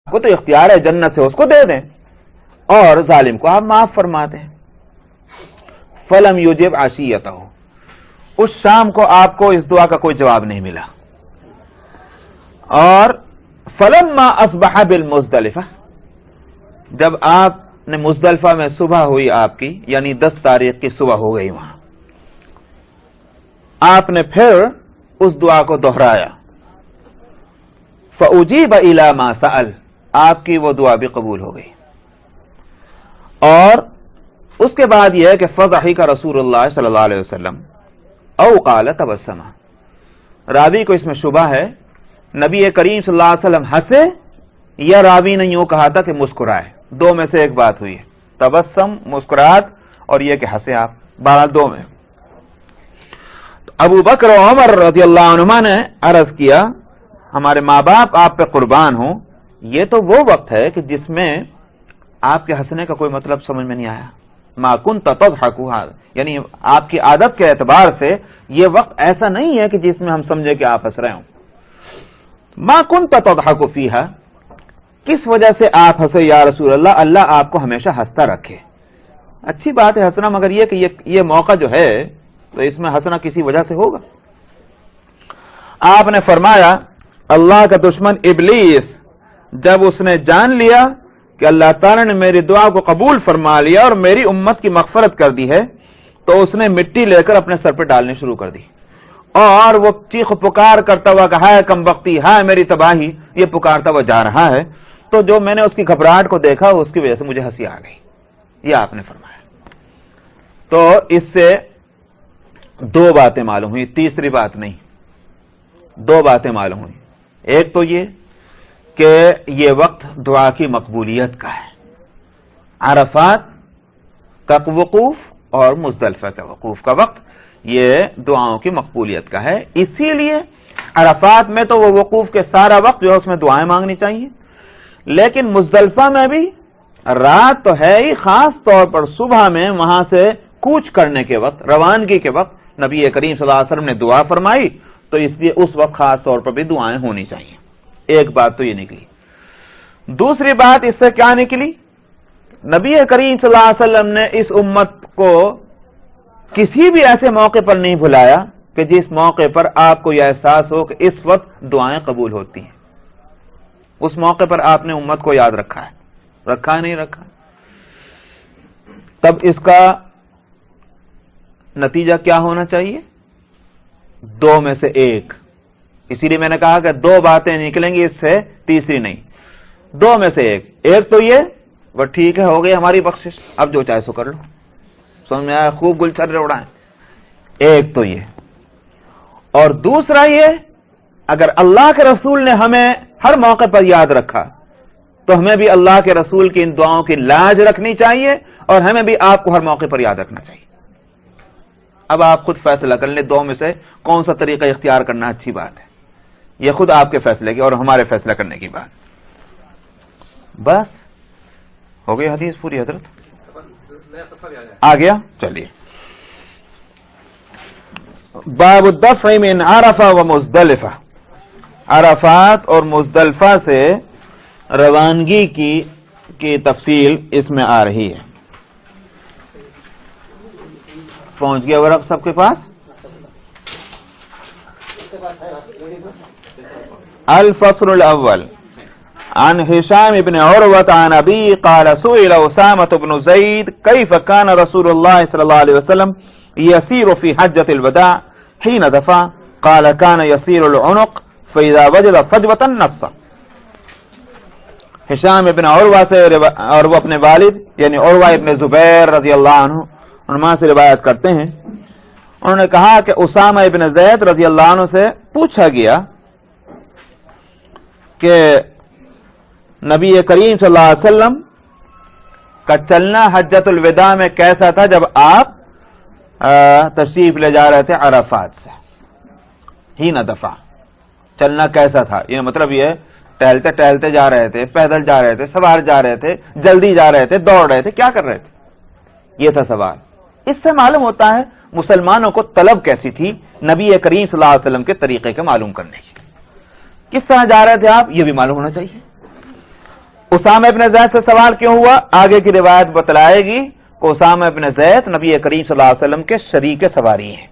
کو تو اختیار ہے جنت سے اس کو دے دیں اور ظالم کو آپ معاف فرما دیں. فلم یجب عشیتہ، اس شام کو آپ کو اس دعا کا کوئی جواب نہیں ملا. اور فلما اصبح بالمزدلفہ، جب آپ نے مزدلفہ میں صبح ہوئی آپ کی، یعنی 10 تاریخ کی صبح ہو گئی وہاں، آپ نے پھر اس دعا کو دہرایا. فاجیب الی ما سأل، آپ کی وہ دعا بھی قبول ہو گئی. اور اس کے بعد یہ ہے کہ فضحک رسول اللہ صلی اللہ علیہ وسلم او قال تبسم، راوی کو اس میں شبہ ہے نبی کریم صلی اللہ علیہ وسلم ہنسے یا راوی نے یوں کہا تھا کہ مسکرائے، دو میں سے ایک بات ہوئی ہے، تبسم مسکراہٹ اور یہ کہ ہنسے آپ، بہرحال دو میں. ابو بکر و عمر رضی اللہ عنہما نے عرض کیا ہمارے ماں باپ آپ پہ قربان ہوں، یہ تو وہ وقت ہے کہ جس میں آپ کے ہنسنے کا کوئی مطلب سمجھ میں نہیں آیا. ما کنت تضحک، یعنی آپ کی عادت کے اعتبار سے یہ وقت ایسا نہیں ہے کہ جس میں ہم سمجھے کہ آپ ہنس رہے ہوں. ما کنت تضحک فیہا، کس وجہ سے آپ ہنسے یا رسول اللہ، اللہ آپ کو ہمیشہ ہنستا رکھے. اچھی بات ہے ہنسنا، مگر یہ کہ یہ موقع جو ہے تو اس میں ہنسنا کسی وجہ سے ہوگا. آپ نے فرمایا اللہ کا دشمن ابلیس جب اس نے جان لیا کہ اللہ تعالی نے میری دعا کو قبول فرما لیا اور میری امت کی مغفرت کر دی ہے، تو اس نے مٹی لے کر اپنے سر پہ ڈالنی شروع کر دی اور وہ چیخ پکار کرتا ہوا کہ ہائے کم بختی، ہائے میری تباہی، یہ پکارتا ہوا جا رہا ہے. تو جو میں نے اس کی گھبراہٹ کو دیکھا اس کی وجہ سے مجھے ہنسی آ گئی، یہ آپ نے فرمایا. تو اس سے دو باتیں معلوم ہوئی، تیسری بات نہیں، دو باتیں معلوم ہوئی. ایک تو یہ کہ یہ وقت دعا کی مقبولیت کا ہے، عرفات کا وقوف اور مزدلفہ کا وقوف کا وقت یہ دعاؤں کی مقبولیت کا ہے. اسی لیے عرفات میں تو وہ وقوف کے سارا وقت جو ہے اس میں دعائیں مانگنی چاہیے، لیکن مزدلفہ میں بھی رات تو ہے ہی، خاص طور پر صبح میں وہاں سے کوچ کرنے کے وقت، روانگی کے وقت نبی کریم صلی اللہ علیہ وسلم نے دعا فرمائی، تو اس لیے اس وقت خاص طور پر بھی دعائیں ہونی چاہیے. ایک بات تو یہ نکلی. دوسری بات اس سے کیا نکلی، نبی کریم صلی اللہ علیہ وسلم نے اس امت کو کسی بھی ایسے موقع پر نہیں بھلایا کہ جس موقع پر آپ کو یہ احساس ہو کہ اس وقت دعائیں قبول ہوتی ہیں. اس موقع پر آپ نے امت کو یاد رکھا ہے، رکھا نہیں رکھا. تب اس کا نتیجہ کیا ہونا چاہیے، دو میں سے ایک. اسی لیے میں نے کہا کہ دو باتیں نکلیں گی اس سے، تیسری نہیں، دو میں سے ایک. ایک تو یہ وہ ٹھیک ہے ہو گئی ہماری بخشش، اب جو چاہے سو کر لو، سمجھ میں آیا، خوب گل چھرے اڑائیں. ایک تو یہ، اور دوسرا یہ اگر اللہ کے رسول نے ہمیں ہر موقع پر یاد رکھا تو ہمیں بھی اللہ کے رسول کی ان دعاؤں کی لاج رکھنی چاہیے اور ہمیں بھی آپ کو ہر موقع پر یاد رکھنا چاہیے. اب آپ خود فیصلہ کر لیں دو میں سے کون سا طریقہ اختیار کرنا اچھی بات ہے، یہ خود آپ کے فیصلے کی اور ہمارے فیصلہ کرنے کی بات. بس ہو گئی حدیث پوری حضرت، آ گیا. چلیے باب الدفع من عرفہ و مزدلفہ، عرفات اور مزدلفہ سے روانگی کی تفصیل اس میں آ رہی ہے. پہنچ گیا ورق سب کے پاس؟ الفصل الاول عن هشام بن عروة عن ابي قال سئل اسامة بن زيد كيف كان رسول الله صلى الله عليه وسلم يسير في حجة الوداع حين دفع قال كان يسير العنق فإذا وجد فجوة نص. ہشام ابن عروہ سے اور وہ اپنے والد یعنی عروہ ابن زبیر رضی اللہ عنہ سے روایت کرتے ہیں، انہوں نے کہا کہ اسامہ ابن زید رضی اللہ عنہ سے پوچھا گیا کہ نبی کریم صلی اللہ علیہ وسلم کا چلنا حجۃ الوداع میں کیسا تھا جب آپ تشریف لے جا رہے تھے عرفات سے. ہی نہ دفع، چلنا کیسا تھا، یہ مطلب یہ ٹہلتے ٹہلتے جا رہے تھے، پیدل جا رہے تھے، سوار جا رہے تھے، جلدی جا رہے تھے، دوڑ رہے تھے، کیا کر رہے تھے، یہ تھا سوال. اس سے معلوم ہوتا ہے مسلمانوں کو طلب کیسی تھی نبی کریم صلی اللہ علیہ وسلم کے طریقے کے معلوم کرنے کی. کس طرح جا رہے تھے آپ، یہ بھی معلوم ہونا چاہیے. اسامہ ابن زید سے سوال کیوں ہوا؟ آگے کی روایت بتلائے گی کہ اسامہ ابن زید نبی کریم صلی اللہ علیہ وسلم کے شریک سواری ہیں،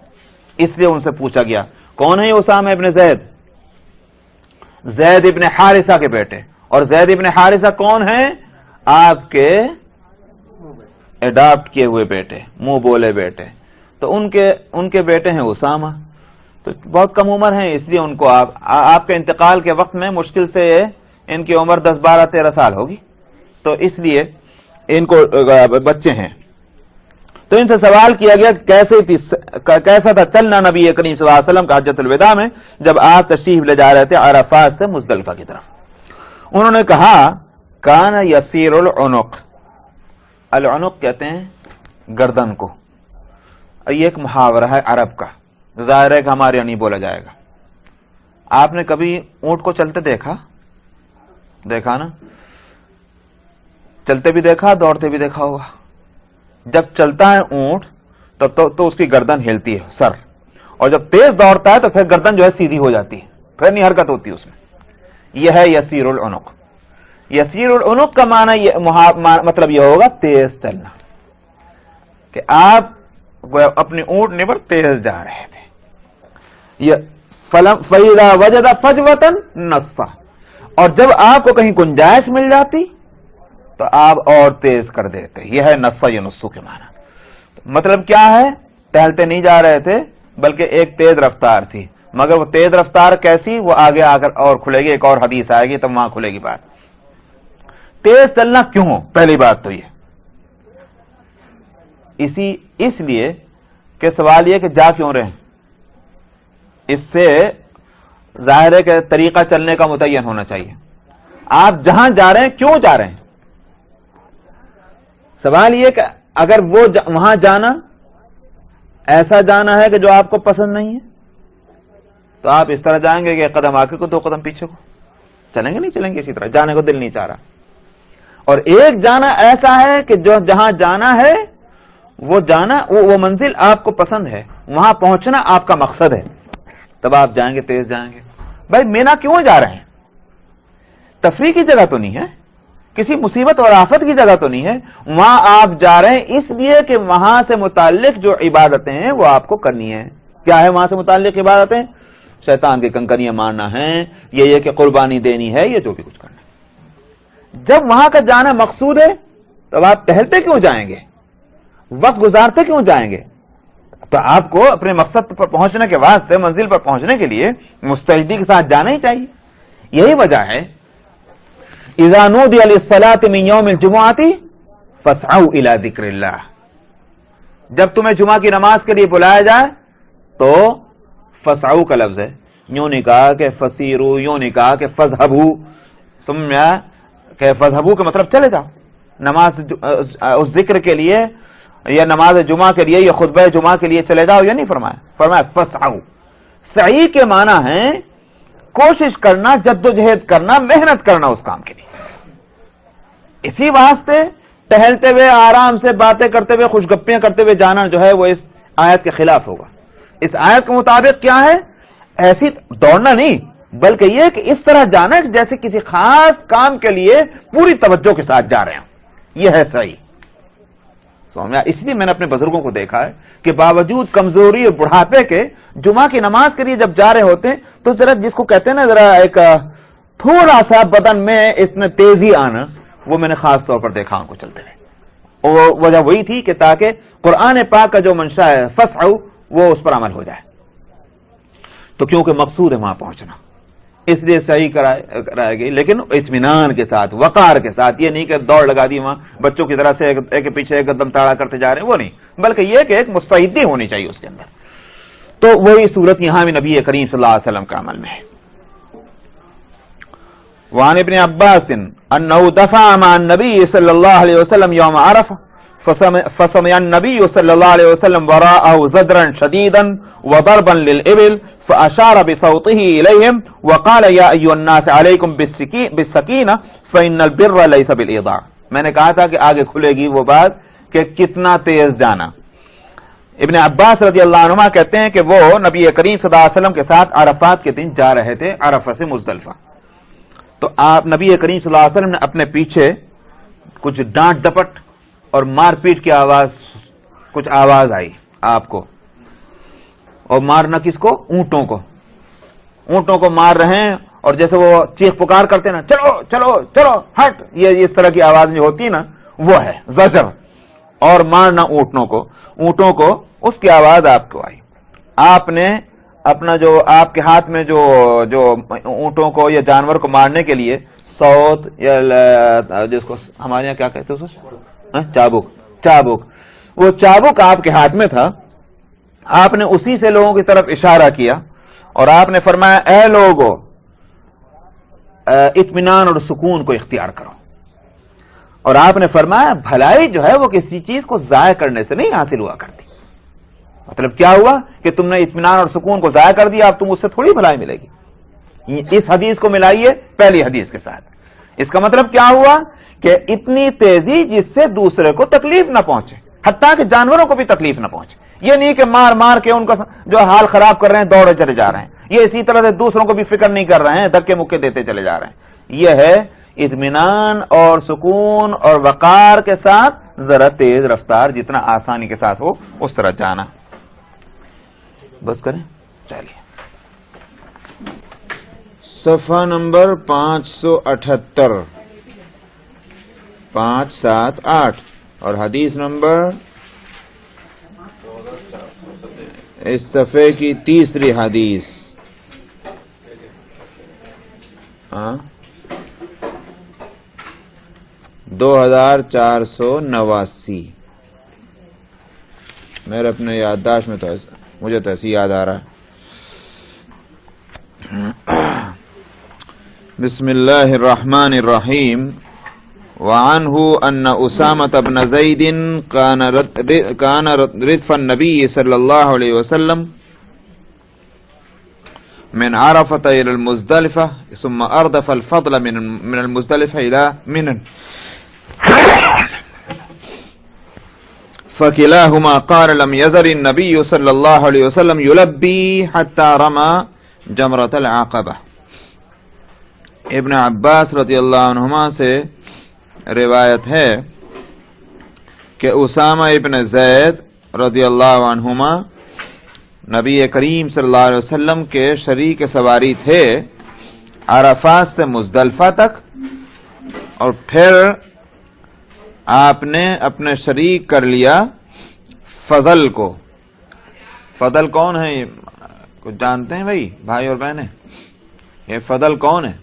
اس لیے ان سے پوچھا گیا کون ہے یہ اسامہ ابن زید؟ زید ابن حارثہ کے بیٹے، اور زید ابن حارثہ کون ہیں؟ آپ کے اڈاپٹ کیے ہوئے بیٹے، منہ بولے بیٹے، تو ان کے بیٹے ہیں اسامہ، تو بہت کم عمر ہیں، اس لیے ان کو آپ کے انتقال کے وقت میں مشکل سے ان کی عمر 10 12 13 سال ہوگی، تو اس لیے ان کو بچے ہیں۔ تو ان سے سوال کیا گیا کیسا تھا چلنا نبی کریم صلی اللہ علیہ وسلم کا حجۃ الوداع میں جب آپ تشریف لے جا رہے تھے عرفات سے مزدلفہ کی طرف؟ انہوں نے کہا کان یسیر العنق، العنق کہتے ہیں گردن کو، یہ ایک محاورہ ہے عرب کا، ظاہر ہے کہ ہمارے یہاں نہیں بولا جائے گا۔ آپ نے کبھی اونٹ کو چلتے دیکھا نا؟ چلتے بھی دیکھا، دوڑتے بھی دیکھا ہوگا۔ جب چلتا ہے اونٹ تو اس کی گردن ہلتی ہے، سر، اور جب تیز دوڑتا ہے تو پھر گردن جو ہے سیدھی ہو جاتی ہے، پھر نہیں حرکت ہوتی اس میں۔ یہ ہے یسیر العنق۔ یسیر العنق کا مطلب یہ ہوگا تیز چلنا، کہ آپ اپنی اونٹنی پر تیز جا رہے تھے۔ فَإِذَا وَجَدَ فَجْوَةً نَصَّ، اور جب آپ کو کہیں گنجائش مل جاتی تو آپ اور تیز کر دیتے۔ یہ ہے نصّ ینصّ کے معنی۔ مطلب کیا ہے؟ ٹہلتے نہیں جا رہے تھے بلکہ ایک تیز رفتار تھی، مگر وہ تیز رفتار کیسی، وہ آگے آ کر اور کھلے گی، ایک اور حدیث آئے گی تب وہاں کھلے گی بات۔ تیز چلنا کیوں ہو؟ پہلی بات تو یہ اس لیے کہ سوال یہ کہ جا کیوں رہے ہیں، اس سے ظاہر ہے کہ طریقہ چلنے کا متعین ہونا چاہیے۔ آپ جہاں جا رہے ہیں کیوں جا رہے ہیں؟ سوال یہ کہ اگر وہ وہاں جانا ایسا جانا ہے کہ جو آپ کو پسند نہیں ہے تو آپ اس طرح جائیں گے کہ ایک قدم آگے کو 2 قدم پیچھے کو، چلیں گے نہیں چلیں گے، اسی طرح جانے کو دل نہیں چاہ رہا۔ اور ایک جانا ایسا ہے کہ جو جہاں جانا ہے وہ منزل آپ کو پسند ہے، وہاں پہنچنا آپ کا مقصد ہے، تب آپ جائیں گے، تیز جائیں گے۔ بھائی مینا کیوں جا رہے ہیں؟ تفریح کی جگہ تو نہیں ہے، کسی مصیبت اور آفت کی جگہ تو نہیں ہے، وہاں آپ جا رہے ہیں اس لیے کہ وہاں سے متعلق جو عبادتیں ہیں وہ آپ کو کرنی ہیں۔ کیا ہے وہاں سے متعلق عبادتیں؟ شیطان کی کنکریاں مارنا ہے، یہ کہ قربانی دینی ہے، یہ جو بھی کچھ کرنا ہے۔ جب وہاں کا جانا مقصود ہے تب آپ ٹہلتے کیوں جائیں گے، وقت گزارتے کیوں جائیں گے؟ تو آپ کو اپنے مقصد پر پہنچنے کے واسطے، منزل پر پہنچنے کے لیے مستعدی کے ساتھ جانا ہی چاہیے۔ یہی وجہ ہے اذا نودی للصلاة من یوم الجمعۃ فاسعوا الی ذکر اللہ، جب تمہیں جمعہ کی نماز کے لیے بلایا جائے تو فسعوا کا لفظ ہے، یوں نہیں کہا کہ فسیروا، یوں نہیں کہا کہ فذهبوا، سمجھا کہ فذهبوا کا مطلب چلے جاؤ نماز اس ذکر کے لیے یا نماز جمعہ کے لیے یا خطبہ جمعہ کے لیے چلے جاؤ، یہ نہیں فرمایا، فرمایا فسعوا۔ سعی کے معنی ہے کوشش کرنا، جدوجہد کرنا، محنت کرنا اس کام کے لیے۔ اسی واسطے ٹہلتے ہوئے، آرام سے باتیں کرتے ہوئے، خوش گپیاں کرتے ہوئے جانا جو ہے وہ اس آیت کے خلاف ہوگا۔ اس آیت کے مطابق کیا ہے؟ ایسی دوڑنا نہیں، بلکہ یہ کہ اس طرح جانا جیسے کسی خاص کام کے لیے پوری توجہ کے ساتھ جا رہے ہیں، یہ ہے صحیح۔ اس لیے میں نے اپنے بزرگوں کو دیکھا ہے کہ باوجود کمزوری اور بڑھاپے کے جمعہ کی نماز کے لیے جب جا رہے ہوتے ہیں تو ذرا جس کو کہتے ہیں نا ذرا ایک تھوڑا سا بدن میں اتنا تیزی آنا، وہ میں نے خاص طور پر دیکھا ان کو چلتے ہوئے، اور وجہ وہی تھی کہ تاکہ قرآن پاک کا جو منشا ہے فسعوا وہ اس پر عمل ہو جائے، تو کیونکہ مقصود ہے وہاں پہنچنا، اس لیے صحیح کرائے گئی، لیکن اطمینان کے ساتھ، وقار کے ساتھ، یہ نہیں کہ دوڑ لگا دی وہاں بچوں کی طرح سے ایک کے پیچھے ایک قدم تاڑا کرتے جا رہے ہیں، وہ نہیں، بلکہ یہ کہ ایک مستعدی ہونی چاہیے اس کے اندر۔ تو وہی صورت یہاں بھی نبی کریم صلی اللہ علیہ وسلم کا عمل میں ہے۔ وعن ابن عباس انه دفع مع النبي صلى الله عليه وسلم يوم عرفه فسمع النبي صلى الله عليه وسلم وراءه زجرا شديدا وضربا للإبل فأشار بصوته إليهم وقال يا أيها الناس عليكم بالسكينة فإن البر ليس بالإيضاع۔ میں نے کہا تھا کہ آگے کھلے گی وہ بات کہ کتنا تیز جانا۔ ابن عباس رضی اللہ عنہما کہتے ہیں کہ وہ نبی کریم صلی اللہ علیہ وسلم کے ساتھ عرفات کے دن جا رہے تھے، عرفہ سے مزدلفہ، تو آپ نبی کریم صلی اللہ علیہ وسلم نے اپنے پیچھے کچھ ڈانٹ ڈپٹ اور مار پیٹ کی آواز، کچھ آواز آئی آپ کو، اور مارنا کس کو؟ اونٹوں کو. اونٹوں کو مار رہے ہیں، اور جیسے وہ چیخ پکار کرتے ہیں نا، چلو چلو چلو ہٹ، یہ اس طرح کی آواز جو ہوتی ہے نا وہ ہے زجر، اور مارنا اونٹوں کو اس کی آواز آپ کو آئی. آپ نے اپنا جو آپ کے ہاتھ میں جو اونٹوں کو یا جانور کو مارنے کے لیے سوت یا جس کو ہمارے یہاں کیا کہتے ہیں چابک، وہ چابک آپ کے ہاتھ میں تھا. آپ نے اسی سے لوگوں کی طرف اشارہ کیا اور آپ نے فرمایا اے لوگو اطمینان اور سکون کو اختیار کرو. اور آپ نے فرمایا بھلائی جو ہے وہ کسی چیز کو ضائع کرنے سے نہیں حاصل ہوا کرتی. مطلب کیا ہوا کہ تم نے اطمینان اور سکون کو ضائع کر دیا، اب تم اس سے تھوڑی بھلائی ملے گی. اس حدیث کو ملائیے پہلی حدیث کے ساتھ. اس کا مطلب کیا ہوا کہ اتنی تیزی جس سے دوسرے کو تکلیف نہ پہنچے، حتیٰ کہ جانوروں کو بھی تکلیف نہ پہنچے. یہ نہیں کہ مار مار کے ان کا جو حال خراب کر رہے ہیں دوڑے چلے جا رہے ہیں، یہ اسی طرح سے دوسروں کو بھی فکر نہیں کر رہے ہیں، دھکے مکے دیتے چلے جا رہے ہیں. یہ ہے اطمینان اور سکون اور وقار کے ساتھ ذرا تیز رفتار، جتنا آسانی کے ساتھ ہو اس طرح جانا. بس کریں، چلیے صفحہ نمبر 578 578 اور حدیث نمبر اس صفحے کی تیسری حدیث. 2489. میرے اپنے یادداشت میں تو مجھے تو ایسی یاد آ رہا ہے. بسم اللہ الرحمن الرحیم. وعنه ان اسامة بن زید كان ردف النبي صلی اللہ علیہ وسلم من عرفة الى المزدلفة ثم اردف الفضل من المزدلفة الى منى فكلاهما قال لم يزل النبي صلى الله عليه وسلم يلبي حتى رمى جمرة العقبة. ابن عباس رضی اللہ عنہما سے روایت ہے کہ اسامہ ابن زید رضی اللہ عنہما نبی کریم صلی اللہ علیہ وسلم کے شریک سواری تھے عرفات سے مزدلفہ تک، اور پھر آپ نے اپنے شریک کر لیا فضل کو. فضل کون ہے؟ کچھ جانتے ہیں بھائی اور بہنیں؟ یہ فضل کون ہے؟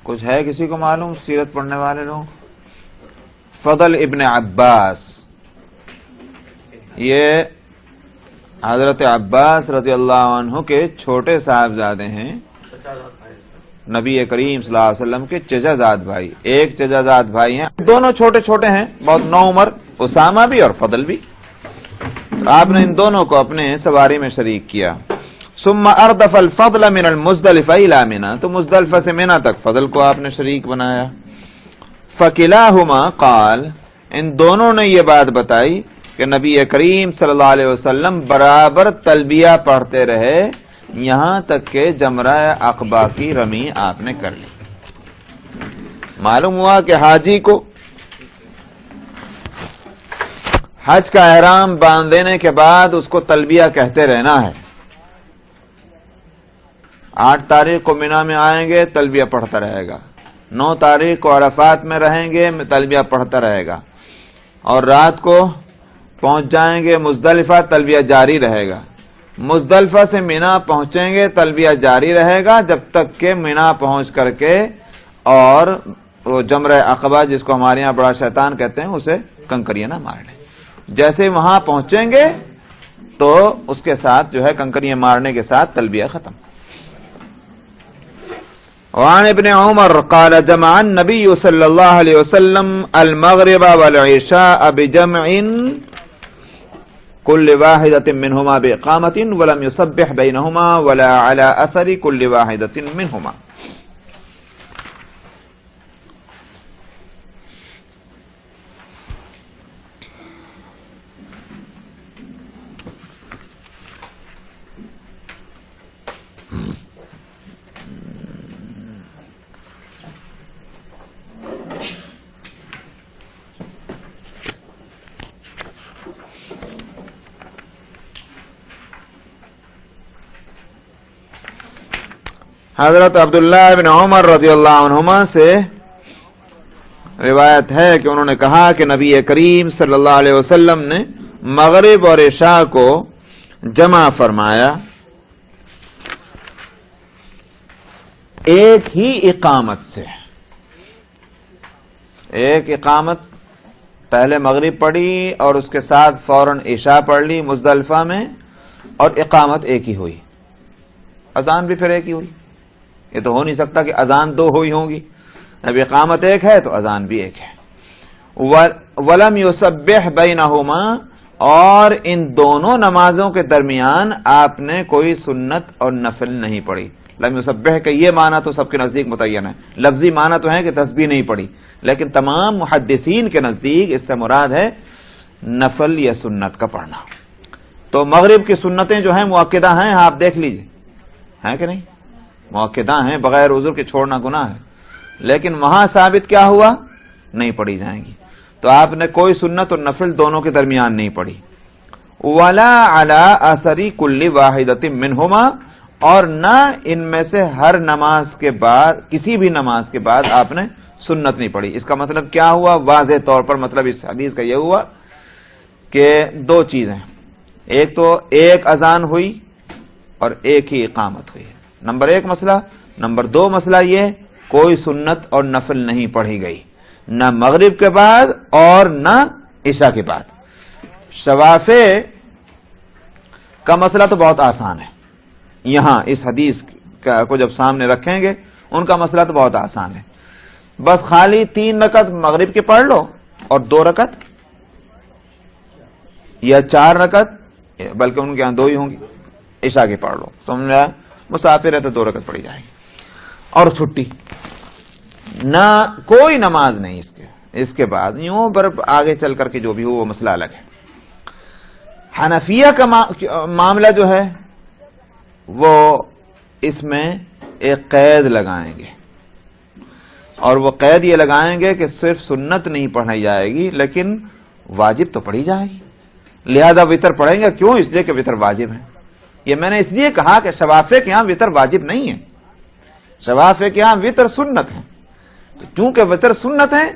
کچھ ہے کسی کو معلوم؟ سیرت پڑھنے والے لوگ. فضل ابن عباس، یہ حضرت عباس رضی اللہ عنہ کے چھوٹے صاحبزادے ہیں، نبی کریم صلی اللہ علیہ وسلم کے چچا زاد بھائی. ایک چچا زاد بھائی ہیں، دونوں چھوٹے چھوٹے ہیں، بہت نو عمر، اسامہ بھی اور فضل بھی. آپ نے ان دونوں کو اپنے سواری میں شریک کیا. ثم اردف الفضل من المزدلفہ الى منى، تو مزدلفہ سے منى تک فضل کو آپ نے شریک بنایا. فکلاہما قال، ان دونوں نے یہ بات بتائی کہ نبی کریم صلی اللہ علیہ وسلم برابر تلبیہ پڑھتے رہے یہاں تک کہ جمرہ عقبہ کی رمی آپ نے کر لی. معلوم ہوا کہ حاجی کو حج کا احرام باندھ لینے کے بعد اس کو تلبیہ کہتے رہنا ہے. 8 تاریخ کو مینا میں آئیں گے تلبیہ پڑھتا رہے گا، 9 تاریخ کو عرفات میں رہیں گے تلبیہ پڑھتا رہے گا، اور رات کو پہنچ جائیں گے مزدلفہ تلبیہ جاری رہے گا. مزدلفہ سے مینا پہنچیں گے تلبیہ جاری رہے گا جب تک کہ مینا پہنچ کر کے اور وہ جمرہ عقبہ جس کو ہمارے یہاں بڑا شیطان کہتے ہیں اسے کنکریاں نہ مار لیں. جیسے وہاں پہنچیں گے تو اس کے ساتھ جو ہے کنکریاں مارنے کے ساتھ تلبیہ ختم. وعن ابن عمر قال جمع النبي صلى الله عليه وسلم المغرب والعشاء بجمع كل واحدة منهما بإقامة ولم يسبح بينهما ولا على أثر كل واحدة منهما. حضرت عبداللہ بن عمر رضی اللہ عنہما سے روایت ہے کہ انہوں نے کہا کہ نبی کریم صلی اللہ علیہ وسلم نے مغرب اور عشاء کو جمع فرمایا ایک ہی اقامت سے. ایک اقامت، پہلے مغرب پڑھی اور اس کے ساتھ فوراً عشاء پڑھ لی مزدلفہ میں، اور اقامت ایک ہی ہوئی، اذان بھی پھر ایک ہی ہوئی. یہ تو ہو نہیں سکتا کہ اذان دو ہوئی ہوں گی، اب اقامت ایک ہے تو اذان بھی ایک ہے. وَلَمْ يُسَبِّحْ بَيْنَهُمَا، اور ان دونوں نمازوں کے درمیان آپ نے کوئی سنت اور نفل نہیں پڑھی. لم یسبح کا یہ معنی تو سب کے نزدیک متعین ہے، لفظی معنی تو ہے کہ تسبیح نہیں پڑھی، لیکن تمام محدثین کے نزدیک اس سے مراد ہے نفل یا سنت کا پڑھنا. تو مغرب کی سنتیں جو ہیں مؤکدہ ہیں، آپ دیکھ لیجئے ہیں کہ نہیں، مؤکدہ ہیں، بغیر عذر کے چھوڑنا گناہ ہے، لیکن وہاں ثابت کیا ہوا؟ نہیں پڑھی جائیں گی. تو آپ نے کوئی سنت اور نفل دونوں کے درمیان نہیں پڑھی. وَلَا عَلَىٰ أَثَرِ كُلِّ وَاحِدَةٍ مِّنْهُمَا، اور نہ ان میں سے ہر نماز کے بعد، کسی بھی نماز کے بعد آپ نے سنت نہیں پڑھی. اس کا مطلب کیا ہوا؟ واضح طور پر مطلب اس حدیث کا یہ ہوا کہ دو چیزیں، ایک تو ایک اذان ہوئی اور ایک ہی اقامت ہوئی، نمبر ایک مسئلہ. نمبر دو مسئلہ یہ کوئی سنت اور نفل نہیں پڑھی گئی، نہ مغرب کے بعد اور نہ عشاء کے بعد. شوافع کا مسئلہ تو بہت آسان ہے، یہاں اس حدیث کو جب سامنے رکھیں گے ان کا مسئلہ تو بہت آسان ہے. بس خالی 3 رکعت مغرب کے پڑھ لو اور 2 رکعت یا 4 رکعت، بلکہ ان کے یہاں 2 ہی ہوں گی، عشاء کے پڑھ لو. سمجھ آیا؟ مسافر ہے تو 2 رکعت پڑھی جائے گی اور چھٹی، نہ کوئی نماز نہیں اس کے بعد. یوں پر آگے چل کر کے جو بھی ہو وہ مسئلہ الگ ہے. حنفیہ کا معاملہ جو ہے وہ اس میں ایک قید لگائیں گے، اور وہ قید یہ لگائیں گے کہ صرف سنت نہیں پڑھائی جائے گی لیکن واجب تو پڑھی جائے گی. لہذا وتر پڑھیں گے، کیوں؟ اس لیے کہ وتر واجب ہے. یہ میں نے اس لیے کہا کہ شوافع کے ہاں وتر واجب نہیں ہے، شوافع کے ہاں وتر سنت ہے. تو چونکہ وتر سنت ہے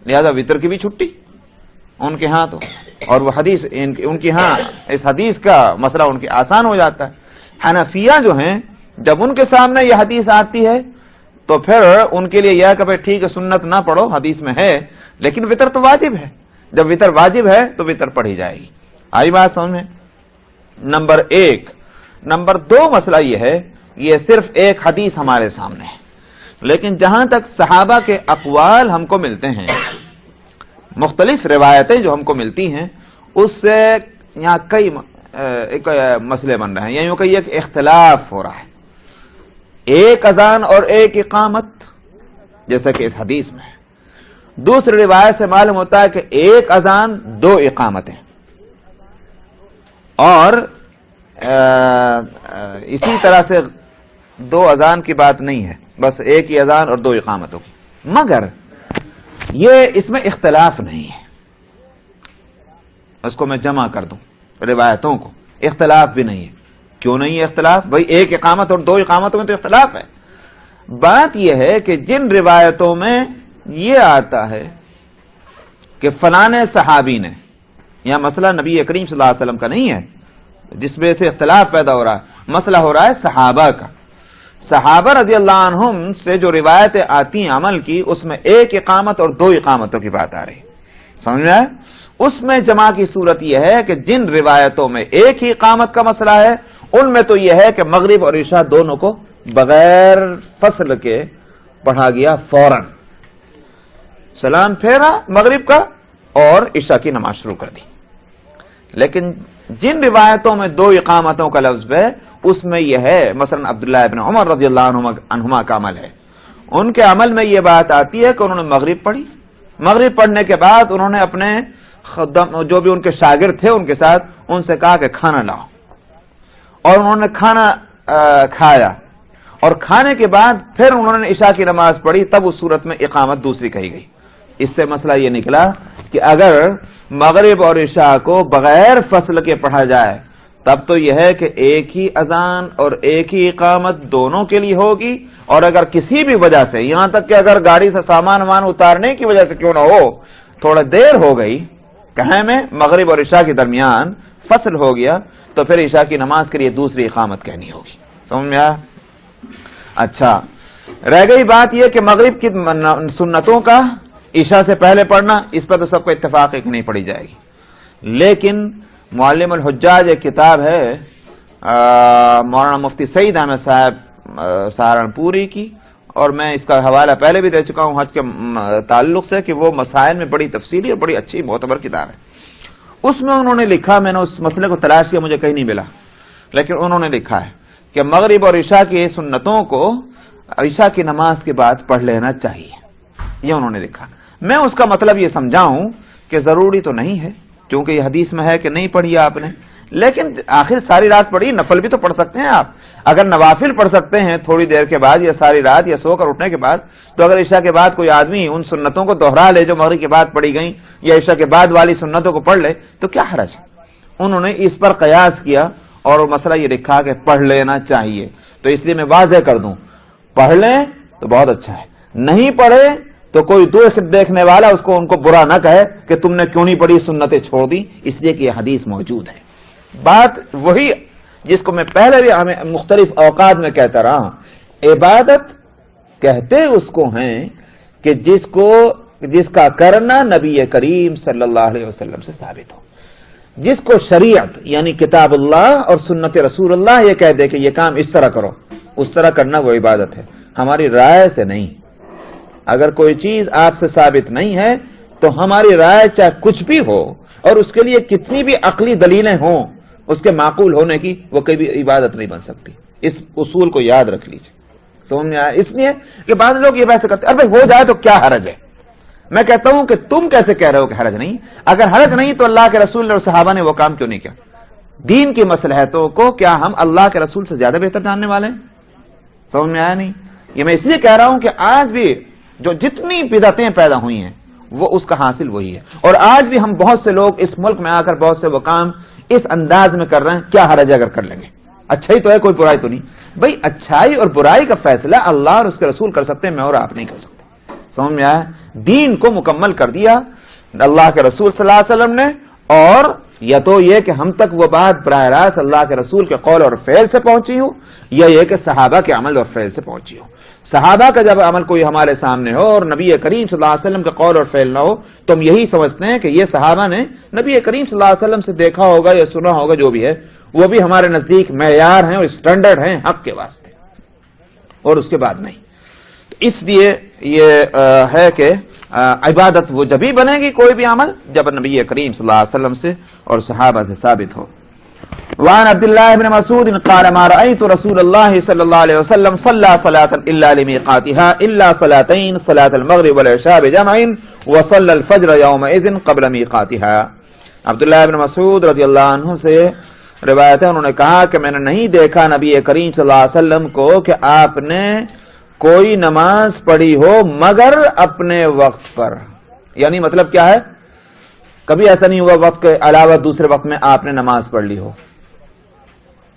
لہذا وتر کی بھی چھٹی ان کے ہاں. تو اور وہ حدیث ان کے ہاں اس حدیث کا مسئلہ ان کے آسان ہو جاتا ہے. حنفیہ جو ہیں جب ان کے سامنے یہ حدیث آتی ہے تو پھر ان کے لیے یہ کہ بھائی ٹھیک ہے سنت نہ پڑھو، حدیث میں ہے لیکن وتر تو واجب ہے. جب وتر واجب ہے تو وتر پڑھی جائے گی. آئی بات سمجھ میں؟ نمبر 1. نمبر 2 مسئلہ یہ ہے، یہ صرف ایک حدیث ہمارے سامنے ہے، لیکن جہاں تک صحابہ کے اقوال ہم کو ملتے ہیں، مختلف روایتیں جو ہم کو ملتی ہیں، اس سے یہاں کئی مسئلے بن رہے ہیں، یعنی کہ ایک اختلاف ہو رہا ہے. ایک اذان اور ایک اقامت جیسا کہ اس حدیث میں ہے. دوسری روایت سے معلوم ہوتا ہے کہ ایک اذان 2 اقامتیں، اور اسی طرح سے 2 اذان کی بات نہیں ہے، بس ایک ہی اذان اور 2 اقامتوں کی. مگر یہ اس میں اختلاف نہیں ہے، اس کو میں جمع کر دوں روایتوں کو، اختلاف بھی نہیں ہے. کیوں نہیں ہے اختلاف؟ بھائی ایک اقامت اور 2 اقامتوں میں تو اختلاف ہے. بات یہ ہے کہ جن روایتوں میں یہ آتا ہے کہ فلاں صحابی نے، یہاں مسئلہ نبی کریم صلی اللہ علیہ وسلم کا نہیں ہے جس میں سے اختلاف پیدا ہو رہا ہے، مسئلہ ہو رہا ہے صحابہ کا. صحابہ رضی اللہ عنہم سے جو روایتیں آتی ہیں عمل کی، اس میں ایک اقامت اور 2 اقامتوں کی بات آ رہی. سمجھ میں؟ اس میں جمع کی صورت یہ ہے کہ جن روایتوں میں ایک ہی اقامت کا مسئلہ ہے ان میں تو یہ ہے کہ مغرب اور عشاء دونوں کو بغیر فصل کے پڑھا گیا، فوراً سلام پھیرا مغرب کا اور عشاء کی نماز شروع کر دی. لیکن جن روایتوں میں 2 اقامتوں کا لفظ ہے اس میں یہ ہے، مثلا عبداللہ ابن عمر رضی اللہ عنہما کا عمل ہے، ان کے عمل میں یہ بات آتی ہے کہ انہوں نے مغرب پڑھی، مغرب پڑھنے کے بعد انہوں نے اپنے جو بھی ان کے شاگرد تھے ان کے ساتھ ان سے کہا کہ کھانا لاؤ، اور انہوں نے کھانا کھایا، اور کھانے کے بعد پھر انہوں نے عشاء کی نماز پڑھی. تب اس صورت میں اقامت دوسری کہی گئی. اس سے مسئلہ یہ نکلا کہ اگر مغرب اور عشاء کو بغیر فصل کے پڑھا جائے تب تو یہ ہے کہ ایک ہی اذان اور ایک ہی اقامت دونوں کے لیے ہوگی، اور اگر کسی بھی وجہ سے، یہاں تک کہ اگر گاڑی سے سامان وامان اتارنے کی وجہ سے کیوں نہ ہو، تھوڑا دیر ہو گئی کہیں میں مغرب اور عشاء کے درمیان فصل ہو گیا، تو پھر عشاء کی نماز کے لیے دوسری اقامت کہنی ہوگی. سمجھ میں آیا؟ اچھا، رہ گئی بات یہ کہ مغرب کی سنتوں کا عشاء سے پہلے پڑھنا، اس پر تو سب کو اتفاق ہے کہ نہیں پڑھی جائے گی. لیکن معلم الحجاج ایک کتاب ہے مولانا مفتی سعید احمد صاحب سہارنپوری کی، اور میں اس کا حوالہ پہلے بھی دے چکا ہوں حج کے تعلق سے، کہ وہ مسائل میں بڑی تفصیلی اور بڑی اچھی معتبر کتاب ہے. اس میں انہوں نے لکھا، میں نے اس مسئلے کو تلاش کیا، مجھے کہیں نہیں ملا، لیکن انہوں نے لکھا ہے کہ مغرب اور عشاء کی سنتوں کو عشاء کی نماز کے بعد پڑھ لینا چاہیے. یہ انہوں نے لکھا. میں اس کا مطلب یہ سمجھاؤں کہ ضروری تو نہیں ہے، کیونکہ یہ حدیث میں ہے کہ نہیں پڑھی آپ نے، لیکن آخر ساری رات پڑھی، نفل بھی تو پڑھ سکتے ہیں آپ. اگر نوافل پڑھ سکتے ہیں تھوڑی دیر کے بعد یا ساری رات یا سو کر اٹھنے کے بعد، تو اگر عشاء کے بعد کوئی آدمی ان سنتوں کو دوہرا لے جو مغرب کے بعد پڑھی گئیں، یا عشاء کے بعد والی سنتوں کو پڑھ لے، تو کیا حرج ہے؟ انہوں نے اس پر قیاس کیا اور وہ مسئلہ یہ لکھا کہ پڑھ لینا چاہیے. تو اس لیے میں واضح کر دوں، پڑھ لیں تو بہت اچھا ہے، نہیں پڑھے تو کوئی دیکھنے والا اس کو ان کو برا نہ کہے کہ تم نے کیوں نہیں پڑھی، سنتیں چھوڑ دی، اس لیے کہ یہ حدیث موجود ہے. بات وہی جس کو میں پہلے بھی ہمیں مختلف اوقات میں کہتا رہا ہوں، عبادت کہتے اس کو ہیں کہ جس کا کرنا نبی کریم صلی اللہ علیہ وسلم سے ثابت ہو، جس کو شریعت یعنی کتاب اللہ اور سنت رسول اللہ یہ کہہ دے کہ یہ کام اس طرح کرو، اس طرح کرنا وہ عبادت ہے، ہماری رائے سے نہیں. اگر کوئی چیز آپ سے ثابت نہیں ہے تو ہماری رائے چاہے کچھ بھی ہو اور اس کے لیے کتنی بھی عقلی دلیلیں ہوں اس کے معقول ہونے کی، وہ کبھی عبادت نہیں بن سکتی. اس اصول کو یاد رکھ لیجیے. سمجھ میں آیا؟ اس لیے کہ بعض لوگ یہ بحث کرتے ہیں ارے ہو جائے تو کیا حرج ہے. میں کہتا ہوں کہ تم کیسے کہہ رہے ہو کہ حرج نہیں؟ اگر حرج نہیں تو اللہ کے رسول اور صحابہ نے وہ کام کیوں نہیں کیا؟ دین کی مصلحتوں کو کیا ہم اللہ کے رسول سے زیادہ بہتر جاننے والے ہیں؟ سمجھ میں آیا نہیں؟ یہ میں اس لیے کہہ رہا ہوں کہ آج بھی جو جتنی بدعتیں پیدا ہوئی ہیں وہ اس کا حاصل وہی ہے. اور آج بھی ہم بہت سے لوگ اس ملک میں آ کر بہت سے وہ کام اس انداز میں کر رہے ہیں. کیا حرج اگر کر لیں گے؟ اچھائی تو ہے، کوئی برائی تو نہیں. بھائی اچھائی اور برائی کا فیصلہ اللہ اور اس کے رسول کر سکتے ہیں، میں اور آپ نہیں کر سکتے. سمجھ میں آیا؟ دین کو مکمل کر دیا اللہ کے رسول صلی اللہ علیہ وسلم نے، اور یا تو یہ کہ ہم تک وہ بات براہ راست اللہ کے رسول کے قول اور فعل سے پہنچی ہو، یا یہ کہ صحابہ کے عمل اور فعل سے پہنچی ہو. صحابہ کا جب عمل کوئی ہمارے سامنے ہو اور نبی کریم صلی اللہ علیہ وسلم کے قول اور فعل نہ ہو تو ہم یہی سمجھتے ہیں کہ یہ صحابہ نے نبی کریم صلی اللہ علیہ وسلم سے دیکھا ہوگا یا سنا ہوگا، جو بھی ہے وہ بھی ہمارے نزدیک معیار ہیں اور اسٹینڈرڈ ہیں حق کے واسطے، اور اس کے بعد نہیں. اس لیے یہ ہے کہ عبادت وہ جبھی بنے گی کوئی بھی عمل جب نبی کریم صلی اللہ علیہ وسلم سے اور صحابہ سے ثابت ہو. وعن عبد الله بن مسعود قال ما رأيت رسول الله صلى الله عليه وسلم صلى صلاة إلا لميقاتها إلا صلاتين صلاة المغرب والعشاء بجمع وصلى الفجر يومئذ قبل ميقاتها. عبداللہ بن مسعود رضی اللہ عنہ سے روایت ہے، انہوں نے کہا کہ میں نے نہیں دیکھا نبی کریم صلی اللہ علیہ وسلم کو کہ آپ نے کوئی نماز پڑھی ہو مگر اپنے وقت پر. یعنی مطلب کیا ہے؟ کبھی ایسا نہیں ہوا وقت کے علاوہ دوسرے وقت میں آپ نے نماز پڑھ لی ہو.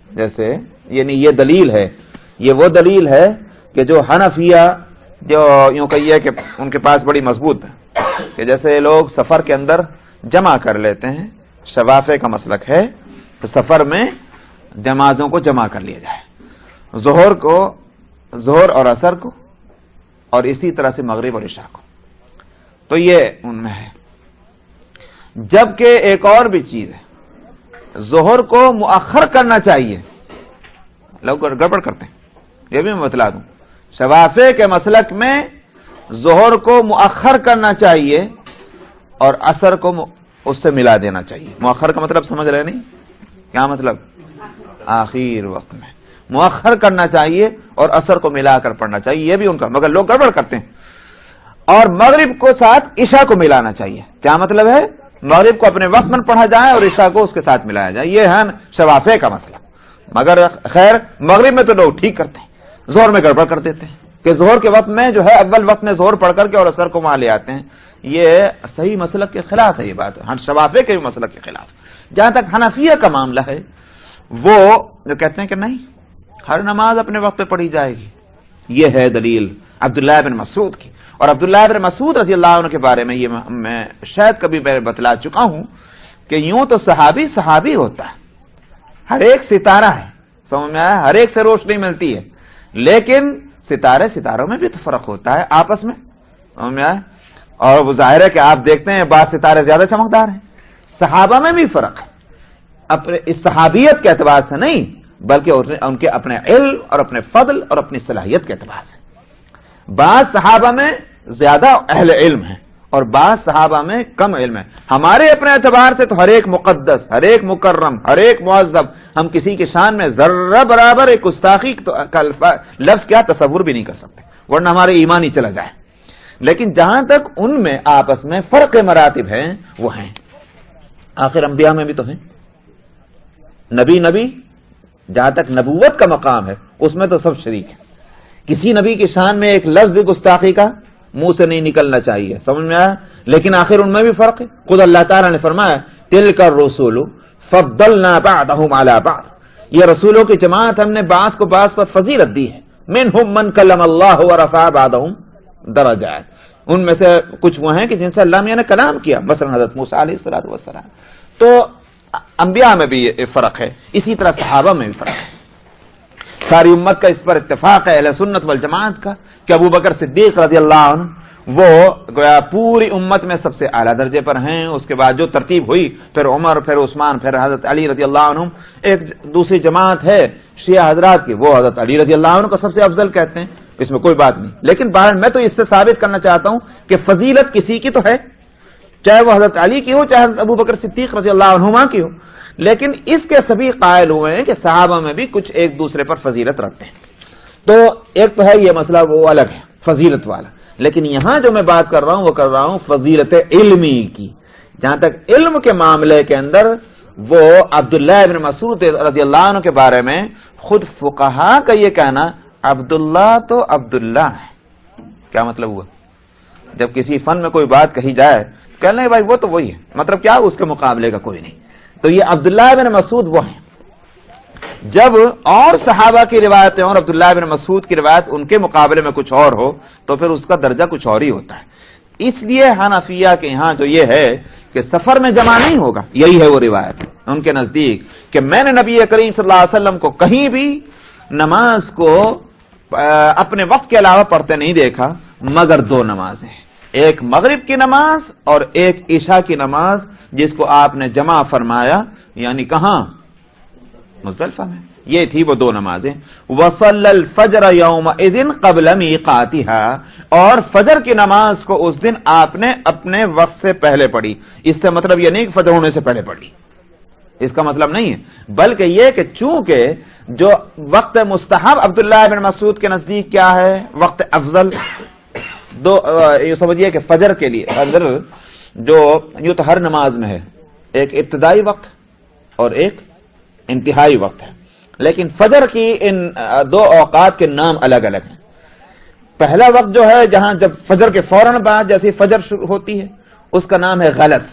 جیسے یعنی یہ دلیل ہے، یہ وہ دلیل ہے کہ جو حنفیہ جو یوں کہیے کہ ان کے پاس بڑی مضبوط ہے کہ جیسے لوگ سفر کے اندر جمع کر لیتے ہیں، شوافے کا مسلک ہے تو سفر میں نمازوں کو جمع کر لیا جائے، ظہر اور عصر کو، اور اسی طرح سے مغرب اور عشاء کو. تو یہ ان میں ہے. جبکہ ایک اور بھی چیز ہے، ظہر کو مؤخر کرنا چاہیے. لوگ گڑبڑ کرتے ہیں، یہ بھی میں بتلا دوں. شوافے کے مسلک میں ظہر کو مؤخر کرنا چاہیے اور عصر کو اس سے ملا دینا چاہیے. مؤخر کا مطلب سمجھ رہے نہیں؟ کیا مطلب؟ آخر وقت میں مؤخر کرنا چاہیے اور عصر کو ملا کر پڑھنا چاہیے. یہ بھی ان کا، مگر لوگ گڑبڑ کرتے ہیں. اور مغرب کو ساتھ عشاء کو ملانا چاہیے. کیا مطلب ہے؟ مغرب کو اپنے وقت میں پڑھا جائے اور عشاء کو اس کے ساتھ ملایا جائے. یہ ہے شوافے کا مسئلہ. مگر خیر مغرب میں تو لوگ ٹھیک کرتے ہیں، ظہر میں گڑبڑ کر دیتے ہیں کہ ظہر کے وقت میں جو ہے اول وقت میں ظہر پڑھ کر کے اور عصر کو وہاں لے آتے ہیں. یہ صحیح مسلک کے خلاف ہے. یہ بات شوافے کے بھی مسلک کے خلاف. جہاں تک حنفیہ کا معاملہ ہے وہ جو کہتے ہیں کہ نہیں ہر نماز اپنے وقت پہ پڑھی جائے گی، یہ ہے دلیل عبداللہ بن مسعود کی. اور عبداللہ بن مسعود رضی اللہ عنہ کے بارے میں یہ میں شاید کبھی میں بتلا چکا ہوں کہ یوں تو صحابی ہوتا ہے، ہر ایک ستارہ ہے، سمجھ میں آیا، ہر ایک سے روشنی ملتی ہے، لیکن ستاروں میں بھی تو فرق ہوتا ہے آپس میں، سمجھ میں آیا. اور وہ ظاہر ہے کہ آپ دیکھتے ہیں بعض ستارے زیادہ چمکدار ہیں. صحابہ میں بھی فرق ہے، اپنے اس صحابیت کے اعتبار سے نہیں بلکہ ان کے اپنے علم اور اپنے فضل اور اپنی صلاحیت کے اعتبار سے. بعض صحابہ میں زیادہ اہل علم ہیں اور بعض صحابہ میں کم علم ہے. ہمارے اپنے اعتبار سے تو ہر ایک مقدس، ہر ایک مکرم، ہر ایک معذب، ہم کسی کی شان میں ذرہ برابر ایک گستاخی کا لفظ کیا تصور بھی نہیں کر سکتے، ورنہ ہمارے ایمان ہی چلا جائے. لیکن جہاں تک ان میں آپس میں فرق مراتب ہیں وہ ہیں. آخر انبیاء میں بھی تو ہیں، نبی جہاں تک نبوت کا مقام ہے اس میں تو سب شریک ہیں. کسی نبی کی شان میں ایک لفظ بھی گستاخی کا منہ سے نہیں نکلنا چاہیے، سمجھ میں آیا. لیکن آخر ان میں بھی فرق ہے. خود اللہ تعالیٰ نے فرمایا تلک الرسول فضلنا بعضهم على بعض، یہ رسولوں کی جماعت ہم نے بعض کو بعض پر فضیلت دی ہے. منهم من کلم اللہ ورفع بعضهم درجات، ان میں سے کچھ وہ ہیں کہ جن سے اللہ میاں نے کلام کیا، مثلا حضرت موسیٰ علیہ السلام. تو انبیاء میں بھی یہ فرق ہے، اسی طرح صحابہ میں بھی فرق ہے. ساری امت کا اس پر اتفاق ہے اہل سنت والجماعت کا کہ ابو بکر صدیق رضی اللہ عنہ وہ گویا پوری امت میں سب سے اعلیٰ درجے پر ہیں. اس کے بعد جو ترتیب ہوئی پھر عمر، پھر عثمان، پھر حضرت علی رضی اللہ عنہ. ایک دوسری جماعت ہے شیعہ حضرات کی، وہ حضرت علی رضی اللہ عنہ کو سب سے افضل کہتے ہیں، اس میں کوئی بات نہیں. لیکن بہرحال میں تو اس سے ثابت کرنا چاہتا ہوں کہ فضیلت کسی کی تو ہے، چاہے وہ حضرت علی کی ہو چاہے حضرت ابو بکر صدیق رضی اللہ عنہما کی ہو. لیکن اس کے سبھی قائل ہوئے ہیں کہ صحابہ میں بھی کچھ ایک دوسرے پر فضیلت رکھتے ہیں. تو ایک تو ہے یہ مسئلہ وہ الگ ہے فضیلت والا، لیکن یہاں جو میں بات کر رہا ہوں وہ کر رہا ہوں فضیلت علمی کی. جہاں تک علم کے معاملے کے اندر وہ عبداللہ ابن مسعود رضی اللہ عنہ کے بارے میں خود فقہا کا یہ کہنا عبداللہ تو عبداللہ ہے. کیا مطلب ہوا؟ جب کسی فن میں کوئی بات کہی جائے کہنے لیں بھائی وہ تو وہی ہے، مطلب کیا اس کے مقابلے کا کوئی نہیں. تو یہ عبداللہ بن مسعود وہ ہیں. جب اور صحابہ کی روایتیں اور عبداللہ بن مسعود کی روایت ان کے مقابلے میں کچھ اور ہو تو پھر اس کا درجہ کچھ اور ہی ہوتا ہے. اس لیے حنفیہ کے یہاں جو یہ ہے کہ سفر میں جمع نہیں ہوگا، یہی ہے وہ روایت ان کے نزدیک کہ میں نے نبی کریم صلی اللہ علیہ وسلم کو کہیں بھی نماز کو اپنے وقت کے علاوہ پڑھتے نہیں دیکھا مگر دو نمازیں، ایک مغرب کی نماز اور ایک عشاء کی نماز، جس کو آپ نے جمع فرمایا، یعنی کہاں؟ مزدلفہ میں. یہ تھی وہ دو نمازیں. وصلی الفجر یومئذ قبل میقاتها، اور فجر کی نماز کو اس دن آپ نے اپنے وقت سے پہلے پڑھی. اس سے مطلب یہ نہیں کہ فجر ہونے سے پہلے پڑھ لی، اس کا مطلب نہیں ہے، بلکہ یہ کہ چونکہ جو وقت مستحب عبداللہ بن مسعود کے نزدیک کیا ہے؟ وقت افضل. دو یہ سمجھیے کہ فجر کے لیے اگر جو یوں تو ہر نماز میں ہے ایک ابتدائی وقت اور ایک انتہائی وقت ہے، لیکن فجر کی ان دو اوقات کے نام الگ الگ ہیں. پہلا وقت جو ہے جہاں جب فجر کے فوراً بعد جیسی فجر شروع ہوتی ہے اس کا نام ہے غلس.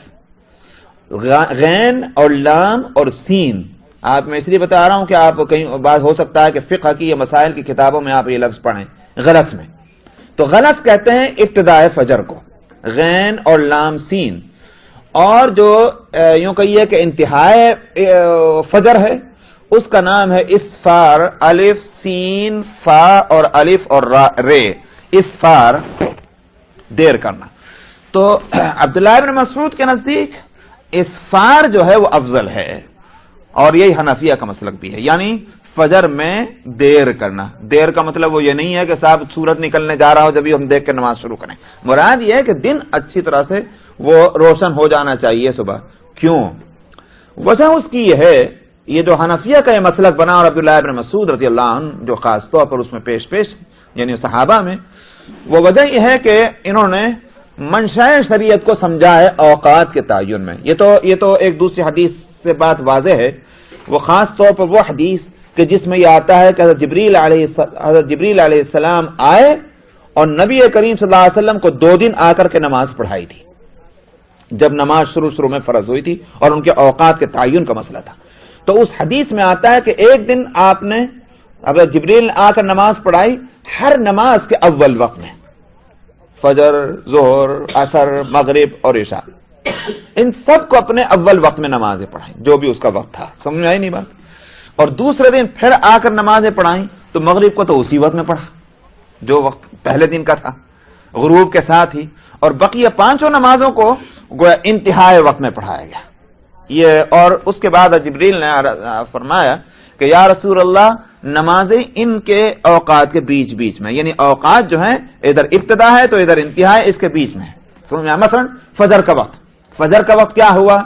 غین اور لام اور سین. آپ میں اس لیے بتا رہا ہوں کہ آپ کہیں بات ہو سکتا ہے کہ فقہ کی یا مسائل کی کتابوں میں آپ یہ لفظ پڑھیں غلس میں. تو غلس کہتے ہیں ابتدائے فجر کو، غین اور لام سین. اور جو یوں کہیے کہ انتہائی فجر ہے اس کا نام ہے اسفار، الف سین فا اور الف اور رے، اسفار، دیر کرنا. تو عبداللہ بن مسعود کے نزدیک اسفار جو ہے وہ افضل ہے، اور یہی حنفیہ کا مسلک بھی ہے، یعنی فجر میں دیر کرنا. دیر کا مطلب وہ یہ نہیں ہے کہ صاحب سورج نکلنے جا رہا ہو جبھی ہم دیکھ کے نماز شروع کریں. مراد یہ ہے کہ دن اچھی طرح سے وہ روشن ہو جانا چاہیے صبح. کیوں؟ وجہ اس کی یہ ہے، یہ جو حنفیہ کا یہ مسلک بنا اور عبداللہ بن مسعود رضی اللہ عنہ جو خاص طور پر اس میں پیش یعنی صحابہ میں، وہ وجہ یہ ہے کہ انہوں نے منشاء شریعت کو سمجھا ہے اوقات کے تعین میں. یہ تو ایک دوسری حدیث سے بات واضح ہے. وہ خاص طور پر وہ حدیث کہ جس میں یہ آتا ہے کہ حضرت جبریل علیہ السلام آئے اور نبی کریم صلی اللہ علیہ وسلم کو 2 دن آ کر کے نماز پڑھائی تھی، جب نماز شروع میں فرض ہوئی تھی اور ان کے اوقات کے تعین کا مسئلہ تھا. تو اس حدیث میں آتا ہے کہ ایک دن آپ نے اگر جبریل نے آ کر نماز پڑھائی ہر نماز کے اول وقت میں، فجر، ظہر، عصر، مغرب اور عشاء، ان سب کو اپنے اول وقت میں نمازیں پڑھائیں جو بھی اس کا وقت تھا. سمجھ میں آئی نہیں بات؟ اور دوسرے دن پھر آ کر نمازیں پڑھائیں تو مغرب کو تو اسی وقت میں پڑھا جو وقت پہلے دن کا تھا غروب کے ساتھ ہی، اور بقیہ پانچوں نمازوں کو گویا انتہائی وقت میں پڑھایا گیا. یہ اور اس کے بعد جبریل نے فرمایا کہ یا رسول اللہ نمازیں ان کے اوقات کے بیچ میں، یعنی اوقات جو ہیں ادھر ابتدا ہے تو ادھر انتہا ہے، اس کے بیچ میں. مثلا فجر کا وقت کیا ہوا؟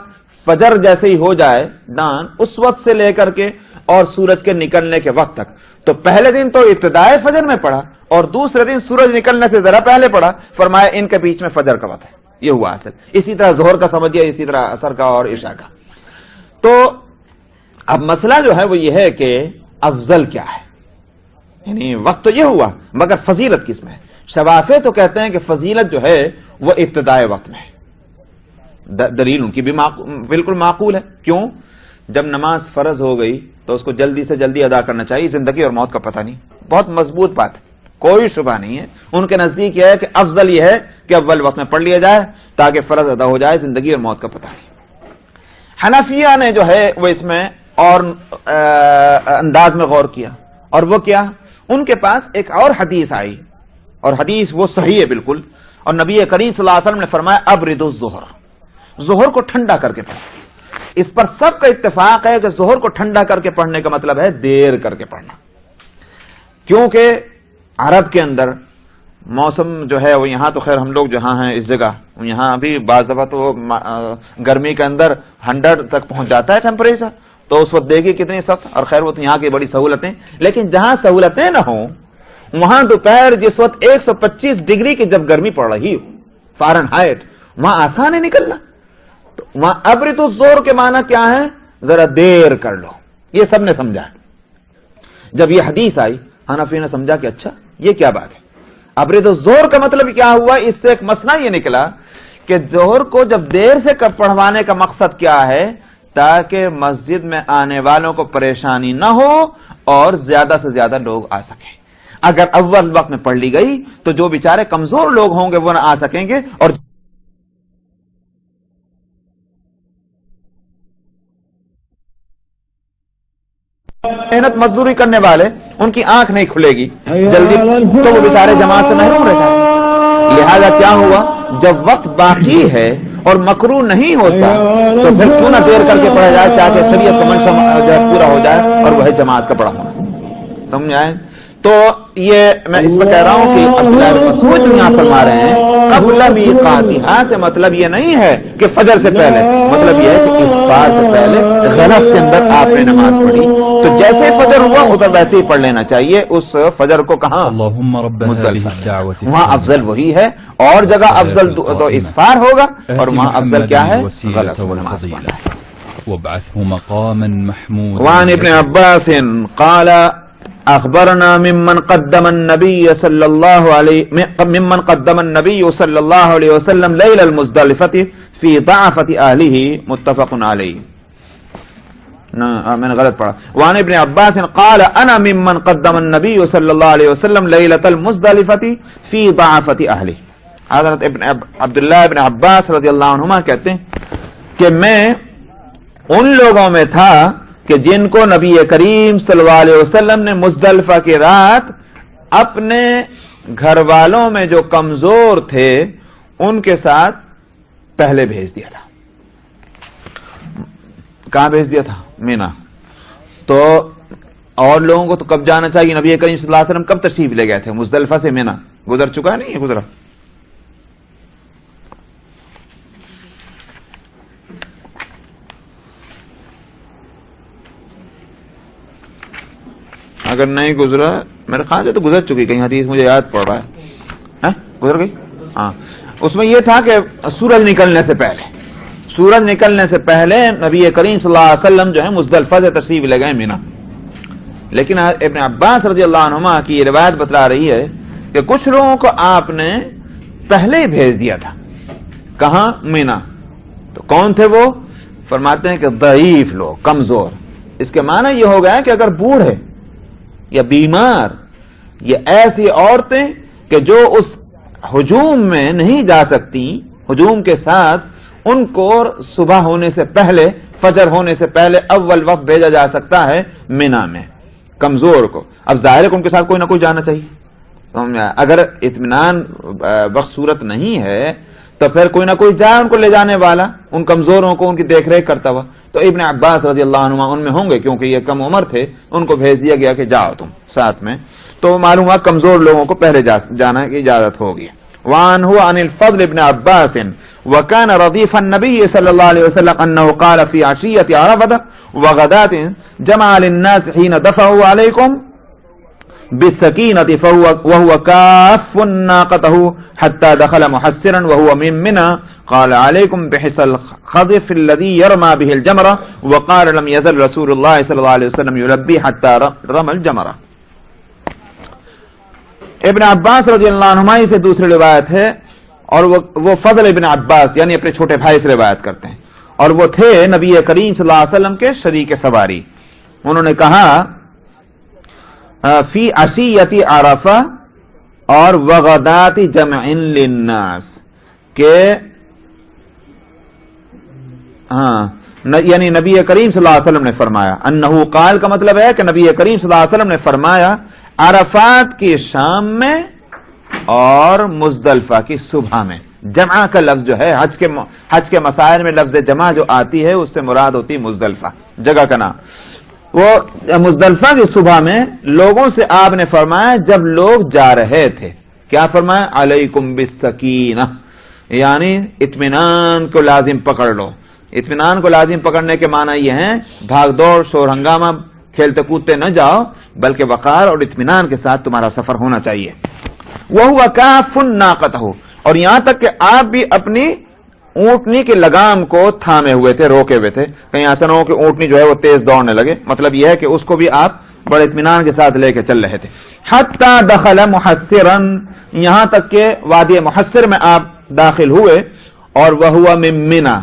فجر جیسے ہی ہو جائے دان اس وقت سے لے کر کے اور سورج کے نکلنے کے وقت تک، تو پہلے دن تو ابتدائے فجر میں پڑھا اور دوسرے دن سورج نکلنے سے ذرا پہلے پڑھا، فرمایا ان کے بیچ میں فجر کا وقت ہے. یہ ہوا اصل. اسی طرح ظہر کا سمجھیے، اسی طرح عصر کا اور عشاء کا. تو اب مسئلہ جو ہے وہ یہ ہے کہ افضل کیا ہے، یعنی وقت تو یہ ہوا مگر فضیلت کس میں ہے؟ شوافے تو کہتے ہیں کہ فضیلت جو ہے وہ ابتدائے وقت میں ہے. دلیل ان کی بھی بالکل معقول ہے. کیوں؟ جب نماز فرض ہو گئی تو اس کو جلدی سے جلدی ادا کرنا چاہیے، زندگی اور موت کا پتہ نہیں. بہت مضبوط بات ہے، کوئی شبہ نہیں ہے. ان کے نزدیک یہ ہے کہ افضل یہ ہے کہ اول وقت میں پڑھ لیا جائے تاکہ فرض ادا ہو جائے، زندگی اور موت کا پتہ نہیں. حنفیہ نے جو ہے وہ اس میں اور انداز میں غور کیا، اور وہ کیا؟ ان کے پاس ایک اور حدیث آئی، اور حدیث وہ صحیح ہے بالکل، اور نبی کریم صلی اللہ علیہ وسلم نے فرمایا ابرد الظہر، ظہر کو ٹھنڈا کر کے پڑھو. اس پر سب کا اتفاق ہے کہ ظہر کو ٹھنڈا کر کے پڑھنے کا مطلب ہے دیر کر کے پڑھنا، کیونکہ عرب کے اندر موسم جو ہے وہ یہاں تو خیر ہم لوگ جہاں ہیں اس جگہ یہاں ابھی بعض دفعہ تو گرمی کے اندر 100 تک پہنچ جاتا ہے ٹیمپریچر، تو اس وقت دیکھیے کتنی سخت. اور خیر وہ تو یہاں کی بڑی سہولتیں، لیکن جہاں سہولتیں نہ ہوں وہاں دوپہر جس وقت 125 ڈگری کی جب گرمی پڑ رہی ہو فارن ہائٹ، وہاں آسان ہے نکلنا. تو وہاں ابرد الظہر کے معنی کیا ہے؟ ذرا دیر کر لو. یہ سب نے سمجھا. جب یہ حدیث آئی حنفی نے سمجھا کہ اچھا یہ کیا بات ہے. ابرد الظہر کا مطلب کیا ہوا؟ اس سے ایک مسئلہ یہ نکلا کہ ظہر کو جب دیر سے پڑھوانے کا مقصد کیا ہے؟ تاکہ مسجد میں آنے والوں کو پریشانی نہ ہو اور زیادہ سے زیادہ لوگ آ سکیں. اگر اول وقت میں پڑھ لی گئی تو جو بیچارے کمزور لوگ ہوں گے وہ نہ آ سکیں گے، اور محنت مزدوری کرنے والے ان کی آنکھ نہیں کھلے گی جلدی، تو وہ بیچارے جماعت سے محروم رہ جائیں. لہذا کیا ہوا؟ جب وقت باقی ہے اور مکروہ نہیں ہوتا تو پھر کیوں نہ دیر کر کے پڑھا جائے تاکہ شریعت کا منشا پورا ہو جائے اور وہ جماعت کا پڑھا ہونا. سمجھ آئے؟ تو یہ میں اس میں کہہ رہا ہوں کہ عبداللہ بن مسعود جو یہاں فرما رہے ہیں قبل میقاتھا سے مطلب یہ نہیں ہے کہ فجر سے پہلے، مطلب یہ ہے کہ اس بار سے پہلے غرض کے اندر آپ نے نماز پڑھی تو جیسے فجر ہوا ادھر ویسے ہی پڑھ لینا چاہیے. اس فجر کو کہاں؟ وہاں افضل وہی ہے، اور جگہ افضل تو اسفار ہوگا اور وہاں افضل کیا ہے؟ غلط نماز پڑھنا ہے. وعن ابن عباس قال اخبرنا ممن قدم النبي صلى الله عليه وسلم ليل المزدلفة في ضعفة اهله متفق عليه. میں نے غلط پڑھا. وعن ابن عباس قال انا ممن قدم النبي صلى الله عليه وسلم ليلة المزدلفة في ضعفة اهله. حضرت عبداللہ ابن عباس رضی اللہ عنہما کہتے ہیں کہ میں ان لوگوں میں تھا کہ جن کو نبی کریم صلی اللہ علیہ وسلم نے مزدلفہ کی رات اپنے گھر والوں میں جو کمزور تھے ان کے ساتھ پہلے بھیج دیا تھا. کہاں بھیج دیا تھا؟ مینا. تو اور لوگوں کو تو کب جانا چاہیے؟ نبی کریم صلی اللہ علیہ وسلم کب تشریف لے گئے تھے؟ مزدلفہ سے مینا گزر چکا ہے؟ نہیں یہ گزرا. اگر نہیں گزرا میرے خیال سے تو گزر چکی، کہیں حدیث مجھے یاد پڑ رہا ہے گزر گئی. ہاں اس میں یہ تھا کہ سورج نکلنے سے پہلے نبی کریم صلی اللہ علیہ وسلم جو ہے مزدلفہ سے تشریف لے گئے مینا. لیکن ابن عباس رضی اللہ عنہما کی یہ روایت بتلا رہی ہے کہ کچھ لوگوں کو آپ نے پہلے ہی بھیج دیا تھا. کہاں؟ مینا. تو کون تھے وہ؟ فرماتے ہیں کہ ضعیف لوگ، کمزور. اس کے معنی یہ ہو گیا کہ اگر بوڑھے یا بیمار یا ایسی عورتیں کہ جو اس ہجوم میں نہیں جا سکتی، ہجوم کے ساتھ ان کو صبح ہونے سے پہلے، فجر ہونے سے پہلے اول وقت بھیجا جا سکتا ہے مینا میں کمزور کو. اب ظاہر ہے کہ ان کے ساتھ کوئی نہ کوئی جانا چاہیے. اگر اطمینان بخش صورت نہیں ہے تو پھر کوئی نہ کوئی جائے ان کو لے جانے والا، ان کمزوروں کو ان کی دیکھ ریکھ کرتا ہوا. تو ابن عباس رضی اللہ عنہ ان میں ہوں گے، کیونکہ یہ کم عمر تھے، ان کو بھیج دیا گیا کہ جاؤ تم ساتھ میں. تو معلوم ہوا کمزور لوگوں کو پہلے جانا کی اجازت ہوگی. وعنه عن الفضل بن عباس وكان رديف النبي صلى الله عليه وسلم انه قال في عشية عرفة وغداة جمع للناس حين دفعوا عليكم بالسكينة وهو كاف ناقته حتى دخل محسرا وهو من منى قال عليكم بحس الخضف الذي يرمى به الجمرة وقال لم يزل رسول الله صلى الله عليه وسلم يلبي حتى رمى الجمرة. ابن عباس رضی اللہ عنہما سے دوسری روایت ہے، اور وہ فضل ابن عباس یعنی اپنے چھوٹے بھائی سے روایت کرتے ہیں، اور وہ تھے نبی کریم صلی اللہ علیہ وسلم کے شریک سواری. انہوں نے کہا فی عشیۃ عرفہ اور وغدات جمع للناس کہ یعنی نبی کریم صلی اللہ علیہ وسلم نے فرمایا. انہ قال کا مطلب ہے کہ نبی کریم صلی اللہ علیہ وسلم نے فرمایا عرفات کی شام میں اور مزدلفہ کی صبح میں. جمع کا لفظ جو ہے حج کے مسائل میں لفظ جمع جو آتی ہے اس سے مراد ہوتی مزدلفہ جگہ کا نام. وہ مزدلفہ کی صبح میں لوگوں سے آپ نے فرمایا جب لوگ جا رہے تھے، کیا فرمایا؟ علیکم بالسکینہ، یعنی اطمینان کو لازم پکڑ لو. اطمینان کو لازم پکڑنے کے معنی یہ ہیں بھاگ دوڑ شور ہنگامہ کھیلتے کودتے نہ جاؤ، بلکہ وقار اور اطمینان کے ساتھ تمہارا سفر ہونا چاہیے. وَهُوَ كَافٌ نَاقَتَهُ، اور یہاں تک کہ آپ بھی اپنی اونٹنی کے لگام کو تھامے ہوئے تھے، روکے ہوئے تھے، کہیں ایسا نہ ہو کہ اونٹنی جو ہے وہ تیز دوڑنے لگے. مطلب یہ ہے کہ اس کو بھی آپ بڑے اطمینان کے ساتھ لے کے چل رہے تھے. حتی دخل محسرا، یہاں تک کہ وادی محسر میں آپ داخل ہوئے، اور وَهُوَ مِن مِنَى،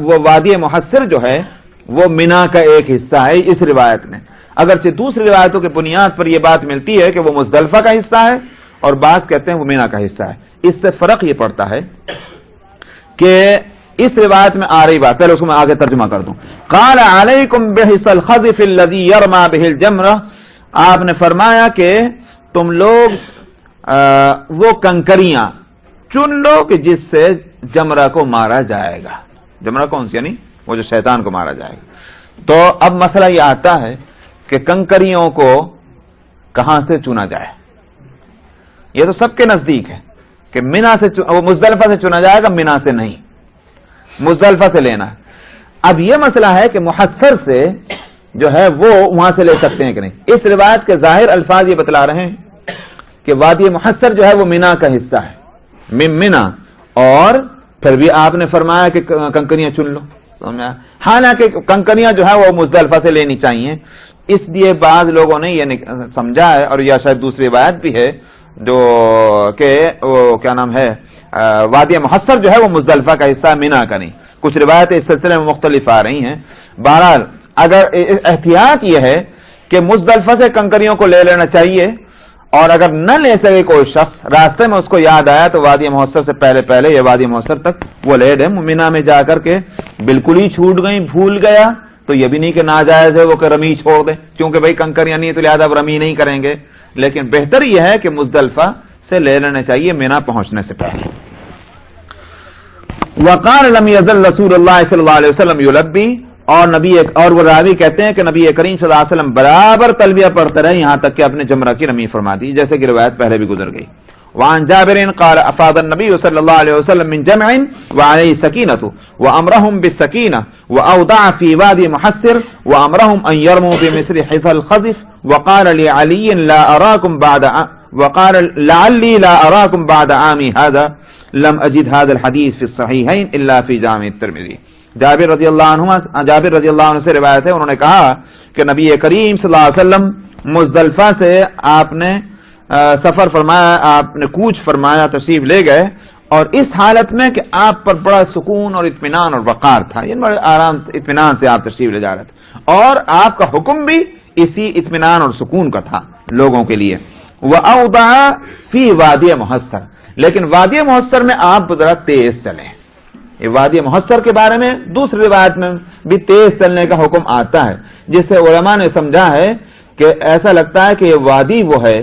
وہ وادی محسر جو ہے وہ مینا کا ایک حصہ ہے اس روایت میں. اگرچہ دوسری روایتوں کی بنیاد پر یہ بات ملتی ہے کہ وہ مزدلفہ کا حصہ ہے، اور بعض کہتے ہیں وہ مینا کا حصہ ہے. اس سے فرق یہ پڑتا ہے کہ اس روایت میں آ رہی بات، پہلے اس کو میں آگے ترجمہ کر دوں. قال علیکم بحس الخضف الذی یرمی بہ الجمرہ، آپ نے فرمایا کہ تم لوگ وہ کنکریاں چن لو کہ جس سے جمرہ کو مارا جائے گا. جمرہ کون سی؟ یعنی وہ جو شیطان کو مارا جائے گا. تو اب مسئلہ یہ آتا ہے کہ کنکریوں کو کہاں سے چنا جائے. یہ تو سب کے نزدیک ہے کہ مینا سے وہ مزدلفہ سے چنا جائے گا، مینا سے نہیں، مزدلفہ سے لینا. اب یہ مسئلہ ہے کہ محسر سے جو ہے وہ وہاں سے لے سکتے ہیں کہ نہیں. اس روایت کے ظاہر الفاظ یہ بتلا رہے ہیں کہ وادی محسر جو ہے وہ مینا کا حصہ ہے، مینا، اور پھر بھی آپ نے فرمایا کہ کنکریاں چن لو. حالانکہ کنکریاں جو ہے وہ مزدلفہ سے لینی چاہیے. اس لیے بعض لوگوں نے یہ سمجھا ہے، اور یہ شاید دوسری روایت بھی ہے جو کہ وہ کیا نام ہے وادی محسر جو ہے وہ مزدلفہ کا حصہ، مینا کا نہیں. کچھ روایتیں اس سلسلے میں مختلف آ رہی ہیں. بہرحال اگر احتیاط یہ ہے کہ مزدلفہ سے کنکریوں کو لے لینا چاہیے، اور اگر نہ لے سکے کوئی شخص، راستے میں اس کو یاد آیا تو وادی محسر سے پہلے یا وادی محسر تک وہ لے لے. مینا میں جا کر کے بالکل ہی چھوٹ گئی، بھول گیا تو یہ بھی نہیں کہ ناجائز ہے وہ کہ رمی چھوڑ دے، کیونکہ بھائی کنکریاں نہیں تو لہٰذا رمی نہیں کریں گے. لیکن بہتر یہ ہے کہ مزدلفہ سے لے لینا چاہیے مینا پہنچنے سے پہلے. وقال لم يزل رسول اللہ صلی اللہ علیہ وسلم یلبی، اور وہ راوی کہتے ہیں کہ نبی کریم صلی اللہ علیہ وسلم برابر تلبیہ پڑھتے رہے یہاں تک کہ اپنے جمرہ کی رمی فرما دی، جیسے کہ روایت پہلے بھی گزر گئی. وعن جابر قال افاض النبي صلى الله عليه وسلم من جمع وعليه سكينة وامرهم بالسكينة واودع في وادي محسر وامرهم ان يرموا بمثل حصى الخزف وقال لعلي لا اراكم بعد عامي هذا لم اجد هذا الحديث في الصحيحين الا في جامع الترمذي. جابر رضی اللہ عنہ سے روایت ہے، انہوں نے کہا کہ نبی کریم صلی اللہ علیہ وسلم مزدلفہ سے آپ نے سفر فرمایا، آپ نے کوچ فرمایا، تشریف لے گئے، اور اس حالت میں کہ آپ پر بڑا سکون اور اطمینان اور وقار تھا، یعنی بڑے آرام اطمینان سے آپ تشریف لے جا رہے تھے. اور آپ کا حکم بھی اسی اطمینان اور سکون کا تھا لوگوں کے لیے. وَأَوْضَعَ فِي وَادِيَ مُحَسَّرٍ، لیکن وادی محسر میں آپ ذرا تیز چلیں. یہ وادی محسر کے بارے میں دوسری روایت میں بھی تیز چلنے کا حکم آتا ہے، جس سے علماء نے سمجھا ہے کہ ایسا لگتا ہے کہ یہ وادی وہ ہے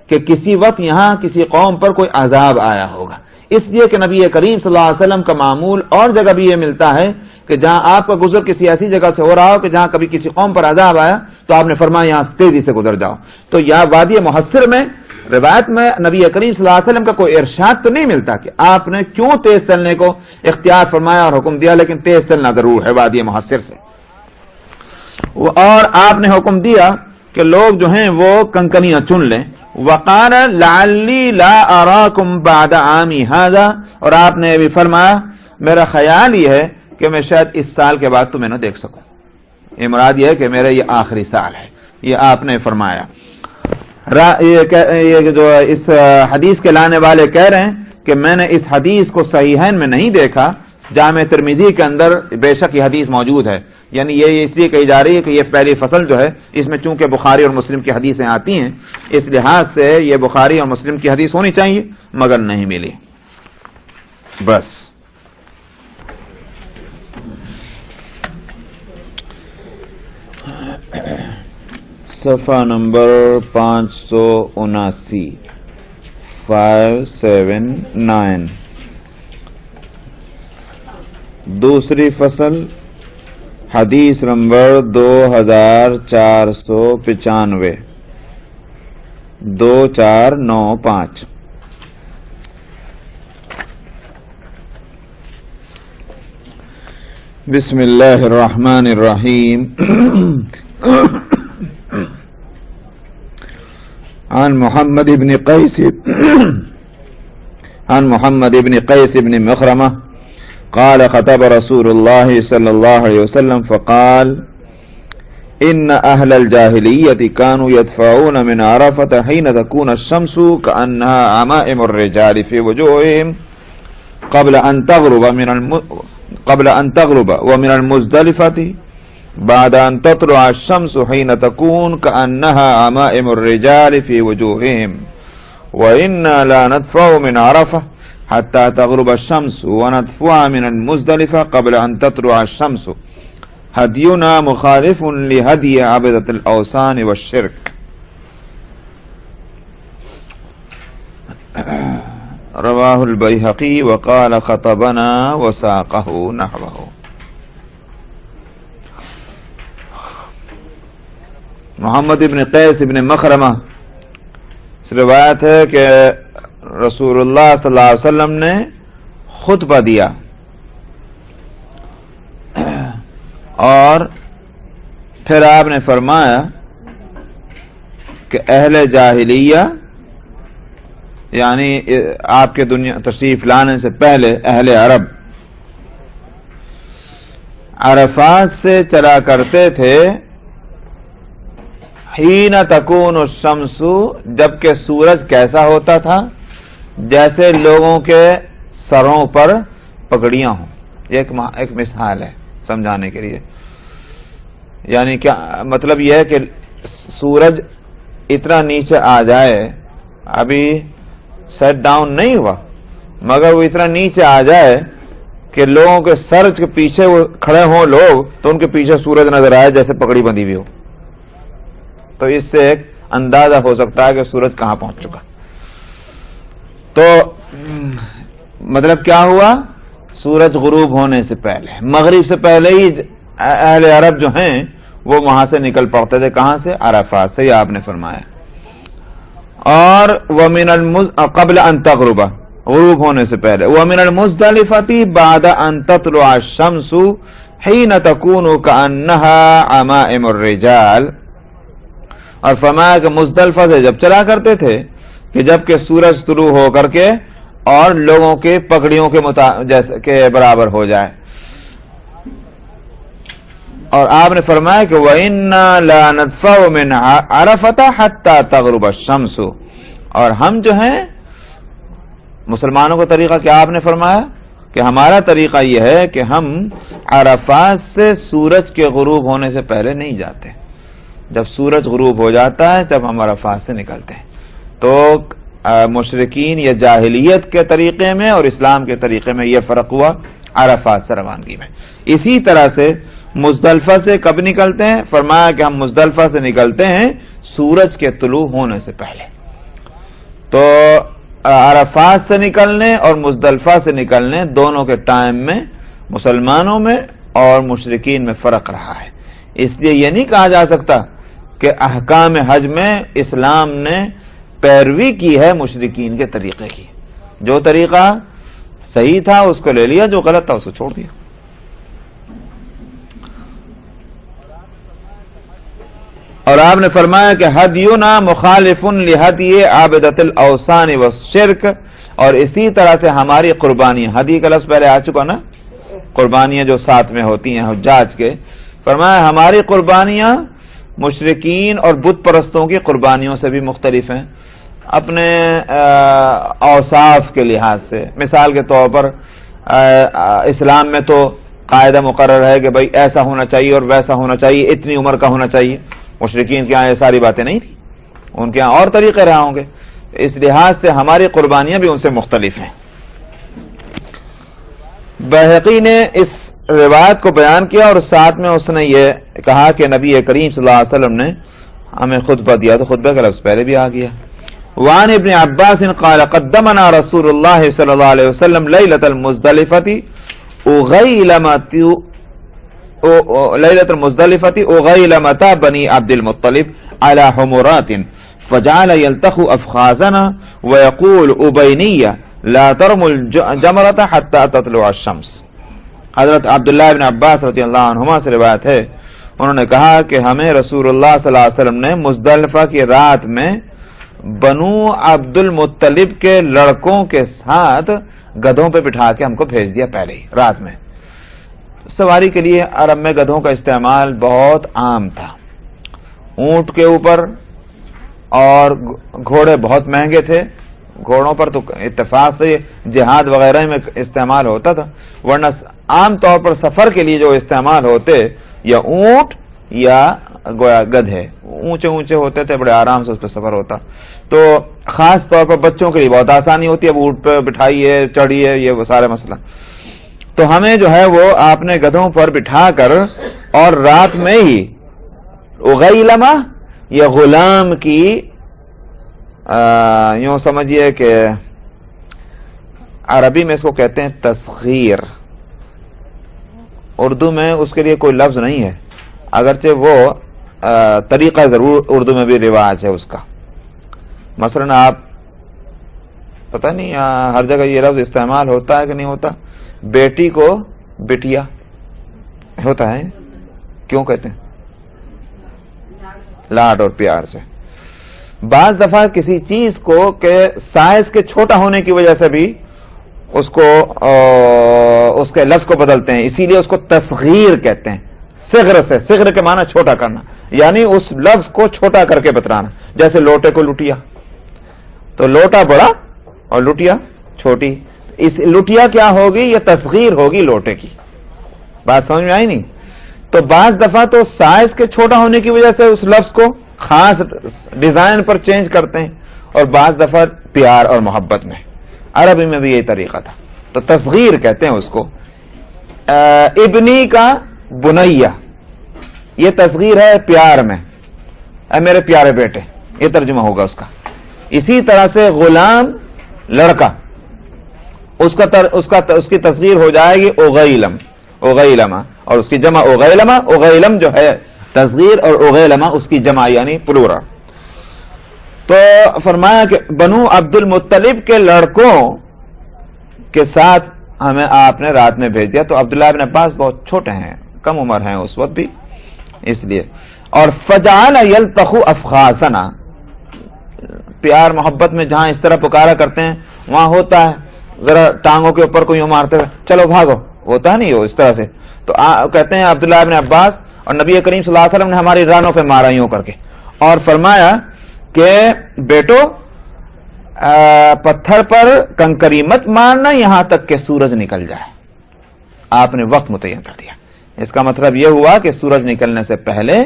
کہ کسی وقت یہاں کسی قوم پر کوئی عذاب آیا ہوگا، اس لیے کہ نبی کریم صلی اللہ علیہ وسلم کا معمول اور جگہ بھی یہ ملتا ہے کہ جہاں آپ کا گزر کسی ایسی جگہ سے ہو رہا ہو کہ جہاں کبھی کسی قوم پر عذاب آیا تو آپ نے فرمایا یہاں تیزی سے گزر جاؤ. تو یہاں وادی محسر میں روایت میں نبی کریم صلی اللہ علیہ وسلم کا کوئی ارشاد تو نہیں ملتا کہ آپ نے کیوں تیز چلنے کو اختیار فرمایا اور حکم دیا، لیکن تیز چلنا ضرور ہے وادی محسر سے. اور آپ نے حکم دیا کہ لوگ جو ہیں وہ کنکریاں چن لیں. وقال لعلی لا اراکم بعد عامی ھذا، اور آپ نے بھی فرمایا میرا خیال یہ ہے کہ میں شاید اس سال کے بعد تمہیں نہ دیکھ سکوں. یہ مراد یہ ہے کہ میرا یہ آخری سال ہے، یہ آپ نے فرمایا. یہ جو اس حدیث کے لانے والے کہہ رہے ہیں کہ میں نے اس حدیث کو صحیحین میں نہیں دیکھا، جامع ترمذی کے اندر بے شک یہ حدیث موجود ہے. یعنی یہ اس لیے کہی جا رہی ہے کہ یہ پہلی فصل جو ہے اس میں چونکہ بخاری اور مسلم کی حدیثیں آتی ہیں، اس لحاظ سے یہ بخاری اور مسلم کی حدیث ہونی چاہیے، مگر نہیں ملی. بس صفحہ نمبر 579 579 دوسری فصل حدیث نمبر 2495 2495. بسم اللہ الرحمن الرحیم. عن محمد بن قيس بن مخرمة قال خطب رسول الله صلى الله عليه وسلم فقال إن أهل الجاهلية كانوا يدفعون من عرفة حين تكون الشمس كأنها عمائم الرجال في وجوههم قبل أن تغرب ومن المزدلفة بعد أن تطلع الشمس حين تكون كأنها عمائم الرجال في وجوههم وإنا لا ندفع من عرفة حتى تغرب الشمس وندفع من المزدلفة قبل أن تطلع الشمس هدينا مخالف لهدي عبدة الأوثان والشرك. رواه البيهقي وقال خطبنا وساقه نحوه. محمد ابن قیس ابن مخرمہ سے روایت ہے کہ رسول اللہ صلی اللہ علیہ وسلم نے خطبہ دیا اور پھر آپ نے فرمایا کہ اہل جاہلیہ یعنی آپ کے دنیا تشریف لانے سے پہلے اہل عرب عرفات سے چلا کرتے تھے حین تکون الشمس، جبکہ سورج کیسا ہوتا تھا؟ جیسے لوگوں کے سروں پر پگڑیاں ہوں. یہ ایک مثال ہے سمجھانے کے لیے. یعنی کیا مطلب یہ ہے کہ سورج اتنا نیچے آ جائے، ابھی سیٹ ڈاؤن نہیں ہوا مگر وہ اتنا نیچے آ جائے کہ لوگوں کے سر کے پیچھے وہ کھڑے ہوں لوگ تو ان کے پیچھے سورج نظر آئے جیسے پگڑی بندھی ہوئی ہو. تو اس سے ایک اندازہ ہو سکتا ہے کہ سورج کہاں پہنچ چکا. تو مطلب کیا ہوا؟ سورج غروب ہونے سے پہلے، مغرب سے پہلے ہی اہل عرب جو ہیں وہ وہاں سے نکل پڑتے تھے. کہاں سے؟ عرفات سے. آپ نے فرمایا. اور وَمِنَ قبل ان تغرب، غروب ہونے سے پہلے. وَمِنَ الْمُزْدَلِفَةِ بَعْدَ أَن تَطْلُعَ الشَّمْسُ حِينَ تَكُونُ كَأَنَّهَا عَمَائِمُ الرِّجَالِ. اور فرمایا کہ مزدلفہ سے جب چلا کرتے تھے کہ جب کہ سورج طلوع ہو کر کے اور لوگوں کے پگڑیوں کے جیسے کے برابر ہو جائے. اور آپ نے فرمایا کہ وَإِنَّا لَا نَدْفَعُ مِنْ عَرَفَةَ حَتَّى تَغْرُبَ الشَّمْسُ، اور ہم جو ہیں مسلمانوں کا طریقہ کیا آپ نے فرمایا کہ ہمارا طریقہ یہ ہے کہ ہم عرفات سے سورج کے غروب ہونے سے پہلے نہیں جاتے. جب سورج غروب ہو جاتا ہے جب ہم عرفات سے نکلتے ہیں. تو مشرکین یا جاہلیت کے طریقے میں اور اسلام کے طریقے میں یہ فرق ہوا عرفات سے روانگی میں. اسی طرح سے مزدلفہ سے کب نکلتے ہیں؟ فرمایا کہ ہم مزدلفہ سے نکلتے ہیں سورج کے طلوع ہونے سے پہلے. تو عرفات سے نکلنے اور مزدلفہ سے نکلنے دونوں کے ٹائم میں مسلمانوں میں اور مشرکین میں فرق رہا ہے. اس لیے یہ نہیں کہا جا سکتا کہ احکام حج میں اسلام نے پیروی کی ہے مشرکین کے طریقے کی. جو طریقہ صحیح تھا اس کو لے لیا، جو غلط تھا اس کو چھوڑ دیا. اور آپ نے فرمایا کہ ہدینا مخالف لہدی عابدۃ الاوثان والشرک، اور اسی طرح سے ہماری قربانیاں، ہدی کا لفظ پہلے آ چکا نا، قربانیاں جو ساتھ میں ہوتی ہیں حجاج کے، فرمایا ہماری قربانیاں مشرکین اور بت پرستوں کی قربانیوں سے بھی مختلف ہیں اپنے اوصاف کے لحاظ سے. مثال کے طور پر اسلام میں تو قاعدہ مقرر ہے کہ بھائی ایسا ہونا چاہیے اور ویسا ہونا چاہیے، اتنی عمر کا ہونا چاہیے. مشرکین کے یہاں یہ ساری باتیں نہیں تھی، ان کے یہاں اور طریقے رہے ہوں گے. اس لحاظ سے ہماری قربانیاں بھی ان سے مختلف ہیں. بہقی نے اس روایت کو بیان کیا اور ساتھ میں اس نے یہ کہا کہ نبی کریم صلی اللہ علیہ وسلم نے ہمیں خطبہ دیا، تو خطبہ کا لفظ پہلے بھی آ گیا. وعن ابن عباس قال قدمنا رسول اللہ صلی اللہ علیہ وسلم لیلۃ المزدلفۃ اغیلمۃ بنی عبد المطلب على حمرات فجعل يلتخ افخاذنا ويقول ابینیہ لا ترموا الجمرۃ حتى تطلع الشمس. حضرت عبداللہ بن عباس رضی اللہ عنہما سے روایت ہے، انہوں نے کہا کہ ہمیں رسول اللہ صلی اللہ علیہ وسلم نے مزدلفہ کی رات میں بنو عبد المطلب کے لڑکوں کے ساتھ گدھوں پہ بٹھا کے ہم کو بھیج دیا پہلے ہی رات میں. سواری کے لیے عرب میں گدھوں کا استعمال بہت عام تھا. اونٹ کے اوپر، اور گھوڑے بہت مہنگے تھے. گھوڑوں پر تو اتفاق سے جہاد وغیرہ میں استعمال ہوتا تھا، ورنہ عام طور پر سفر کے لیے جو استعمال ہوتے یا اونٹ یا گویا گدھے، اونچے اونچے ہوتے تھے، بڑے آرام سے اس پہ سفر ہوتا. تو خاص طور پر بچوں کے لیے بہت آسانی ہوتی ہے، اب اونٹ پہ بٹھائیے چڑھیے، یہ وہ سارا مسئلہ. تو ہمیں جو ہے وہ آپ نے گدھوں پر بٹھا کر اور رات میں ہی اغیلمہ یا غلام کی یوں سمجھیے کہ عربی میں اس کو کہتے ہیں تصغیر. اردو میں اس کے لیے کوئی لفظ نہیں ہے، اگرچہ وہ طریقہ ضرور اردو میں بھی رواج ہے اس کا. مثلا آپ پتہ نہیں ہر جگہ یہ لفظ استعمال ہوتا ہے کہ نہیں ہوتا. بیٹی کو بٹیا ہوتا ہے، کیوں کہتے ہیں؟ لاڈ اور پیار سے. بعض دفعہ کسی چیز کو کہ سائز کے چھوٹا ہونے کی وجہ سے بھی اس کو اس کے لفظ کو بدلتے ہیں، اسی لیے اس کو تصغیر کہتے ہیں. صغر سے، صغر کے معنی چھوٹا کرنا، یعنی اس لفظ کو چھوٹا کر کے بترانا. جیسے لوٹے کو لٹیا، تو لوٹا بڑا اور لٹیا چھوٹی. اس لٹیا کیا ہوگی؟ یہ تصغیر ہوگی لوٹے کی. بات سمجھ میں آئی نہیں؟ تو بعض دفعہ تو سائز کے چھوٹا ہونے کی وجہ سے اس لفظ کو خاص ڈیزائن پر چینج کرتے ہیں، اور بعض دفعہ پیار اور محبت میں. عربی میں بھی یہی طریقہ تھا، تو تصغیر کہتے ہیں اس کو. ابنی کا بنیا، یہ تصغیر ہے پیار میں، اے میرے پیارے بیٹے، یہ ترجمہ ہوگا اس کا. اسی طرح سے غلام لڑکا، اس کی تصغیر ہو جائے گی اغیلم، اغیلما، اور اس کی جمع اغیلما. اغیلم جو ہے تصغیر اور اغیلما اس کی جمع یعنی پلورا. تو فرمایا کہ بنو عبد المطلب کے لڑکوں کے ساتھ ہمیں آپ نے رات میں بھیج دیا. تو عبداللہ بن عباس بہت چھوٹے ہیں، کم عمر ہیں اس وقت بھی، اس لیے. اور فجعل یلتخ افخاذنا، پیار محبت میں جہاں اس طرح پکارا کرتے ہیں وہاں ہوتا ہے ذرا ٹانگوں کے اوپر کوئی مارتے ہوئے چلو بھاگو، ہوتا نہیں ہو اس طرح سے. تو کہتے ہیں عبداللہ بن عباس، اور نبی کریم صلی اللہ علیہ وسلم نے ہماری رانوں پہ مارا یوں کر کے، اور فرمایا کہ بیٹو پتھر پر کنکری مت مارنا یہاں تک کہ سورج نکل جائے. آپ نے وقت متعین کر دیا. اس کا مطلب یہ ہوا کہ سورج نکلنے سے پہلے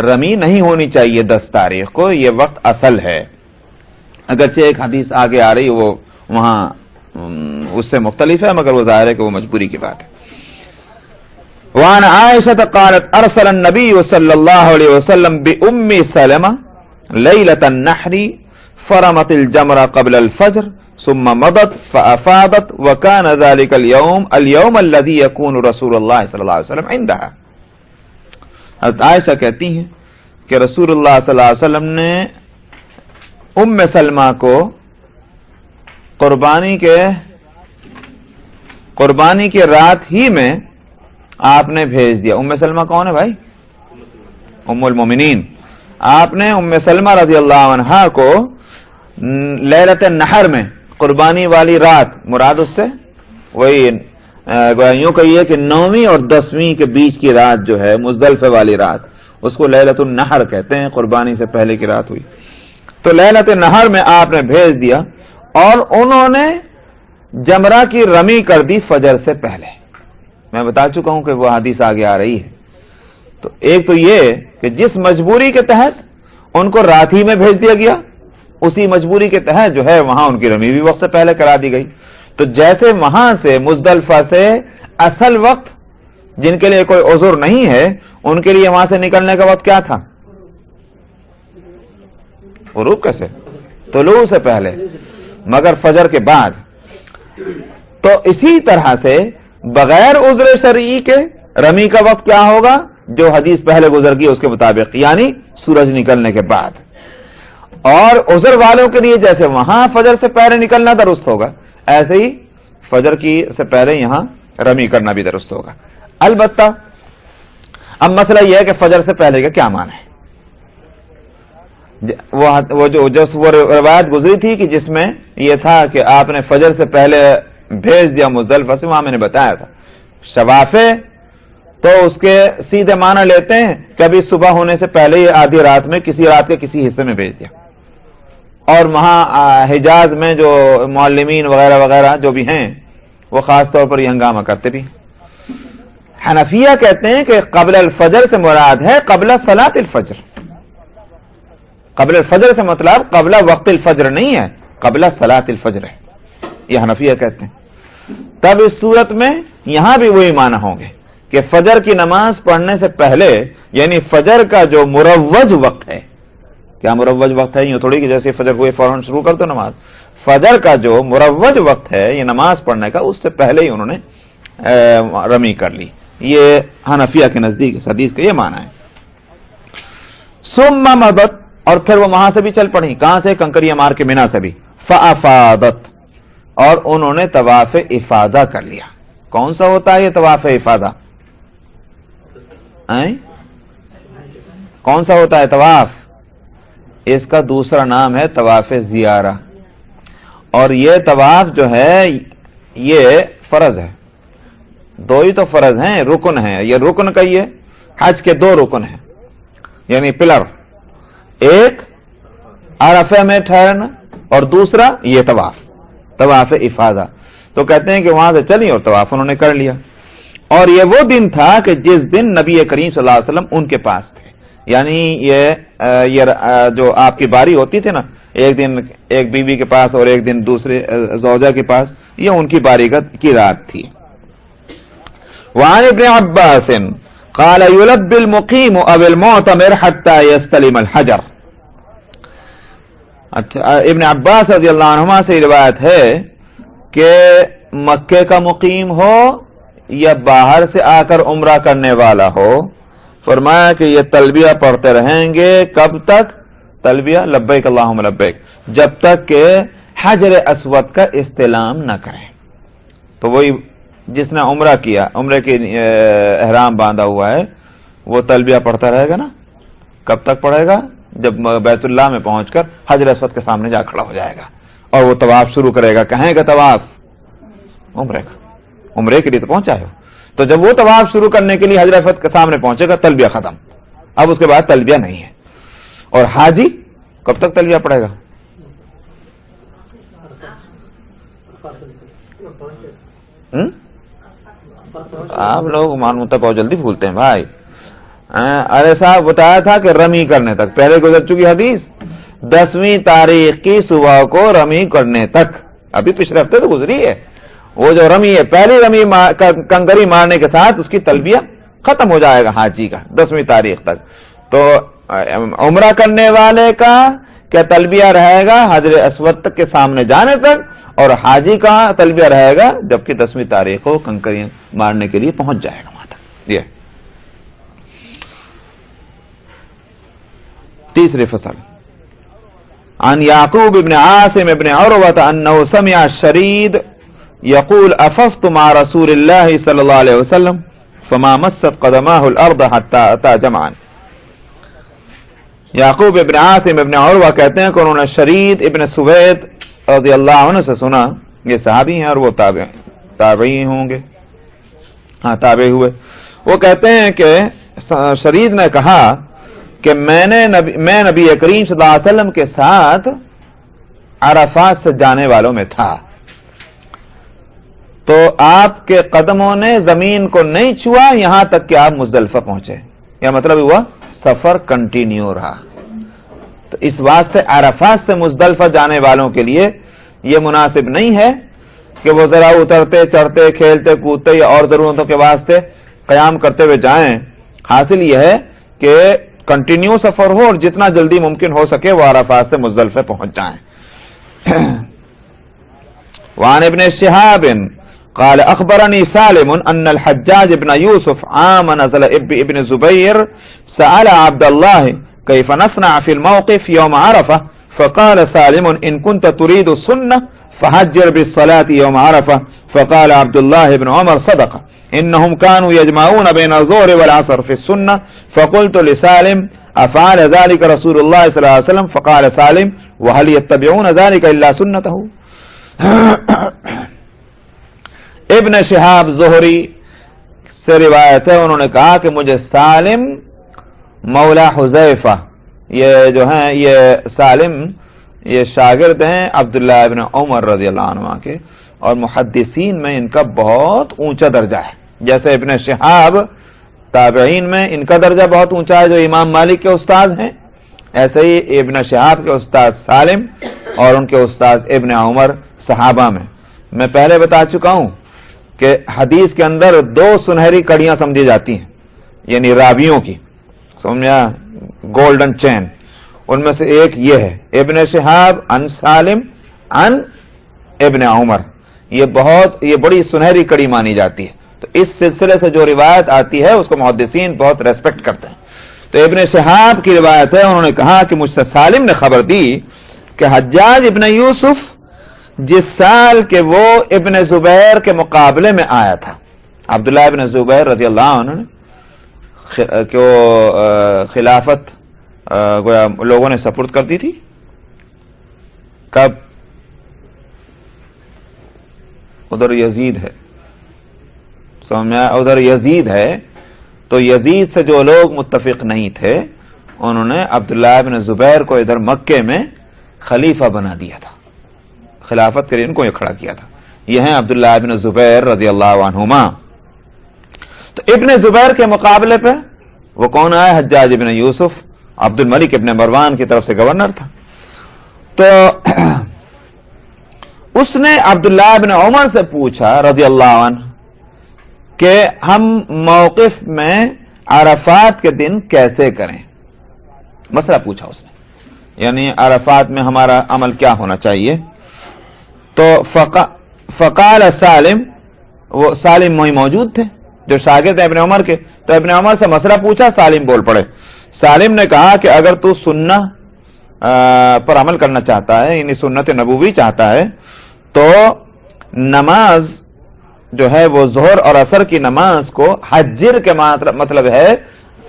رمی نہیں ہونی چاہیے 10 تاریخ کو. یہ وقت اصل ہے. اگرچہ ایک حدیث آگے آ رہی وہ وہاں اس سے مختلف ہے، مگر وہ ظاہر ہے کہ وہ مجبوری کی بات ہے. وعن عائشة قالت ارسل النبي صلى الله عليه وسلم بأم سلمة ليلة النحر فرمت الجمر قبل الفجر ثم مضت فأفاضت وكان ذلك اليوم الذي يكون رسول الله صلى الله عليه وسلم عندها. حضرت عائشہ کہتی ہیں کہ رسول اللہ صلی اللہ علیہ وسلم نے ام سلمہ کو قربانی کے رات ہی میں آپ نے بھیج دیا. ام سلمہ کون ہے بھائی؟ ام المومنین. آپ نے ام سلمہ رضی اللہ عنہا کو لیلۃ النحر میں قربانی والی رات، مراد اس سے وہی یوں کہیے کہ 9ویں اور 10ویں کے بیچ کی رات جو ہے مزدلفہ والی رات، اس کو لیلۃ النحر کہتے ہیں. قربانی سے پہلے کی رات ہوئی تو لیلۃ النحر میں آپ نے بھیج دیا اور انہوں نے جمرہ کی رمی کر دی فجر سے پہلے. میں بتا چکا ہوں کہ وہ حدیث آگے آ رہی ہے. تو ایک تو یہ کہ جس مجبوری کے تحت ان کو رات ہی میں بھیج دیا گیا، اسی مجبوری کے تحت جو ہے وہاں ان کی رمی بھی وقت سے پہلے کرا دی گئی. تو جیسے وہاں سے مزدلفہ سے اصل وقت جن کے لیے کوئی عذر نہیں ہے ان کے لیے وہاں سے نکلنے کا وقت کیا تھا؟ غروب کیسے؟ طلوع سے پہلے، مگر فجر کے بعد. تو اسی طرح سے بغیر عذر شرعی کے رمی کا وقت کیا ہوگا؟ جو حدیث پہلے گزر گئی اس کے مطابق، یعنی سورج نکلنے کے بعد. اور عذر والوں کے لیے جیسے وہاں فجر سے پہلے نکلنا درست ہوگا، ایسے ہی فجر کی سے پہلے یہاں رمی کرنا بھی درست ہوگا. البتہ اب مسئلہ یہ ہے کہ فجر سے پہلے کا کیا معنی ہے. وہ جو روایت گزری تھی کہ جس میں یہ تھا کہ آپ نے فجر سے پہلے بھیج دیا مزدلفہ سے، وہاں میں نے بتایا تھا شوافے تو اس کے سیدھے معنی لیتے ہیں کہ ابھی صبح ہونے سے پہلے ہی آدھی رات میں کسی رات کے کسی حصے میں بھیج دیا. اور وہاں حجاز میں جو معلمین وغیرہ وغیرہ جو بھی ہیں وہ خاص طور پر یہ ہنگامہ کرتے بھی. حنفیہ کہتے ہیں کہ قبل الفجر سے مراد ہے قبل صلاۃ الفجر. قبل الفجر سے مطلب قبل وقت الفجر نہیں ہے، قبل صلاۃ الفجر ہے، یہ حنفیہ کہتے ہیں. تب اس صورت میں یہاں بھی وہی معنی ہوں گے کہ فجر کی نماز پڑھنے سے پہلے، یعنی فجر کا جو مروج وقت ہے. کیا مروج وقت ہے؟ یوں تھوڑی کہ جیسے فجر ہوئے فوراً شروع کر دو نماز. فجر کا جو مروج وقت ہے یہ نماز پڑھنے کا، اس سے پہلے ہی انہوں نے رمی کر لی. یہ حنفیہ کے نزدیک اس حدیث کا یہ معنی ہے. ثم مضت، اور پھر وہ وہاں سے بھی چل پڑی. کہاں سے؟ کنکریاں مار کے مینا سے بھی. فافاضت، اور انہوں نے طواف افاضہ کر لیا. کون سا ہوتا ہے یہ طواف افاضہ؟ کون سا ہوتا ہے طواف؟ اس کا دوسرا نام ہے طواف زیارہ. اور یہ طواف جو ہے یہ فرض ہے. دو ہی تو فرض ہیں، رکن ہیں. یہ رکن کا یہ حج کے 2 رکن ہیں، یعنی پلر. ایک عرفہ میں ٹھہرنا اور دوسرا یہ طواف افاضہ. تو کہتے ہیں کہ وہاں سے چلی اور طواف انہوں نے کر لیا. اور یہ وہ دن تھا کہ جس دن نبی کریم صلی اللہ علیہ وسلم ان کے پاس تھے. یعنی یہ جو آپ کی باری ہوتی تھی نا، ایک دن ایک بیوی کے پاس اور ایک دن دوسرے زوجہ کے پاس، یہ ان کی باری کی رات تھی. وعن ابن عباس قال يلبي المقيم او المعتمر حتى يستلم الحجر. اچھا، ابن عباس رضی اللہ عنہما سے روایت ہے کہ مکے کا مقیم ہو یا باہر سے آ کر عمرہ کرنے والا ہو، فرمایا کہ یہ تلبیہ پڑھتے رہیں گے. کب تک تلبیہ؟ لبیک اللہم لبیک، جب تک کہ حجر اسود کا استلام نہ کریں. تو وہی جس نے عمرہ کیا، عمرے کے احرام باندھا ہوا ہے، وہ تلبیہ پڑھتا رہے گا نا. کب تک پڑھے گا؟ جب بیت اللہ میں پہنچ کر حجر اسود کے سامنے جا کھڑا ہو جائے گا اور وہ طواف شروع کرے گا. کہیں گا طواف عمرے کا، عمرے کے لیے تو پہنچا ہے. تو جب وہ طواف شروع کرنے کے لیے حجر اسود کے سامنے پہنچے گا، تلبیہ ختم. اب اس کے بعد تلبیہ نہیں ہے. اور حاجی کب تک تلبیہ پڑھے گا؟ آپ لوگ معلوم تک بہت جلدی بھولتے ہیں بھائی. ارے صاحب بتایا تھا کہ رمی کرنے تک، پہلے گزر چکی حدیث 10ویں تاریخ کی صبح کو رمی کرنے تک، ابھی پچھلے ہفتے تو گزری ہے. وہ جو رمی ہے، پہلی رمی کنکری مارنے کے ساتھ اس کی تلبیہ ختم ہو جائے گا حاجی کا 10ویں تاریخ تک. تو عمرہ کرنے والے کا کیا تلبیہ رہے گا حجر اسود تک کے سامنے جانے تک، اور حاجی کا تلبیہ رہے گا جبکہ 10ویں تاریخ کو کنکری مارنے کے لیے پہنچ جائے گا وہاں تک. یہ تیسری فصل. عن یعقوب ابن عاصم ابن عروة انه سمع الشرید يقول افضت مع رسول الله صلی اللہ علیہ وسلم فما مست قدماه الارض حتى اتى جمعا. یعقوب ابن عاصم ابن عروہ کہتے ہیں کہ انہوں نے شرید ابن سوید رضی اللہ عنہ سے سنا، یہ صحابی ہیں اور وہ تابعی ہوں گے، ہاں تابعی ہوئے. وہ کہتے ہیں کہ شرید نے کہا کہ میں نبی کریم صلی اللہ علیہ وسلم کے ساتھ عرفات سے جانے والوں میں تھا، تو آپ کے قدموں نے زمین کو نہیں چھوا یہاں تک کہ آپ مزدلفہ پہنچے. یا مطلب ہوا سفر کنٹینیو رہا. تو اس واسطے عرفات سے مزدلفہ جانے والوں کے لیے یہ مناسب نہیں ہے کہ وہ ذرا اترتے چڑھتے کھیلتے کودتے یا اور ضرورتوں کے واسطے قیام کرتے ہوئے جائیں. حاصل یہ ہے کہ کنٹینیو سفر ہو اور جتنا جلدی ممکن ہو سکے وہ عرفات سے مزدلفہ پہنچ جائیں. وعن ابن شهاب قال اخبرني سالم ان الحجاج ابن يوسف عام نزل ابن زبير سأل عبد الله كيف نصنع في الموقف يوم عرفة فقال سالم ان كنت تريد السنة فحجر بالصلاة يوم عرفة. فقال عبد الله بن عمر صدق انهم كانوا يجمعون بين الظهر والعصر في السنة. فقلت لسالم افعل ذلك رسول الله صلى الله عليه وسلم؟ فقال سالم وهل يتبعون ذلك الا سنته. ابن شہاب زہری سے روایت ہے، انہوں نے کہا کہ مجھے سالم مولا حذیفہ، یہ جو ہیں یہ سالم یہ شاگرد ہیں عبداللہ ابن عمر رضی اللہ عنہ کے، اور محدثین میں ان کا بہت اونچا درجہ ہے. جیسے ابن شہاب تابعین میں ان کا درجہ بہت اونچا ہے جو امام مالک کے استاد ہیں، ایسے ہی ابن شہاب کے استاد سالم اور ان کے استاد ابن عمر صحابہ میں. میں پہلے بتا چکا ہوں کہ حدیث کے اندر 2 سنہری کڑیاں سمجھی جاتی ہیں، یعنی راویوں کی، سمجھا، گولڈن چین. ان میں سے ایک یہ ہے ابن شہاب ان سالم ان ابن عمر، یہ بڑی سنہری کڑی مانی جاتی ہے. تو اس سلسلے سے جو روایت آتی ہے اس کو محدثین بہت ریسپیکٹ کرتے ہیں. تو ابن شہاب کی روایت ہے، انہوں نے کہا کہ مجھ سے سالم نے خبر دی کہ حجاج ابن یوسف جس سال کہ وہ ابن زبیر کے مقابلے میں آیا تھا، عبداللہ ابن زبیر رضی اللہ عنہ نے کہ وہ خلافت گویا لوگوں نے سپرد کر دی تھی. کب؟ ادھر یزید ہے، سمجھا، ادھر یزید ہے. تو یزید سے جو لوگ متفق نہیں تھے انہوں نے عبداللہ ابن زبیر کو ادھر مکے میں خلیفہ بنا دیا تھا، خلافت کے لیے ان کو یہ کھڑا کیا تھا. یہ ہیں عبداللہ ابن زبیر رضی اللہ عنہما. تو ابن زبیر کے مقابلے پہ وہ کون آیا؟ حجاج ابن یوسف، عبد الملک ابن مروان کی طرف سے گورنر تھا. تو اس نے عبداللہ ابن عمر سے پوچھا رضی اللہ عنہ کہ ہم موقف میں عرفات کے دن کیسے کریں. مسئلہ پوچھا اس نے، یعنی عرفات میں ہمارا عمل کیا ہونا چاہیے. تو فقال سالم، وہ سالم وہی موجود تھے جو شاگرد ابن عمر کے. تو ابن عمر سے مسئلہ پوچھا، سالم بول پڑے. سالم نے کہا کہ اگر تو سنہ پر عمل کرنا چاہتا ہے، یعنی سنت نبوی چاہتا ہے، تو نماز جو ہے وہ ظہر اور عصر کی نماز کو حجر کے مطلب ہے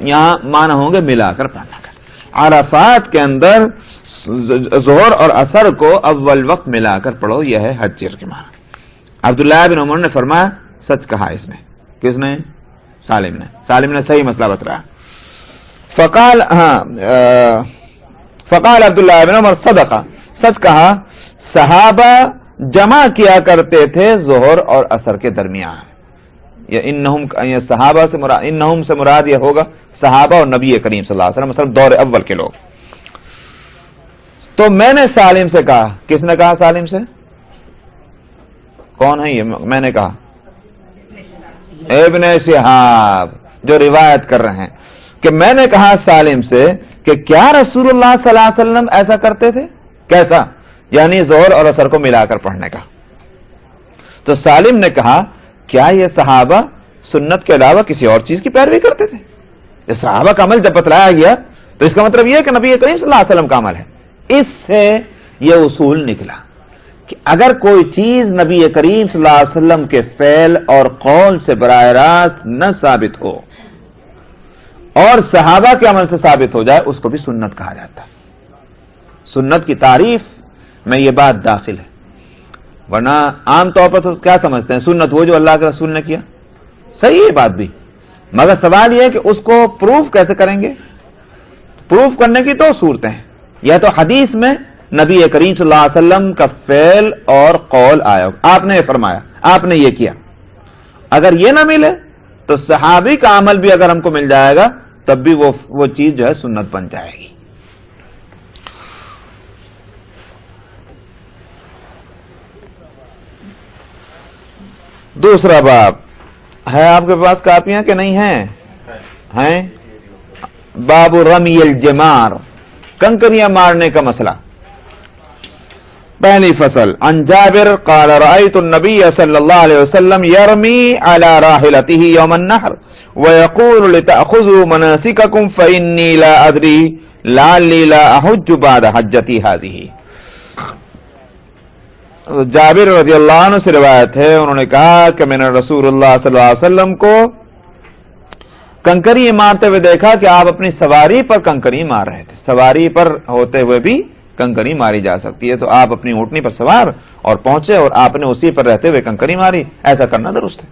یہاں معنی ہوں گے ملا کر پڑھنا. عرفات کے اندر ظہر اور عصر کو اول وقت ملا کر پڑھو، یہ ہے حجر کے معنی. عبداللہ بن عمر نے فرمایا سچ کہا اس نے. کس نے؟ سالم نے صحیح مسئلہ بتایا. فقال عبداللہ بن عمر صدقہ، سچ کہا. صحابہ جمع کیا کرتے تھے ظہر اور عصر کے درمیان. یہ صحابہ سے مراد، انہم سے مراد یہ ہوگا صحابہ اور نبی کریم صلی اللہ علیہ وسلم، مثلا دور اول کے لوگ. تو میں نے سالم سے کہا، کس نے کہا سالم سے؟ کون ہے یہ میں نے کہا؟ ابن شہاب جو روایت کر رہے ہیں کہ میں نے کہا سالم سے کہ کیا رسول اللہ صلی اللہ علیہ وسلم ایسا کرتے تھے؟ کیسا؟ یعنی ظہر اور عصر کو ملا کر پڑھنے کا. تو سالم نے کہا کیا یہ صحابہ سنت کے علاوہ کسی اور چیز کی پیروی کرتے تھے؟ یہ صحابہ کا عمل جب بتلایا گیا تو اس کا مطلب یہ ہے کہ نبی کریم صلی اللہ علیہ وسلم کا عمل ہے. اس سے یہ اصول نکلا کہ اگر کوئی چیز نبی کریم صلی اللہ علیہ وسلم کے فعل اور قول سے براہ راست نہ ثابت ہو اور صحابہ کے عمل سے ثابت ہو جائے، اس کو بھی سنت کہا جاتا ہے. سنت کی تعریف میں یہ بات داخل ہے، ورنہ عام طور پر تو کیا سمجھتے ہیں سنت وہ جو اللہ کے رسول نے کیا. صحیح ہے بات بھی، مگر سوال یہ ہے کہ اس کو پروف کیسے کریں گے؟ پروف کرنے کی تو صورتیں ہیں، یا تو حدیث میں نبی کریم صلی اللہ علیہ وسلم کا فعل اور قول آیا، آپ نے فرمایا، آپ نے یہ کیا. اگر یہ نہ ملے تو صحابی کا عمل بھی اگر ہم کو مل جائے گا تب بھی وہ چیز جو ہے سنت بن جائے گی. دوسرا باب ہے، آپ کے پاس کاپیاں کہ نہیں ہیں؟ باب رمی الجمار، کنکریاں مارنے کا مسئلہ. پہلی فصل. عن جابر قال رأيت النبي صلى الله عليه وسلم يرمي على راحلته يوم النحر ويقول لتأخذوا مناسككم فإني لا أدري لعلي لا أحج بعد حجتي هذه. جابر رضی اللہ عنہ سے روایت ہے، انہوں نے کہا کہ میں نے رسول اللہ صلی اللہ علیہ وسلم کو کنکری مارتے ہوئے دیکھا کہ آپ اپنی سواری پر کنکری مار رہے تھے. سواری پر ہوتے ہوئے بھی کنکری ماری جا سکتی ہے، تو آپ اپنی اونٹنی پر سوار اور پہنچے اور آپ نے اسی پر رہتے ہوئے کنکری ماری. ایسا کرنا درست ہے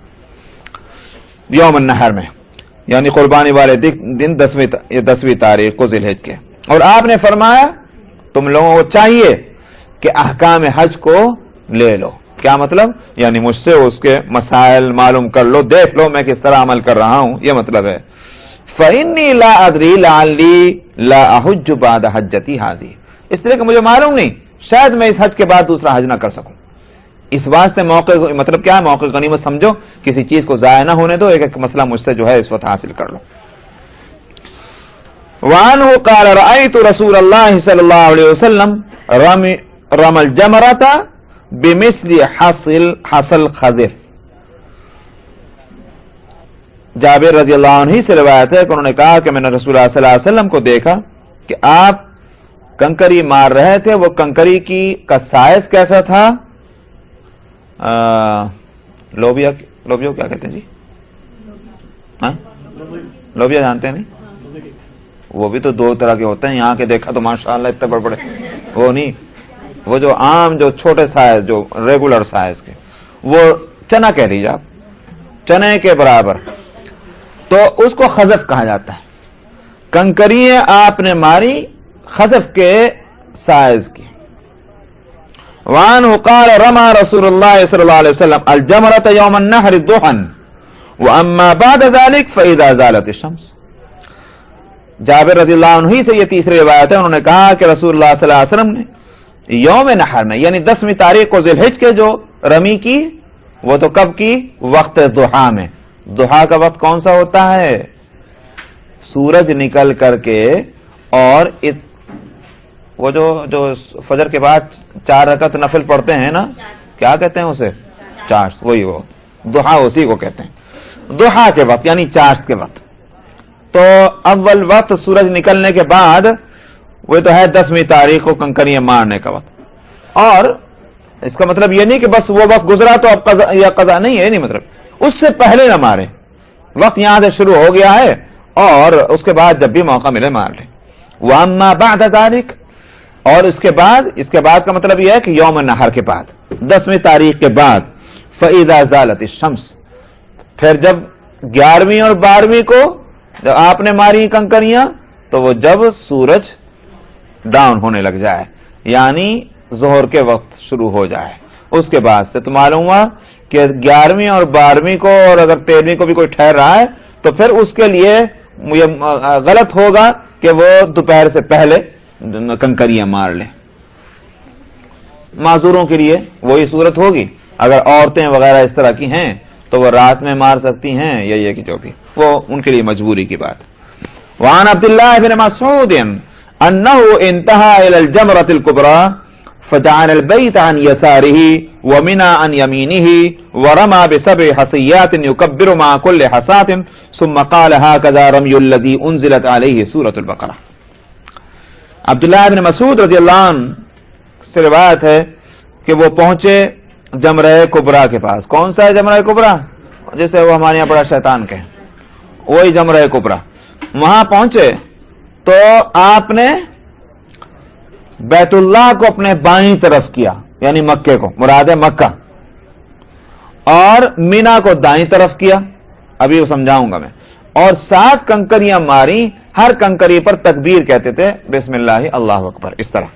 یوم النحر میں، یعنی قربانی والے دن 10ویں تاریخ کو ذی الحجہ کے. اور آپ نے فرمایا تم لوگوں کو چاہیے کہ احکام حج کو لے لو. کیا مطلب؟ یعنی مجھ سے اس کے مسائل معلوم کر لو، دیکھ لو میں کس طرح عمل کر رہا ہوں، یہ مطلب ہے. فإنی لا ادری لعلی لا احج بعد حجتی هذه، اس طرح کہ مجھے معلوم نہیں، شاید میں اس حج کے بعد دوسرا حج نہ کر سکوں. اس واسطے موقع، مطلب کیا موقع غنیمت سمجھو، کسی چیز کو ضائع نہ ہونے دو، ایک ایک مسئلہ مجھ سے جو ہے اس وقت حاصل کر لو. وعنہ قال رأيت رسول اللہ صلی اللہ علیہ وسلم رمى الجمرة بمثل حصل خزف. جابر رضی اللہ عنہ سے روایت ہے کہ انہوں نے کہا کہ میں نے رسول اللہ صلی اللہ علیہ وسلم کو دیکھا کہ آپ کنکری مار رہے تھے. وہ کنکری کا سائز کیسا تھا؟ لوبیا کیا کہتے ہیں جی؟ لوبیا جانتے ہیں نہیں؟ وہ بھی تو دو طرح کے ہوتے ہیں، یہاں کے دیکھا تو ماشاءاللہ اتنے بڑے بڑے، وہ نہیں، وہ جو عام جو چھوٹے سائز جو ریگولر سائز کے، وہ چنا کہہ لیجیے آپ، چنے کے برابر، تو اس کو خزف کہا جاتا ہے. کنکریاں آپ نے ماری خزف کے سائز کی. وعنہ قال رمى رسول اللہ صلی اللہ علیہ وسلم الجمرة يوم النحر ضحى واما بعد ذلك فاذا زالت الشمس. جابر رضی اللہ عنہ سے یہ تیسری روایت ہے، انہوں نے کہا کہ رسول اللہ صلی اللہ علیہ وسلم نے یوم نحر میں، یعنی 10ویں تاریخ کو ذی الحجہ کے جو رمی کی، وہ تو کب کی؟ وقت ضحیٰ میں. ضحیٰ کا وقت کون سا ہوتا ہے؟ سورج نکل کر کے اور وہ جو فجر کے بعد 4 رکعت نفل پڑھتے ہیں نا، کیا کہتے ہیں اسے؟ چاشت. وہی وہ ضحیٰ اسی کو کہتے ہیں، ضحیٰ کے وقت یعنی چاشت کے وقت. تو اول وقت سورج نکلنے کے بعد وہ تو ہے 10ویں تاریخ کو کنکریاں مارنے کا وقت. اور اس کا مطلب یہ نہیں کہ بس وہ وقت گزرا تو اب قضا یا قضا نہیں ہے، نہیں، مطلب اس سے پہلے نہ مارے، وقت یہاں سے شروع ہو گیا ہے اور اس کے بعد جب بھی موقع ملے مار لیں. واما بعد ذلك، اور اس کے بعد کا مطلب یہ ہے کہ یوم النحر کے بعد 10ویں تاریخ کے بعد فاذا زالت الشمس، پھر جب 11ویں اور 12ویں کو جب آپ نے ماری کنکریاں تو وہ جب سورج ڈاؤن ہونے لگ جائے، یعنی ظہر کے وقت شروع ہو جائے، اس کے بعد سے تو معلوم ہوا کہ 11ویں اور 12ویں کو اور اگر 13ویں کو بھی کوئی ٹھہر رہا ہے تو پھر اس کے لیے یہ غلط ہوگا کہ وہ دوپہر سے پہلے کنکریاں مار لیں. معذوروں کے لیے وہی صورت ہوگی. اگر عورتیں وغیرہ اس طرح کی ہیں تو وہ رات میں مار سکتی ہیں یا یہ کہ جو بھی وہ ان کے لیے مجبوری کی بات. وعن عبداللہ بن مسعود انه انتهى الى الجمرة الكبرى فجعل البيت عن يساره ومنى عن يمينه ورمى ب7 حصيات يكبر مع كل حصاة ثم قال هكذا رمي الذي انزلت عليه سورة البقرة. عبداللہ بن مسعود رضی اللہ عنہ سے روایت ہے کہ وہ پہنچے جمرہ کبرا کے پاس. کون سا ہے جمرہ کبرا؟ جسے وہ ہمارے یہاں بڑا شیطان کہیں, وہی جمرہ کبرا. وہاں پہنچے تو آپ نے بیت اللہ کو اپنے بائیں طرف کیا, یعنی مکے کو, مراد ہے مکہ, اور مینا کو دائیں طرف کیا, ابھی وہ سمجھاؤں گا میں, اور 7 کنکریاں ماری. ہر کنکری پر تکبیر کہتے تھے, بسم اللہ اللہ اکبر, اس طرح.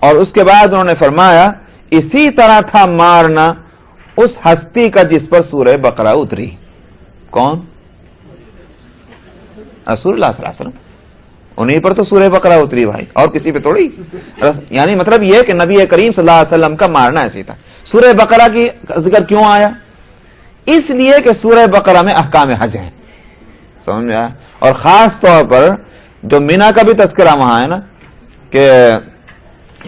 اور اس کے بعد انہوں نے فرمایا اسی طرح تھا مارنا اس ہستی کا جس پر سورہ بقرہ اتری. کون؟ رسول اللہ صلی اللہ علیہ وسلم. انہیں پر تو سورہ بقرہ اتری بھائی, اور کسی پہ تھوڑی. یعنی مطلب یہ کہ نبی کریم صلی اللہ علیہ وسلم کا مارنا ایسی تھا. سورہ بقرہ کی ذکر کیوں آیا؟ اس لیے کہ سورہ بقرہ میں احکام حج ہیں, سمجھ میں آیا. اور خاص طور پر جو مینا کا بھی تذکرہ وہاں ہے نا, کہ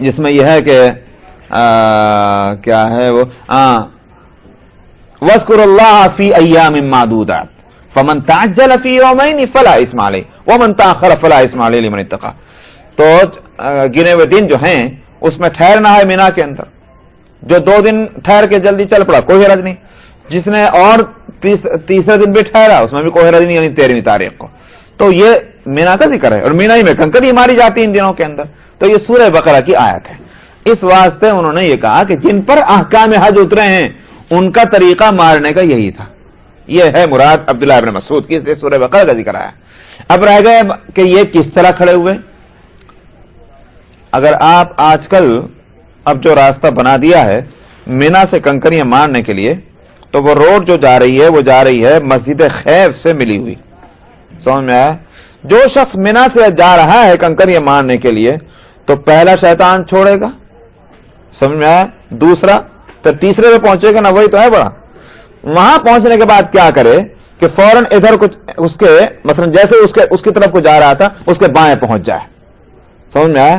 جس میں یہ ہے کہ کیا ہے وہ, وَاذْكُرُوا اللَّهَ فِي أَيَّامٍ مَّعْدُودَاتٍ فَمَن تَعَجَّلَ فِي يَوْمَيْنِ فَلَا إِثْمَ عَلَيْهِ وَمَن تَأَخَّرَ فَلَا إِثْمَ عَلَيْهِ لِمَنِ اتَّقَىٰ. تو گنے ہوئے دن جو ہیں اس میں ٹھہرنا ہے مینا کے اندر. جو 2 دن ٹھہر کے جلدی چل پڑا کوئی حرج نہیں. جس نے اور تیسرے دن بھی ٹھہرا اس میں بھی کوئی حرج نہیں, یعنی 13ویں تاریخ کو. تو یہ مینا کا ذکر ہے, اور مینا ہی میں کنکری ماری جاتی ان دنوں کے اندر. تو یہ سورہ بقرہ کی آیت ہے. اس واسطے انہوں نے یہ کہا کہ جن پر احکام حج اترے ہیں ان کا طریقہ مارنے کا یہی تھا. یہ ہے مراد عبداللہ ابن مسعود کی, سے سورہ بقرہ کا ذکر آیا. اب رہ گئے کہ یہ کس طرح کھڑے ہوئے. اگر آپ آج کل اب جو راستہ بنا دیا ہے مینا سے کنکریاں مارنے کے لیے, تو وہ روڈ جو جا رہی ہے وہ جا رہی ہے مسجد خیف سے ملی ہوئی. سمجھ میں آیا؟ جو شخص مینا سے جا رہا ہے کنکریاں مارنے کے لیے تو پہلا شیطان چھوڑے گا, سمجھ میں آیا, دوسرا, تو تیسرے پہ پہنچے گا نا, وہی تو ہے بڑا. وہاں پہنچنے کے بعد کیا کرے کہ فوراً ادھر کچھ اس کے مثلا جیسے اس کی طرف کو جا رہا تھا اس کے بائیں پہنچ جائے. سمجھ میں آیا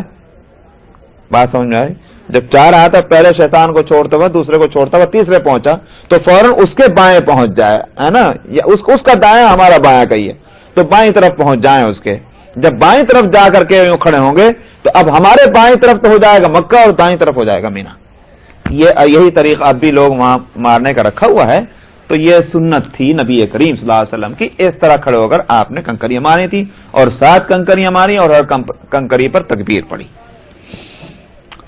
بات؟ سمجھ میں آئی؟ جب چاہ رہا تھا پہلے شیطان کو چھوڑتا ہوا, دوسرے کو چھوڑتا ہوا, تیسرے پہنچا تو فوراً اس کے بائیں پہنچ جائے, ہے نا, یا اس کا دایاں ہمارا بایاں کہیے, تو بائیں طرف پہنچ جائیں اس کے. جب بائیں طرف جا کر کے یوں کھڑے ہوں گے تو اب ہمارے بائیں طرف تو ہو جائے گا مکہ اور دائیں طرف ہو جائے گا مینا. یہی طریقہ اب بھی لوگ وہاں مارنے کا رکھا ہوا ہے. تو یہ سنت تھی نبی کریم صلی اللہ علیہ وسلم کی. اس طرح کھڑے ہو کر آپ نے کنکریاں ماری تھی, اور 7 کنکریاں ماری اور ہر کنکری پر تکبیر پڑی.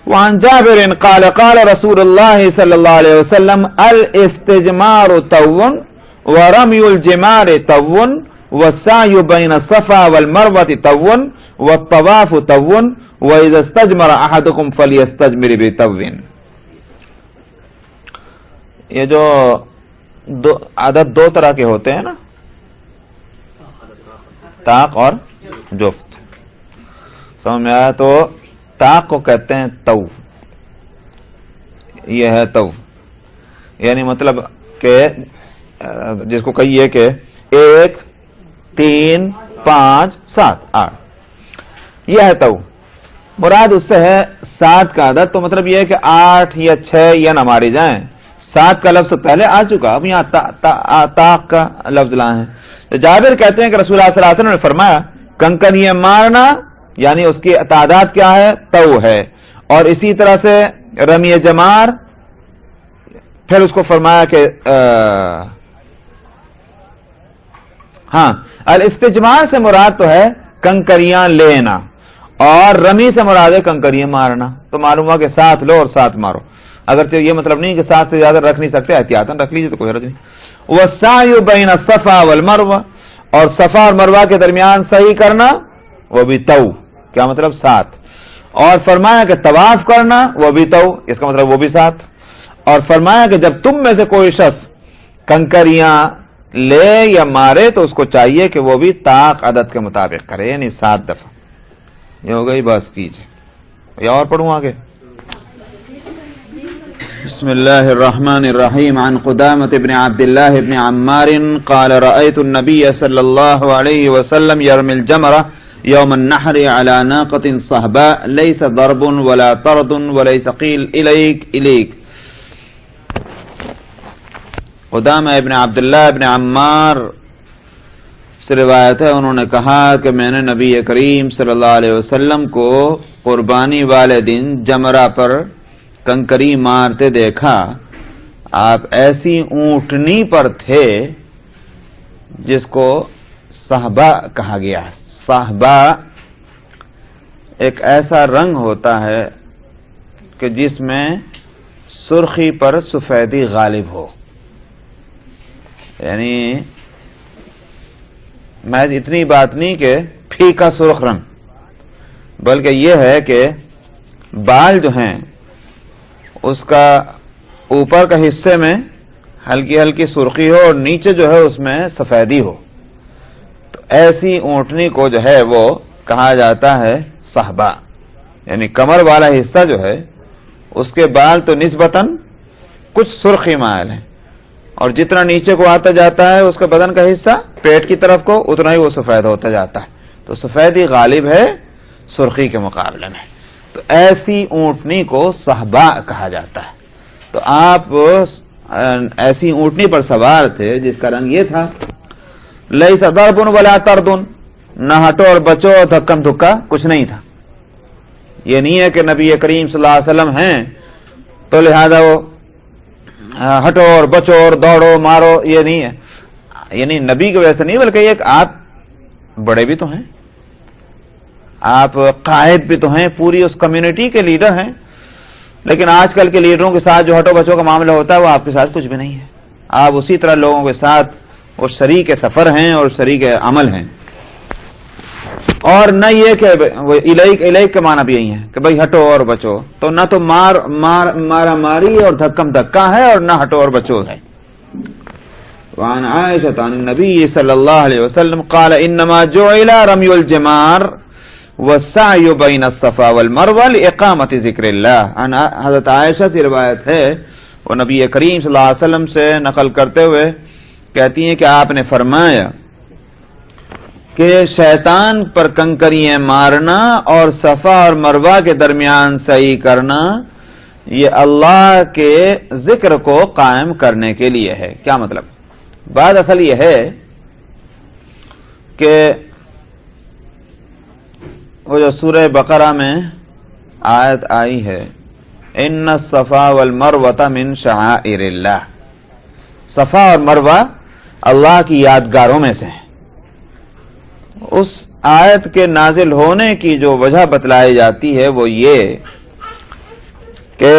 وعن جابر قال قال رسول اللہ صلی اللہ علیہ وسلم الاستجمار طون ورمی الجمار طون والسعی بین الصفا والمروة طون والطواف طون واذا استجمر احدکم فلیستجمر بطون. یہ جو عدد 2 طرح کے ہوتے ہیں نا, طاق اور جفت, سمجھ میں آیا؟ تو طاق کو کہتے ہیں تو, یہ ہے تو, یعنی مطلب کہ جس کو کہیے کہ 1 3 5 7 8, یہ ہے تو. مراد اس سے ہے 7 کا عدد. تو مطلب یہ ہے کہ 8 یا 6 یا نہ ماری جائیں. 7 کا لفظ پہلے آ چکا, اب یہاں طاق کا لفظ لائے ہیں. جابر کہتے ہیں کہ رسول اللہ صلی اللہ علیہ وسلم نے فرمایا کنکریاں مارنا یعنی اس کی تعداد کیا ہے؟ تو ہے. اور اسی طرح سے رمی جمار, پھر اس کو فرمایا کہ ہاں الاستجمار سے مراد تو ہے کنکریاں لینا, اور رمی سے مراد ہے کنکریاں مارنا. تو معلوم ہوا کہ 7 لو اور 7 مارو. اگرچہ یہ مطلب نہیں کہ 7 سے زیادہ رکھ نہیں سکتے, احتیاطاً رکھ لیجیے تو کوئی حرج نہیں. والسعی بین الصفا والمروہ, اور صفا اور مروہ کے درمیان صحیح کرنا, وہ بھی تو, کیا مطلب 7. اور فرمایا کہ طواف کرنا, وہ بھی تو, اس کا مطلب وہ بھی 7. اور فرمایا کہ جب تم میں سے کوئی شخص کنکریاں لے یا مارے تو اس کو چاہیے کہ وہ بھی طاق عدد کے مطابق کرے، یعنی 7 دفعہ. یہ ہو گئی، بس کیجیے. یا اور پڑھوں آگے؟ بسم اللہ الرحمن الرحیم. عن قدامة بن عبد الله بن عمار قال رأيت النبي صلى الله عليه وسلم يرمي الجمرة يوم النحر على ناقة صهباء ليس ضرب ولا طرد وليس قيل إليك إليك. قدامہ ابن عبداللہ ابن عمار سے روایت ہے، انہوں نے کہا کہ میں نے نبی کریم صلی اللہ علیہ وسلم کو قربانی والے دن جمرہ پر کنکری مارتے دیکھا. آپ ایسی اونٹنی پر تھے جس کو صحبا کہا گیا. صحبا ایک ایسا رنگ ہوتا ہے کہ جس میں سرخی پر سفیدی غالب ہو، یعنی محض اتنی بات نہیں کہ پھیکا سرخ رنگ، بلکہ یہ ہے کہ بال جو ہیں اس کا اوپر کا حصے میں ہلکی ہلکی سرخی ہو اور نیچے جو ہے اس میں سفیدی ہو. تو ایسی اونٹنی کو جو ہے وہ کہا جاتا ہے صحبا، یعنی کمر والا حصہ جو ہے اس کے بال تو نسبتاً کچھ سرخی مائل ہیں، اور جتنا نیچے کو آتا جاتا ہے اس کے بدن کا حصہ پیٹ کی طرف کو اتنا ہی وہ سفید ہوتا جاتا ہے. تو سفیدی غالب ہے سرخی کے مقابلے میں. تو ایسی اونٹنی کو صحبا کہا جاتا ہے. تو آپ ایسی اونٹنی پر سوار تھے جس کا رنگ یہ تھا لیس ضرب ولا طرد، نہ ہٹو اور بچو اور دھکم دھکا کچھ نہیں تھا. یہ نہیں ہے کہ نبی کریم صلی اللہ علیہ وسلم ہیں تو لہذا وہ ہٹو اور بچو اور دوڑو مارو، یہ نہیں ہے. یعنی نبی کی وجہ سے نہیں، بلکہ یہ آپ بڑے بھی تو ہیں، آپ قائد بھی تو ہیں، پوری اس کمیونٹی کے لیڈر ہیں. لیکن آج کل کے لیڈروں کے ساتھ جو ہٹو بچو کا معاملہ ہوتا ہے وہ آپ کے ساتھ کچھ بھی نہیں ہے. آپ اسی طرح لوگوں کے ساتھ وہ شریک سفر ہیں اور شریک عمل ہیں. اور نہ یہ کہ وہ الیک کے معنی بھی یہی ہے کہ بھئی ہٹو اور بچو، تو نہ تو مارا ماری اور دھکم دھکا ہے اور نہ ہٹو اور بچو ہے. وعن عائشة عن النبي صلی اللہ علیہ وسلم قال انما جعل رمی الجمار والسعی بین الصفا والمروہ لإقامت ذکر اللہ. حضرت عائشہ سے روایت ہے، وہ نبی کریم صلی اللہ علیہ وسلم سے نقل کرتے ہوئے کہتی ہیں کہ آپ نے فرمایا کہ شیطان پر کنکریاں مارنا اور صفا اور مروہ کے درمیان سعی کرنا یہ اللہ کے ذکر کو قائم کرنے کے لیے ہے. کیا مطلب؟ بات اصل یہ ہے کہ وہ جو سورہ بقرہ میں آیت آئی ہے ان الصفا والمروہ من شعائر اللہ، صفا اور مروہ اللہ کی یادگاروں میں سے ہیں. اس آیت کے نازل ہونے کی جو وجہ بتلائی جاتی ہے وہ یہ کہ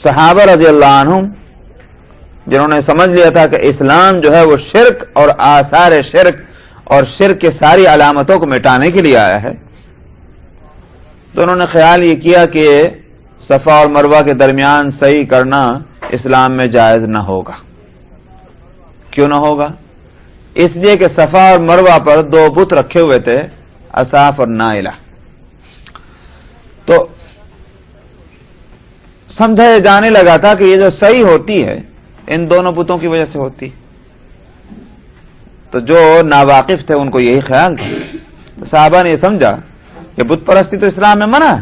صحابہ رضی اللہ عنہم جنہوں نے سمجھ لیا تھا کہ اسلام جو ہے وہ شرک اور آثار شرک اور شرک کی ساری علامتوں کو مٹانے کے لیے آیا ہے، تو انہوں نے خیال یہ کیا کہ صفا اور مروہ کے درمیان صحیح کرنا اسلام میں جائز نہ ہوگا. کیوں نہ ہوگا؟ اس لیے کہ صفا اور مروہ پر 2 بت رکھے ہوئے تھے، اصاف اور نائلہ. تو سمجھا جانے لگا تھا کہ یہ جو صحیح ہوتی ہے ان دونوں بتوں کی وجہ سے ہوتی. تو جو ناواقف تھے ان کو یہی خیال تھا. تو صحابہ نے یہ سمجھا کہ بت پرستی تو اسلام میں منع ہے،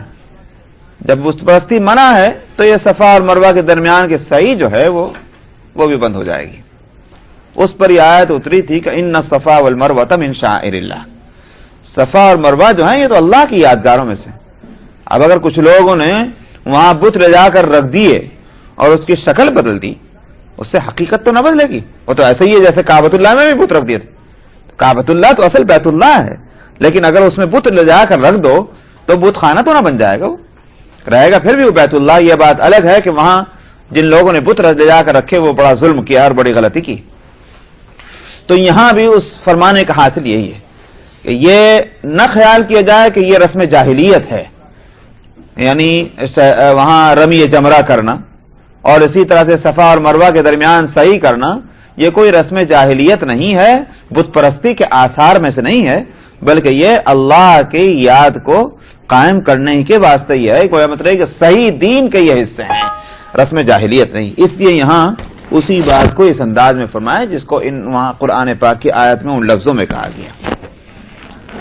جب بت پرستی منع ہے تو یہ صفا اور مروہ کے درمیان کے صحیح جو ہے وہ بھی بند ہو جائے گی. اس پر یہ آیت اتری تھی کہ ان الصفا والمروہ من شعائر اللہ. صفا اور مروہ جو ہیں یہ تو اللہ کی یادگاروں میں سے. اب اگر کچھ لوگوں نے وہاں بت لے جا کر رکھ دیے اور اس کی شکل بدل دی، اس سے حقیقت تو نہ بدلے گی. وہ تو ایسے ہی ہے جیسے کعبۃ اللہ میں بھی بت رکھ دیے تھے. کعبۃ اللہ تو اصل بیت اللہ ہے، لیکن اگر اس میں بت لے جا کر رکھ دو تو بت خانہ تو نہ بن جائے گا، وہ رہے گا پھر بھی وہ بیت اللہ. یہ بات الگ ہے کہ وہاں جن لوگوں نے بت لے جا کر رکھے وہ بڑا ظلم کیا اور بڑی غلطی کی. تو یہاں بھی اس فرمانے کا حاصل یہی ہے کہ یہ نہ خیال کیا جائے کہ یہ رسم جاہلیت ہے، یعنی وہاں رمی جمرہ کرنا اور اسی طرح سے صفا اور مروہ کے درمیان صحیح کرنا یہ کوئی رسم جاہلیت نہیں ہے، بت پرستی کے آثار میں سے نہیں ہے، بلکہ یہ اللہ کی یاد کو قائم کرنے کے واسطے یہ ہے، کوئی مطلب کہ صحیح دین کے یہ حصے ہیں، رسم جاہلیت نہیں۔ اس لیے یہاں اسی بات کو اس انداز میں فرمایا جس کو وہاں قرآن پاک کی آیت میں ان لفظوں میں کہا گیا۔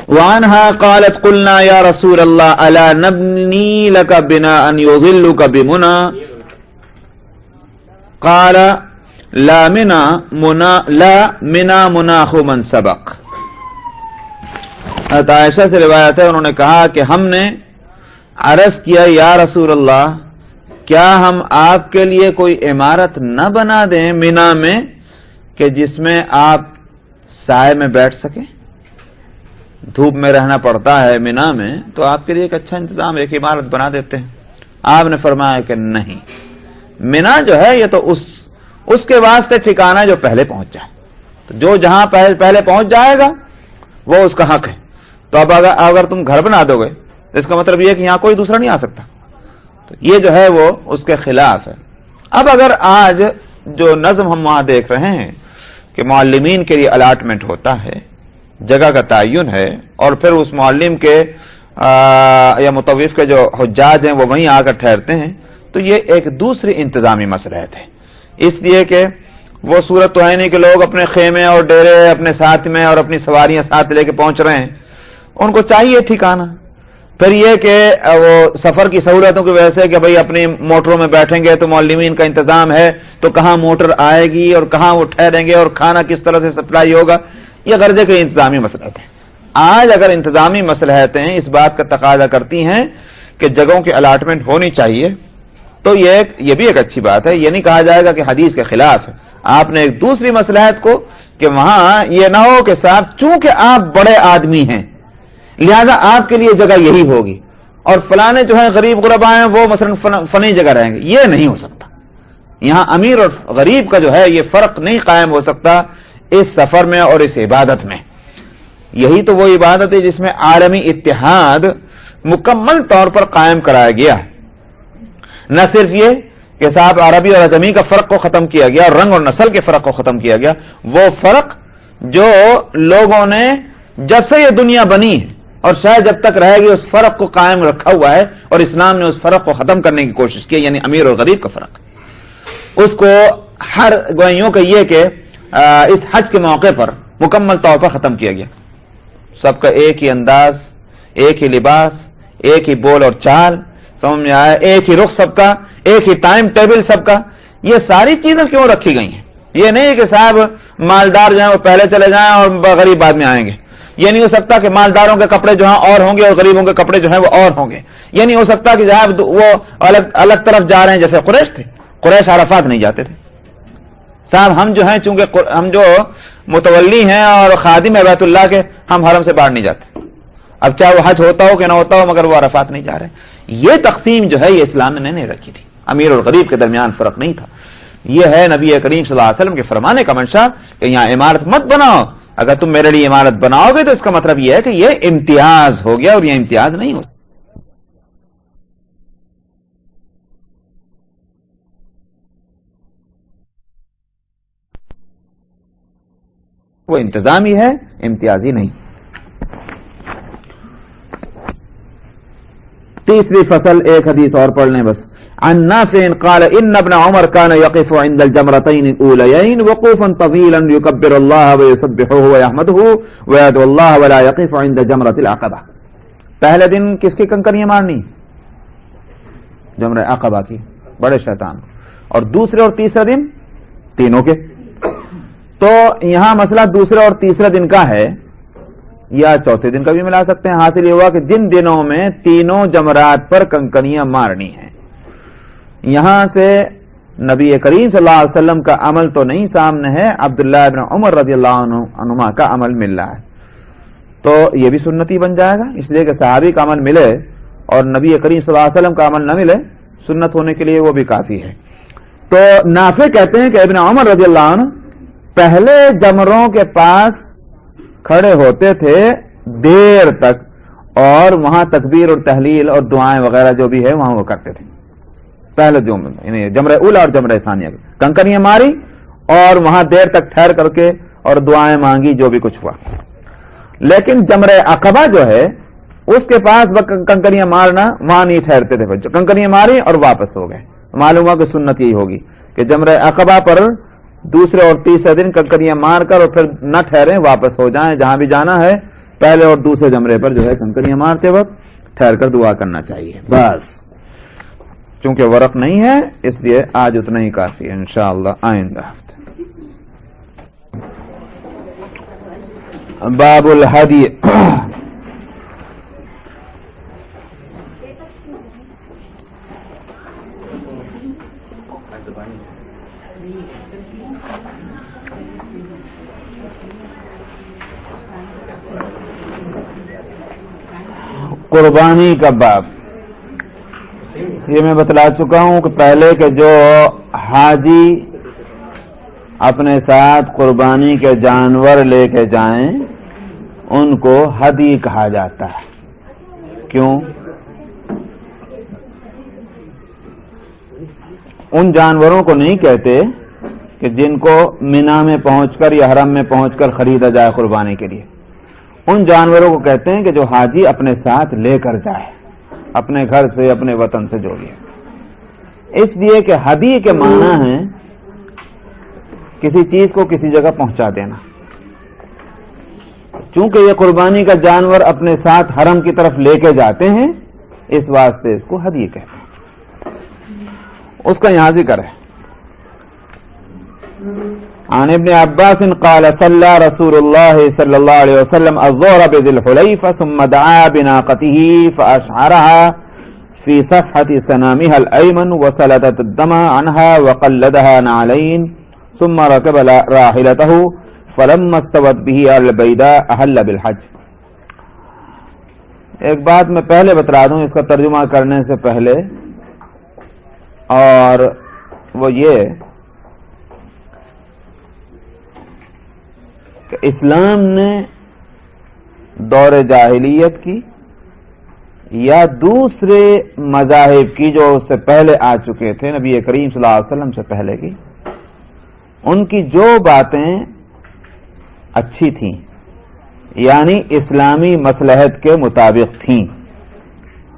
وَعَنْهَا قَالَتْ قُلْنَا يَا رَسُولَ اللَّهِ أَلَا نَبْنِي لَكَ بِنَاءً يُظِلُّكَ بِمُنَى قَالَ لَا مِنَا مُنَاخُ مَنْ سَبَقَ۔ حضرت عائشہ سے روایت ہے، انہوں نے کہا کہ ہم نے عرض کیا یا رسول اللہ کیا ہم آپ کے لیے کوئی عمارت نہ بنا دیں مینا میں کہ جس میں آپ سائے میں بیٹھ سکیں؟ دھوپ میں رہنا پڑتا ہے مینا میں، تو آپ کے لیے ایک اچھا انتظام، ایک عمارت بنا دیتے ہیں۔ آپ نے فرمایا کہ نہیں، مینا جو ہے یہ تو اس کے واسطے ٹھکانہ جو پہلے پہنچ جائے، تو جو جہاں پہلے پہنچ جائے گا وہ اس کا حق ہے۔ تو اب اگر تم گھر بنا دو گے تو اس کا مطلب یہ ہے کہ یہاں کوئی دوسرا نہیں آ سکتا، تو یہ جو ہے وہ اس کے خلاف ہے۔ اب اگر آج جو نظم ہم وہاں دیکھ رہے ہیں کہ معلمین کے لیے الاٹمنٹ ہوتا ہے، جگہ کا تعین ہے، اور پھر اس معلم کے یا متوف کے جو حجاج ہیں وہ وہیں آ کر ٹھہرتے ہیں، تو یہ ایک دوسری انتظامی مسئلہ ہے، اس لیے کہ وہ صورت تو ہے نہیں کہ لوگ اپنے خیمے اور ڈیرے اپنے ساتھ میں اور اپنی سواریاں ساتھ لے کے پہنچ رہے ہیں، ان کو چاہیے ٹھکانہ۔ پھر یہ کہ وہ سفر کی سہولتوں کی وجہ سے کہ بھئی اپنی موٹروں میں بیٹھیں گے تو معلمین کا انتظام ہے، تو کہاں موٹر آئے گی اور کہاں وہ ٹھہریں گے اور کھانا کس طرح سے سپلائی ہوگا، یہ غرضے کے انتظامی مسئلہ ہیں۔ آج اگر انتظامی مصلحتیں اس بات کا تقاضا کرتی ہیں کہ جگہوں کی الاٹمنٹ ہونی چاہیے، تو یہ بھی ایک اچھی بات ہے، یہ نہیں کہا جائے گا کہ حدیث کے خلاف ہے۔ آپ نے ایک دوسری مصلحت کو کہ وہاں یہ نہ ہو کہ صاحب چونکہ آپ بڑے آدمی ہیں لہذا آپ کے لیے جگہ یہی ہوگی اور فلانے جو ہیں غریب غربا ہیں وہ مثلا فنی جگہ رہیں گے، یہ نہیں ہو سکتا۔ یہاں امیر اور غریب کا جو ہے یہ فرق نہیں قائم ہو سکتا اس سفر میں اور اس عبادت میں۔ یہی تو وہ عبادت ہے جس میں عالمی اتحاد مکمل طور پر قائم کرایا گیا ہے۔ نہ صرف یہ کہ صاحب عربی اور عجمی کا فرق کو ختم کیا گیا اور رنگ اور نسل کے فرق کو ختم کیا گیا، وہ فرق جو لوگوں نے جب سے یہ دنیا بنی ہے اور شاید جب تک رہے گی اس فرق کو قائم رکھا ہوا ہے، اور اسلام نے اس فرق کو ختم کرنے کی کوشش کی، یعنی امیر اور غریب کا فرق اس کو ہر گوئیوں کا یہ کہ اس حج کے موقع پر مکمل طور پر ختم کیا گیا۔ سب کا ایک ہی انداز، ایک ہی لباس، ایک ہی بول اور چال، سمجھ میں آیا، ایک ہی رخ سب کا، ایک ہی ٹائم ٹیبل سب کا۔ یہ ساری چیزیں کیوں رکھی گئی ہیں؟ یہ نہیں کہ صاحب مالدار جو ہیں وہ پہلے چلے جائیں اور غریب بعد میں آئیں گے، یہ نہیں ہو سکتا کہ مالداروں کے کپڑے جو ہیں اور ہوں گے اور غریبوں کے کپڑے جو ہیں وہ اور ہوں گے، یہ نہیں ہو سکتا کہ صاحب وہ الگ طرف جا رہے ہیں جیسے قریش تھے، قریش عرفات نہیں جاتے تھے۔ صاحب ہم جو ہیں چونکہ ہم جو متولی ہیں اور خادم ہے بیت اللہ کے، ہم حرم سے باہر نہیں جاتے، اب چاہے وہ حج ہوتا ہو کہ نہ ہوتا ہو مگر وہ عرفات نہیں جا رہے۔ یہ تقسیم جو ہے یہ اسلام نے نہیں رکھی تھی، امیر اور غریب کے درمیان فرق نہیں تھا۔ یہ ہے نبی کریم صلی اللہ علیہ وسلم کے فرمانے کا منشا کہ یہاں عمارت مت بناؤ، اگر تم میرے لیے عمارت بناؤ گے تو اس کا مطلب یہ ہے کہ یہ امتیاز ہو گیا، اور یہ امتیاز نہیں ہو۔ وہ انتظامی ہے، امتیازی نہیں۔ تیسری فصل ایک حدیث اور پڑھ لیں بس۔ عن نافع قال ان ابن عمر كان يقف عند الجمرتين الاوليين وقوفا طويلا يكبر الله ويسبحه ويحمده ويدعو الله ولا يقف عند جمرة العقبة۔ پہلے دن کس کی کنکریاں مارنی؟ جمرہ عقبہ کی، بڑے شیطان، اور دوسرے اور تیسرا دن تینوں کے۔ تو یہاں مسئلہ دوسرے اور تیسرے دن کا ہے یا چوتھے دن کا بھی ملا سکتے ہیں۔ حاصل یہ ہوا کہ جن دنوں میں تینوں جمرات پر کنکریاں مارنی ہیں، یہاں سے نبی کریم صلی اللہ علیہ وسلم کا عمل تو نہیں سامنے ہے، عبداللہ ابن عمر رضی اللہ عنہما کا عمل مل رہا ہے، تو یہ بھی سنتی بن جائے گا، اس لیے کہ صحابی کا عمل ملے اور نبی کریم صلی اللہ علیہ وسلم کا عمل نہ ملے، سنت ہونے کے لیے وہ بھی کافی ہے۔ تو نافع کہتے ہیں کہ ابن عمر رضی اللہ عنہ پہلے جمروں کے پاس کھڑے ہوتے تھے دیر تک، اور وہاں تکبیر اور تحلیل اور دعائیں وغیرہ جو بھی ہے وہاں وہ کرتے تھے۔ پہلے جمرہ اولا اور جمرہ ثانیہ کنکریاں ماری اور وہاں دیر تک ٹھہر کر کے اور دعائیں مانگی، جو بھی کچھ ہوا. لیکن جمرہ عقبہ جو ہے اس کے پاس کنکریاں مارنا، وہاں نہیں ٹھہرتے تھے، کنکریاں ماری اور واپس ہو گئے. معلوم ہوا کہ سنت یہی ہوگی کہ جمرہ عقبہ پر دوسرے اور تیسرے دن کنکریاں مار کر اور پھر نہ ٹھہریں، واپس ہو جائیں. جہاں بھی جانا ہے پہلے اور دوسرے جمرے پر جو ہے کنکریاں مارتے وقت ٹھہر کر دعا کرنا چاہیے. بس چونکہ ورق نہیں ہے اس لیے آج اتنا ہی کافی ہے، انشاءاللہ آئندہ. باب الہدی. قربانی کا باب. یہ میں بتلا چکا ہوں کہ پہلے کہ جو حاجی اپنے ساتھ قربانی کے جانور لے کے جائیں ان کو ہدی کہا جاتا ہے. کیوں؟ ان جانوروں کو نہیں کہتے کہ جن کو مینا میں پہنچ کر یا حرم میں پہنچ کر خریدا جائے قربانی کے لیے. ان جانوروں کو کہتے ہیں کہ جو حاجی اپنے ساتھ لے کر جائے اپنے گھر سے، اپنے وطن سے جو بھی ہے. اس لیے کہ ہدی کے معنی ہے کسی چیز کو کسی جگہ پہنچا دینا. چونکہ یہ قربانی کا جانور اپنے ساتھ حرم کی طرف لے کے جاتے ہیں اس واسطے اس کو ہدی کہتے ہیں. اس کا یہاں ذکر ہے. عن ابن عباس قال صلى رسول الله صلى الله عليه وسلم الظهر بذي الحليفة ثم دعا بناقته فأشعرها في صفحة سنامها الأيمن وسلتت الدم عنها وقلدها نعلين ثم ركب راحلته فلما استوت به على البيداء أهل بالحج. ایک بات میں پہلے بتلا دوں اس کا ترجمہ کرنے سے پہلے، اور وہ یہ کہ اسلام نے دور جاہلیت کی یا دوسرے مذاہب کی جو اس سے پہلے آ چکے تھے، نبی کریم صلی اللہ علیہ وسلم سے پہلے کی، ان کی جو باتیں اچھی تھیں یعنی اسلامی مصلحت کے مطابق تھیں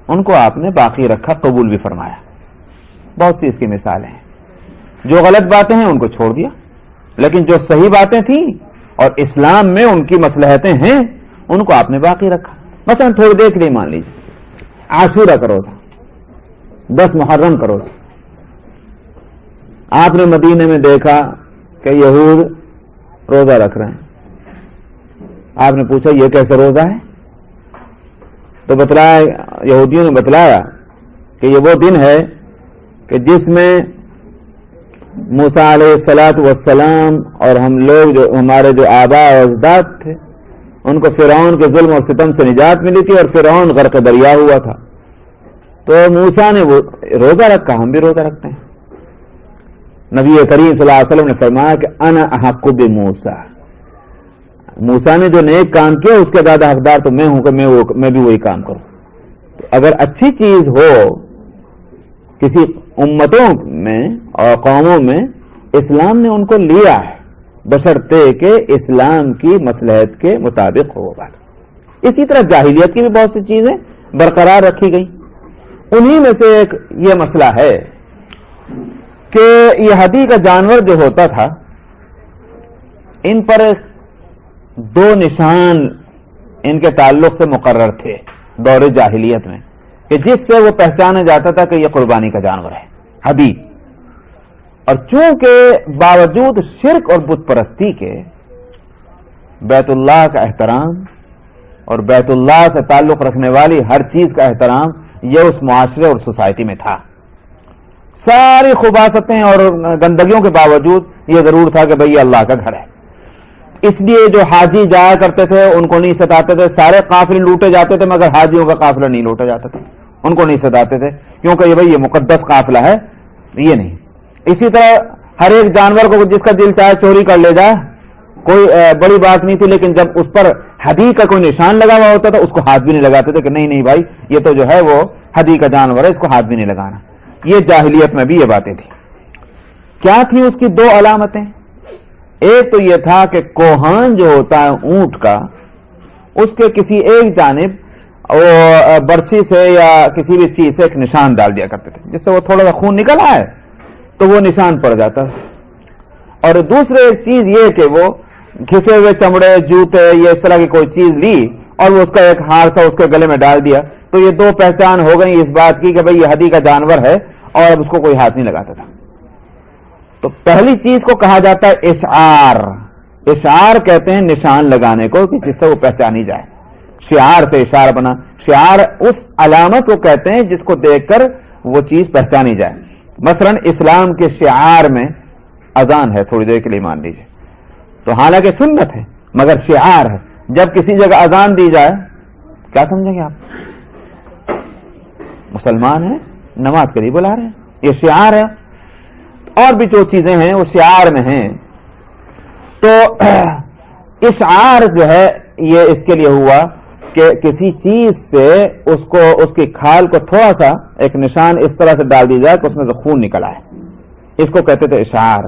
ان کو آپ نے باقی رکھا، قبول بھی فرمایا. بہت سی اس کی مثالیں ہیں. جو غلط باتیں ہیں ان کو چھوڑ دیا، لیکن جو صحیح باتیں تھیں اور اسلام میں ان کی مصلحتیں ہیں ان کو آپ نے باقی رکھا. مثلا تھوڑی دیر کے لیے مان لیجیے عاشورہ کا روزہ، 10 محرم کا روزہ. آپ نے مدینے میں دیکھا کہ یہود روزہ رکھ رہے ہیں. آپ نے پوچھا یہ کیسے روزہ ہے؟ تو بتلایا، یہودیوں نے بتلایا کہ یہ وہ دن ہے کہ جس میں موسیٰ علیہ الصلاۃ والسلام اور ہم لوگ جو ہمارے جو آباء و اجداد تھے ان کو فرعون کے ظلم و ستم سے نجات ملی تھی اور فرعون غرق دریا ہوا تھا. تو موسیٰ نے وہ روزہ رکھا، ہم بھی روزہ رکھتے ہیں. نبی کریم صلی اللہ علیہ وسلم نے فرمایا کہ انا احق بموسیٰ، موسیٰ نے جو نیک کام کیا اس کے زیادہ حقدار تو میں ہوں کہ میں بھی وہی کام کروں. تو اگر اچھی چیز ہو کسی امتوں میں اور قوموں میں، اسلام نے ان کو لیا ہے بشرطے کہ اسلام کی مصلحت کے مطابق ہو بات. اسی طرح جاہلیت کی بھی بہت سی چیزیں برقرار رکھی گئی. انہی میں سے ایک یہ مسئلہ ہے کہ یہ ہدی کا جانور جو ہوتا تھا ان پر 2 نشان ان کے تعلق سے مقرر تھے دور جاہلیت میں کہ جس سے وہ پہچانا جاتا تھا کہ یہ قربانی کا جانور ہے، ہدی. اور چونکہ باوجود شرک اور بت پرستی کے بیت اللہ کا احترام اور بیت اللہ سے تعلق رکھنے والی ہر چیز کا احترام یہ اس معاشرے اور سوسائٹی میں تھا. ساری خباثتیں اور گندگیوں کے باوجود یہ ضرور تھا کہ بھئی یہ اللہ کا گھر ہے. اس لیے جو حاجی جایا کرتے تھے ان کو نہیں ستاتے تھے. سارے قافلے لوٹے جاتے تھے مگر حاجیوں کا قافلہ نہیں لوٹا جاتا تھا، ان کو نہیں ستاتے تھے کیونکہ یہ بھئی یہ مقدس قافلہ ہے، یہ نہیں. اسی طرح ہر ایک جانور کو جس کا دل چاہے چوری کر لے جائے کوئی بڑی بات نہیں تھی، لیکن جب اس پر ہدی کا کوئی نشان لگا ہوا ہوتا تھا اس کو ہاتھ بھی نہیں لگاتے تھے کہ نہیں بھائی یہ تو جو ہے وہ ہدی کا جانور ہے، اس کو ہاتھ بھی نہیں لگانا. یہ جاہلیت میں بھی یہ باتیں تھیں. کیا تھی اس کی دو علامتیں؟ ایک تو یہ تھا کہ کوہان جو ہوتا ہے اونٹ کا، اس کے کسی ایک جانب وہ برچھی سے یا کسی بھی چیز سے ایک نشان ڈال دیا کرتے تھے، جس سے وہ تھوڑا سا خون نکل آئے تو وہ نشان پڑ جاتا ہے. اور دوسرے ایک چیز یہ کہ وہ گھسے ہوئے چمڑے، جوتے یا اس طرح کی کوئی چیز لی اور وہ اس کا ایک ہار سا اس کے گلے میں ڈال دیا، تو یہ دو پہچان ہو گئی اس بات کی کہ بھئی یہ ہدی کا جانور ہے اور اب اس کو کوئی ہاتھ نہیں لگاتا تھا. تو پہلی چیز کو کہا جاتا ہے اشعار. اشعار کہتے ہیں نشان لگانے کو کہ جس سے وہ پہچانی جائے. شعار سے اشعار بنا. شعار اس علامت کو کہتے ہیں جس کو دیکھ کر وہ چیز پہچانی جائے. مثلا اسلام کے شعار میں اذان ہے، تھوڑی دیر کے لیے مان لیجیے، تو حالانکہ سنت ہے مگر شعار ہے. جب کسی جگہ اذان دی جائے کیا سمجھیں گے آپ؟ مسلمان ہیں، نماز کے لیے بلا رہے ہیں، یہ شعار ہے. اور بھی جو چیزیں ہیں وہ شعار میں ہیں. تو اشعار جو ہے یہ اس کے لیے ہوا کہ کسی چیز سے اس کی کھال کو تھوڑا سا ایک نشان اس طرح سے ڈال دی جائے کہ اس میں سے خون نکل آئے، اس کو کہتے تھے اشعار.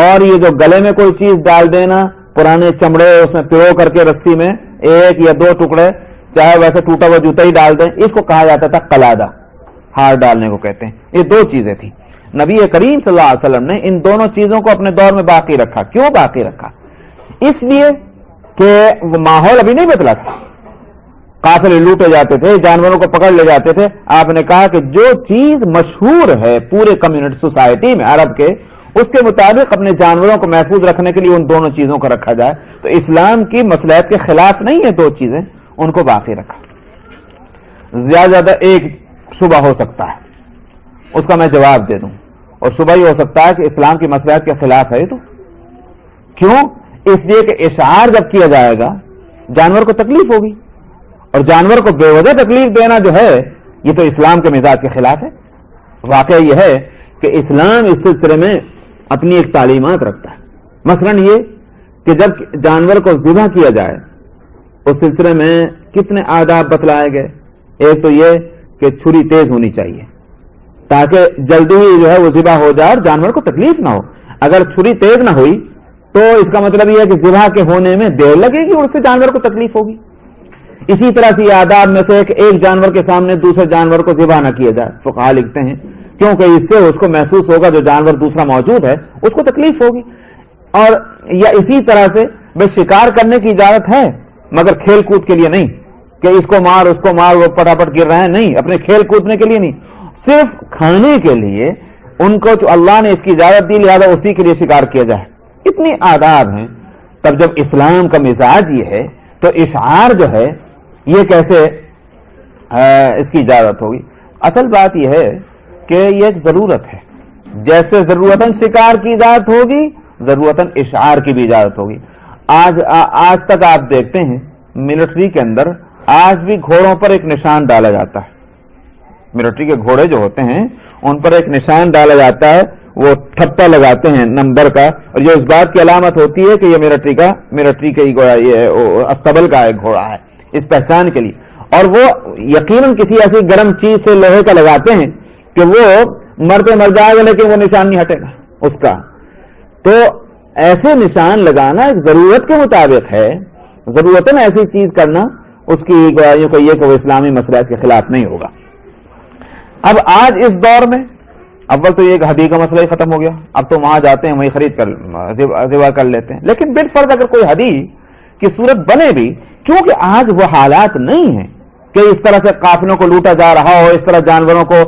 اور یہ جو گلے میں کوئی چیز ڈال دینا، پرانے چمڑے اس میں پیرو کر کے رسی میں ایک یا دو ٹکڑے، چاہے ویسے ٹوٹا ہوا جوتا ہی ڈال دیں، اس کو کہا جاتا تھا قلادہ. ہار ڈالنے کو کہتے ہیں. یہ دو چیزیں تھیں. نبی کریم صلی اللہ علیہ وسلم نے ان دونوں چیزوں کو اپنے دور میں باقی رکھا. کیوں باقی رکھا؟ اس لیے کہ وہ ماحول ابھی نہیں بدلا تھا. قافلے لوٹے جاتے تھے، جانوروں کو پکڑ لے جاتے تھے. آپ نے کہا کہ جو چیز مشہور ہے پورے کمیونٹی سوسائٹی میں عرب کے، اس کے مطابق اپنے جانوروں کو محفوظ رکھنے کے لیے ان دونوں چیزوں کو رکھا جائے. تو اسلام کی مصلحت کے خلاف نہیں ہے دو چیزیں، ان کو باقی رکھا. زیادہ ایک شبہ ہو سکتا ہے، اس کا میں جواب دے دوں. اور صبح یہ ہو سکتا ہے کہ اسلام کی مصلحت کے خلاف ہے. تو کیوں؟ اس لیے کہ اشعار جب کیا جائے گا جانور کو تکلیف ہوگی، اور جانور کو بے وجہ تکلیف دینا جو ہے یہ تو اسلام کے مزاج کے خلاف ہے. واقعہ یہ ہے کہ اسلام اس سلسلے میں اپنی ایک تعلیمات رکھتا ہے. مثلا یہ کہ جب جانور کو ذبح کیا جائے اس سلسلے میں کتنے آداب بتلائے گئے. ایک تو یہ کہ چھری تیز ہونی چاہیے تاکہ جلدی ہی جو ہے وہ ذبح ہو جائے اور جانور کو تکلیف نہ ہو. اگر چھری تیز نہ ہوئی تو اس کا مطلب یہ ہے کہ ذبح کے ہونے میں دیر لگے گی اور اس سے جانور کو تکلیف ہوگی. اسی طرح سے یہ آداب میں سے ایک جانور کے سامنے دوسرے جانور کو ذبح نہ کیا جائے. فقہا لکھتے ہیں کیونکہ اس سے اس کو محسوس ہوگا جو جانور دوسرا موجود ہے اس کو تکلیف ہوگی. اور یا اسی طرح سے بے شکار کرنے کی اجازت ہے مگر کھیل کود کے لیے نہیں کہ اس کو مار اس کو مار وہ پٹاپٹ گر رہے ہیں، نہیں، اپنے کھیل کودنے کے لیے نہیں، صرف کھانے کے لیے ان کو جو اللہ نے اس کی اجازت دی لہذا اسی کے لیے شکار کیا جائے. اتنی آداب ہیں. تب جب اسلام کا مزاج یہ ہے تو اشعار جو ہے یہ کیسے اس کی اجازت ہوگی؟ اصل بات یہ ہے کہ یہ ایک ضرورت ہے. جیسے ضرورتاً شکار کی اجازت ہوگی ضرورتاً اشعار کی بھی اجازت ہوگی. آج تک آپ دیکھتے ہیں ملٹری کے اندر آج بھی گھوڑوں پر ایک نشان ڈالا جاتا ہے. ملٹری کے گھوڑے جو ہوتے ہیں ان پر ایک نشان ڈالا جاتا ہے، وہ ٹھپا لگاتے ہیں نمبر کا، اور یہ اس بات کی علامت ہوتی ہے کہ یہ ملٹری کا ہی گھوڑا، یہ استبل کا ایک گھوڑا ہے، اس پہچان کے لیے. اور وہ یقیناً کسی ایسی گرم چیز سے لوہے کا لگاتے ہیں کہ وہ مرتے مر جائے گا لیکن وہ نشان نہیں ہٹے گا اس کا. تو ایسے نشان لگانا ایک ضرورت کے مطابق ہے. ضرورتاً ایسی چیز کرنا اس کی گواہیوں کو یہ کہ وہ اسلامی مصلحت کے خلاف نہیں ہوگا. اب آج اس دور میں اول تو یہ ہدی کا مسئلہ ہی ختم ہو گیا. اب تو وہاں جاتے ہیں وہیں خرید کر ذبح کر لیتے ہیں. لیکن بال فرض اگر کوئی ہدی کی صورت بنے بھی، کیونکہ آج وہ حالات نہیں ہیں کہ اس طرح سے قافلوں کو لوٹا جا رہا ہو، اس طرح جانوروں کو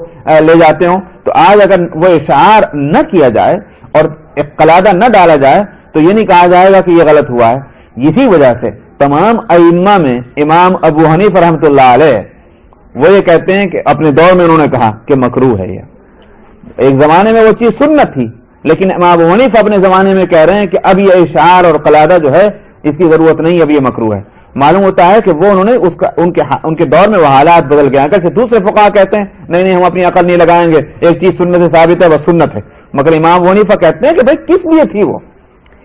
لے جاتے ہوں، تو آج اگر وہ اشعار نہ کیا جائے اور ایک قلادہ نہ ڈالا جائے تو یہ نہیں کہا جائے گا کہ یہ غلط ہوا ہے. اسی وجہ سے تمام ائمہ میں امام ابو حنیفہ رحمۃ اللہ علیہ وہ یہ کہتے ہیں کہ اپنے دور میں انہوں نے کہا کہ مکروہ ہے. یہ ایک زمانے میں وہ چیز سنت تھی لیکن امام ابو حنیفہ اپنے زمانے میں کہہ رہے ہیں کہ اب یہ اشعار اور قلادہ جو ہے اس کی ضرورت نہیں، اب یہ مکروہ ہے. معلوم ہوتا ہے کہ وہ انہوں نے ان کے دور میں وہ حالات بدل گئے. اگر دوسرے فقہا کہتے ہیں نہیں ہم اپنی عقل نہیں لگائیں گے، ایک چیز سنت سے ثابت ہے وہ سنت ہے، مگر امام ابو حنیفہ کہتے ہیں کہ بھائی کس لیے تھی وہ؟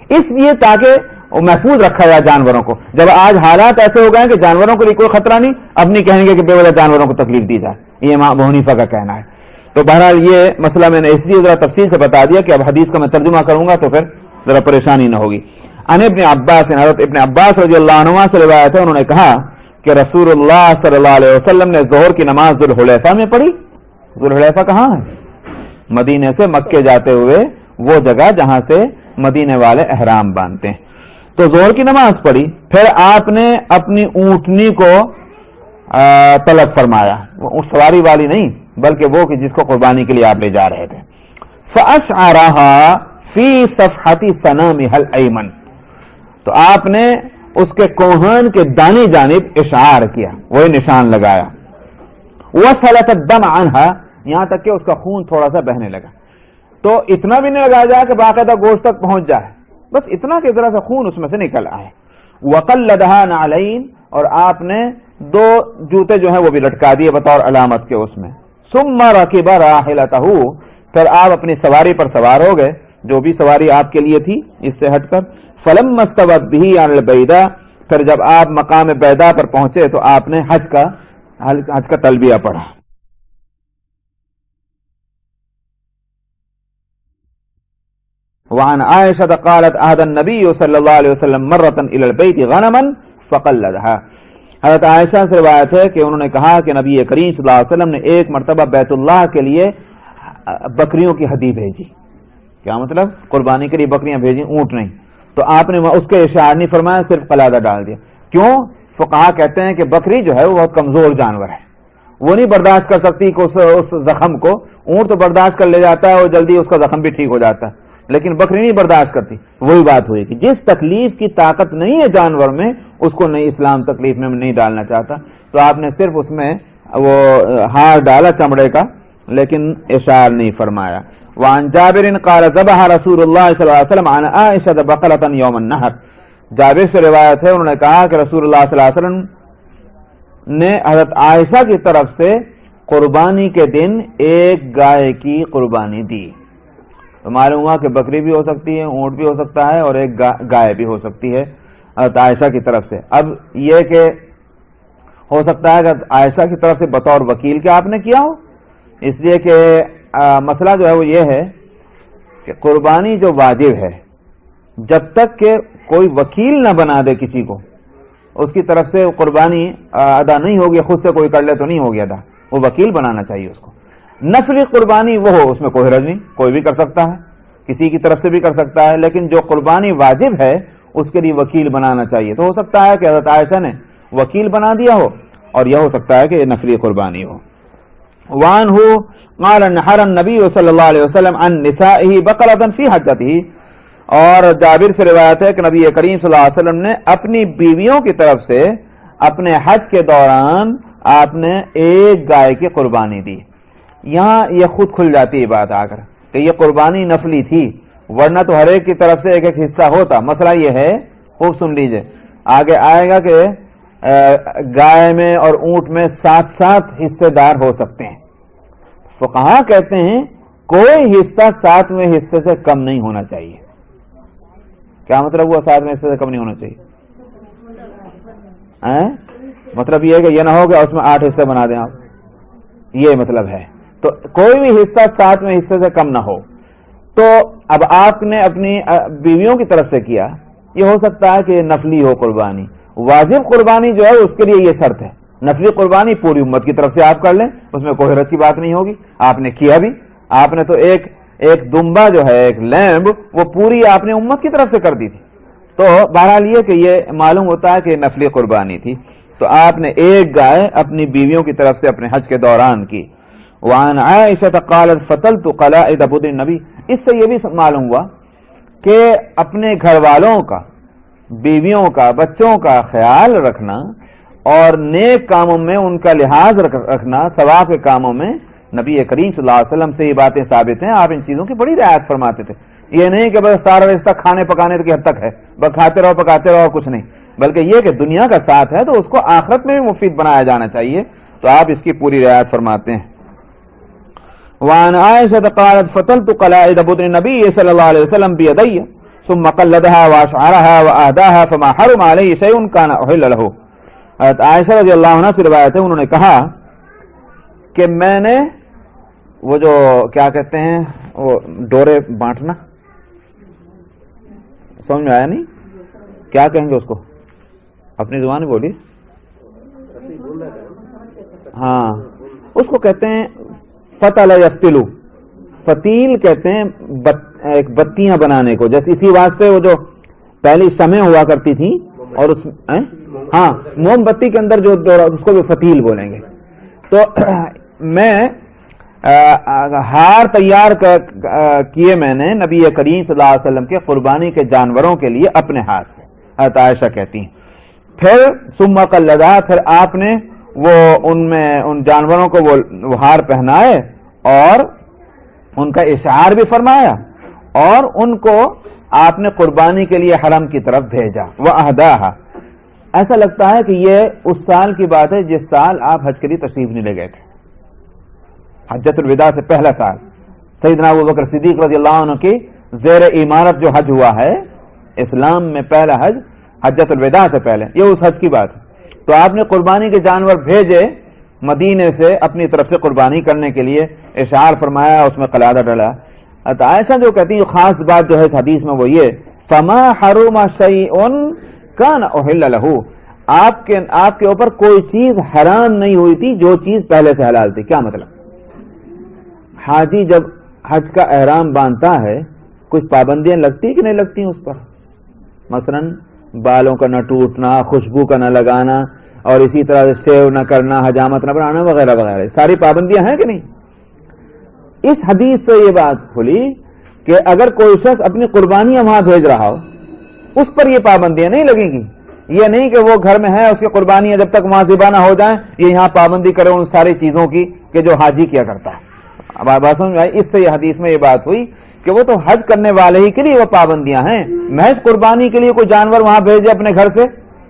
اس لیے تاکہ محفوظ رکھا جائے جانوروں کو. جب آج حالات ایسے ہو گئے کہ جانوروں کے لیے کوئی خطرہ نہیں، اب نہیں کہیں گے کہ بے وجہ جانوروں کو تکلیف دی جائے. یہ امام ابو حنیفہ کا کہنا ہے. تو بہرحال یہ مسئلہ میں نے اس لیے ذرا تفصیل سے بتا دیا کہ اب حدیث کا میں ترجمہ کروں گا تو پھر ذرا پریشانی نہ ہوگی. ان ابن عباس، حضرت ابن عباس رضی اللہ عنہما سے روایت ہے، انہوں نے کہا کہ رسول اللہ صلی اللہ علیہ وسلم نے ظہر کی نماز ذوالحلیفہ میں پڑھی. ذوالحلیفہ کہاں ہے؟ مدینے سے مکے جاتے ہوئے وہ جگہ جہاں سے مدینے والے احرام باندھتے ہیں. تو ظہر کی نماز پڑھی، پھر آپ نے اپنی اونٹنی کو طلب فرمایا، وہ سواری والی نہیں بلکہ وہ کہ جس کو قربانی کے لیے آپ لے جا رہے تھے. فَأَشْعَرَهَا فِي صَفْحَةِ صَنَامِهَا الْأَيْمَنِ، تو آپ نے اس کے کوہان کے دانی جانب اشعار کیا، وہی نشان لگایا. وَسَلَتَ الدَّمْ عَنْهَا، یہاں تک کہ اس کا خون تھوڑا سا بہنے لگا. تو اتنا بھی نہیں لگایا جائے کہ باقاعدہ گوشت تک پہنچ جائے، بس اتنا کہ ذرا سا خون اس میں سے نکل آئے. وَقَلَّدَهَا نَعْلَيْنِ، اور آپ نے 2 جوتے جو ہیں وہ بھی لٹکا دیے بطور علامت کے اس میں. ثُمَّ رَكِبَ رَاحِلَتَهُ، پھر آپ اپنی سواری پر سوار ہو گئے، جو بھی سواری آپ کے لیے تھی اس سے ہٹ کر. فَلَمَّا اسْتَوَتْ بِهِ عَلَى الْبَيْدَاءِ، پھر جب آپ مقام بیدا پر پہنچے تو آپ نے حج کا تلبیہ پڑھا. وعن عائشة قالت عهد النبي صلی اللہ علیہ وسلم مرة الى البيت غنما فقلدها، حضرت عائشہ سے روایت ہے کہ انہوں نے کہا کہ نبی کریم صلی اللہ علیہ وسلم نے ایک مرتبہ بیت اللہ کے لیے بکریوں کی ہدی بھیجی. کیا مطلب؟ قربانی کے لیے بکریاں بھیجی، اونٹ نہیں. تو آپ نے اس کے اشعار نہیں فرمایا، صرف قلادہ ڈال دیا. کیوں؟ فقہا کہتے ہیں کہ بکری جو ہے وہ بہت کمزور جانور ہے، وہ نہیں برداشت کر سکتی کہ اس زخم کو. اونٹ تو برداشت کر لے جاتا ہے اور جلدی اس کا زخم بھی ٹھیک ہو جاتا ہے، لیکن بکری نہیں برداشت کرتی. وہی بات ہوئی کہ جس تکلیف کی طاقت نہیں ہے جانور میں، اس کو نہیں اسلام تکلیف میں نہیں ڈالنا چاہتا. تو آپ نے صرف اس میں وہ ہار ڈالا چمڑے کا، لیکن اشعار نہیں فرمایا. وعن جابر قال ذبح رسول اللہ صلی اللہ علیہ وسلم عن عائشہ بقرۃ یوم النحر، جابر سے روایت ہے انہوں نے کہا کہ رسول اللہ صلی اللہ علیہ وسلم نے حضرت عائشہ کی طرف سے قربانی کے دن ایک گائے کی قربانی دی. تو معلوم ہوا کہ بکری بھی ہو سکتی ہے، اونٹ بھی ہو سکتا ہے، اور ایک گائے بھی ہو سکتی ہے حضرت عائشہ کی طرف سے. اب یہ کہ ہو سکتا ہے کہ عائشہ کی طرف سے بطور وکیل کے آپ نے کیا ہو، اس لیے کہ مسئلہ جو ہے وہ یہ ہے کہ قربانی جو واجب ہے، جب تک کہ کوئی وکیل نہ بنا دے کسی کو، اس کی طرف سے قربانی ادا نہیں ہوگی. خود سے کوئی کر لے تو نہیں ہوگی ادا، وہ وکیل بنانا چاہیے اس کو. نفلی قربانی وہ ہو، اس میں کوئی حرج نہیں، کوئی بھی کر سکتا ہے، کسی کی طرف سے بھی کر سکتا ہے. لیکن جو قربانی واجب ہے اس کے لیے وکیل بنانا چاہیے. تو ہو سکتا ہے کہ حضرت عائشہ نے وکیل بنا دیا ہو، اور یہ ہو سکتا ہے کہ یہ نفلی قربانی ہو. وعنہ قال نحر النبی صلی اللہ علیہ وسلم عن نسائه بقرۃ فی حجته، اور جابر سے روایت ہے کہ نبی کریم صلی اللہ علیہ وسلم نے اپنی بیویوں کی طرف سے اپنے حج کے دوران آپ نے ایک گائے کی قربانی دی. یہاں یہ خود کھل جاتی ہے بات آ کر کہ یہ قربانی نفلی تھی، ورنہ تو ہر ایک کی طرف سے ایک ایک حصہ ہوتا. مسئلہ یہ ہے، خوب سن لیجئے، آگے آئے گا کہ گائے میں اور اونٹ میں 7 حصے دار ہو سکتے ہیں. فقہا کہتے ہیں کوئی حصہ 7ویں حصے سے کم نہیں ہونا چاہیے. کیا مطلب ہوا 7ویں حصے سے کم نہیں ہونا چاہیے؟ مطلب یہ ہے کہ یہ نہ ہو کہ اس میں 8 حصے بنا دیں آپ، یہ مطلب ہے. تو کوئی بھی حصہ 7ویں حصے سے کم نہ ہو. تو اب آپ نے اپنی بیویوں کی طرف سے کیا، یہ ہو سکتا ہے کہ نفلی ہو قربانی. واجب قربانی جو ہے اس کے لیے یہ شرط ہے، نفلی قربانی پوری امت کی طرف سے آپ کر لیں، اس میں کوئی حرج کی بات نہیں ہوگی. آپ نے کیا بھی، آپ نے تو ایک دمبا جو ہے، ایک لیمب، وہ پوری آپ نے امت کی طرف سے کر دی تھی. تو بہرحال یہ کہ یہ معلوم ہوتا ہے کہ نفلی قربانی تھی. تو آپ نے ایک گائے اپنی بیویوں کی طرف سے اپنے حج کے دوران کی. وعن عائشہ قالت فتلت قلائد بدن النبی، اس سے یہ بھی معلوم ہوا کہ اپنے گھر والوں کا، بیویوں کا، بچوں کا خیال رکھنا اور نیک کاموں میں ان کا لحاظ رکھنا، ثواب کے کاموں میں نبی کریم صلی اللہ علیہ وسلم سے یہ باتیں ثابت ہیں. آپ ان چیزوں کی بڑی رعایت فرماتے تھے. یہ نہیں کہ بس سارا رشتہ کھانے پکانے کی حد تک ہے، بس کھاتے رہو پکاتے رہو کچھ نہیں، بلکہ یہ کہ دنیا کا ساتھ ہے تو اس کو آخرت میں بھی مفید بنایا جانا چاہیے. تو آپ اس کی پوری رعایت فرماتے ہیں. وعن عائشة قالت فتلت قلائد بدن النبي صلى الله عليه وسلم بيدي ثم قلدها واشعرها واهداها فما حرم عليه شيء كان احل له. حضرت عائشہ رضی اللہ عنہ سے روایت ہے، انہوں نے کہا کہ میں نے وہ جو کیا کہتے ہیں وہ ڈورے بانٹنا، سمجھ میں آیا نہیں؟ کیا کہیں گے اس کو؟ اپنی زبان بولی. ہاں اس کو کہتے ہیں فتل یفتلو، فتیل کہتے ہیں ایک بتیاں بنانے کو. جیسے اسی واسطے وہ جو پہلی شمع ہوا کرتی تھی اور اس ہاں موم بتی کے اندر جو اس کو بھی فتیل بولیں گے. تو میں ہار تیار کیے میں نے نبی کریم صلی اللہ علیہ وسلم کے قربانی کے جانوروں کے لیے اپنے ہاتھ سے. حضرت عائشہ کہتی ہیں پھر ثم قلدا، پھر آپ نے وہ ان جانوروں کو وہ ہار پہنائے اور ان کا اشعار بھی فرمایا اور ان کو آپ نے قربانی کے لیے حرم کی طرف بھیجا. وَأَهْدَاهَا، ایسا لگتا ہے کہ یہ اس سال کی بات ہے جس سال آپ حج کے لیے تشریف نہیں لے گئے تھے. حجۃ الوداع سے پہلا سال سیدنا ابوبکر صدیق رضی اللہ عنہ کی زیر عمارت جو حج ہوا ہے اسلام میں پہلا حج حجۃ الوداع سے پہلے، یہ اس حج کی بات ہے. تو آپ نے قربانی کے جانور بھیجے مدینے سے اپنی طرف سے قربانی کرنے کے لیے، اشعار فرمایا، اس میں قلادہ ڈالا. عائشہ جو کہتی ہیں خاص بات جو ہے اس حدیث میں وہ یہ فما حرم شیء کان احل له، آپ کے اوپر کوئی چیز حرام نہیں ہوئی تھی جو چیز پہلے سے حلال تھی. کیا مطلب؟ حاجی جب حج کا احرام باندھتا ہے کچھ پابندیاں لگتی کہ نہیں لگتی اس پر؟ مثلا بالوں کا نہ ٹوٹنا، خوشبو کا نہ لگانا، اور اسی طرح سے شیو نہ کرنا، حجامت نہ بنانا وغیرہ وغیرہ، ساری پابندیاں ہیں کہ نہیں؟ اس حدیث سے یہ بات کھلی کہ اگر کوئی شخص اپنی قربانیاں وہاں بھیج رہا ہو اس پر یہ پابندیاں نہیں لگیں گی. یہ نہیں کہ وہ گھر میں ہے اس کی قربانیاں جب تک وہاں ذبح نہ ہو جائیں یہ یہاں پابندی کرے ان ساری چیزوں کی کہ جو حاجی کیا کرتا ہے. اب بات سمجھ میں آئی؟ اس سے یہ حدیث میں یہ بات ہوئی کہ وہ تو حج کرنے والے ہی کے لیے وہ پابندیاں ہیں، محض قربانی کے لیے کوئی جانور وہاں بھیجے اپنے گھر سے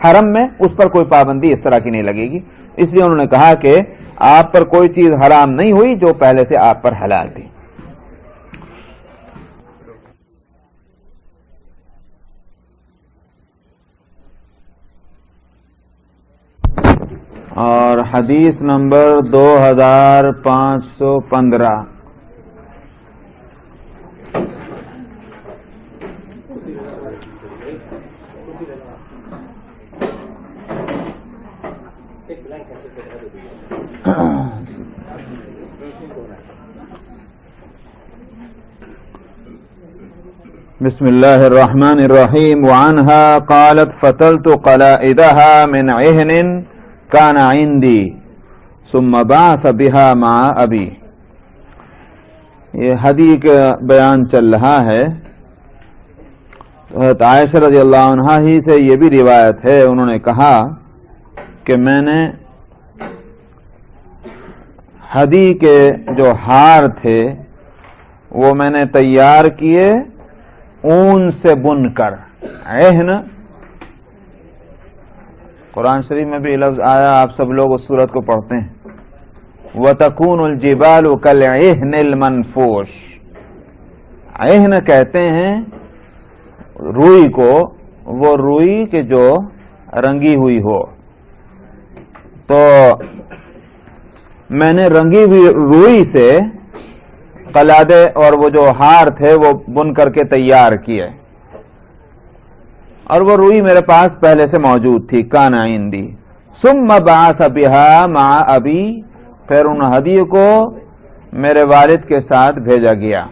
حرم میں اس پر کوئی پابندی اس طرح کی نہیں لگے گی. اس لیے انہوں نے کہا کہ آپ پر کوئی چیز حرام نہیں ہوئی جو پہلے سے آپ پر حلال تھی. اور حدیث نمبر 2515 بسم اللہ الرحمن الرحیم. وعنها قالت فتلت قلائدها من عهن كان عندي ثم بعث بها مع ابي. یہ حدیث کا بیان چل رہا ہے. عائشہ رضی اللہ عنہا ہی سے یہ بھی روایت ہے، انہوں نے کہا کہ میں نے ہدی کے جو ہار تھے وہ میں نے تیار کیے اون سے بن کر. عہن قرآن شریف میں بھی لفظ آیا، آپ سب لوگ اس سورت کو پڑھتے ہیں. وَتَكُونُ الْجِبَالُ كَالْعِهْنِ الْمَنْفُوشِ. عہن کہتے ہیں روئی کو، وہ روئی کہ جو رنگی ہوئی ہو. تو میں نے رنگی ہوئی روئی سے قلادے اور وہ جو ہار تھے وہ بن کر کے تیار کیے، اور وہ روئی میرے پاس پہلے سے موجود تھی. کان عندی. ثم بعث بها مع ابی، پھر ان ہدی کو میرے والد کے ساتھ بھیجا گیا.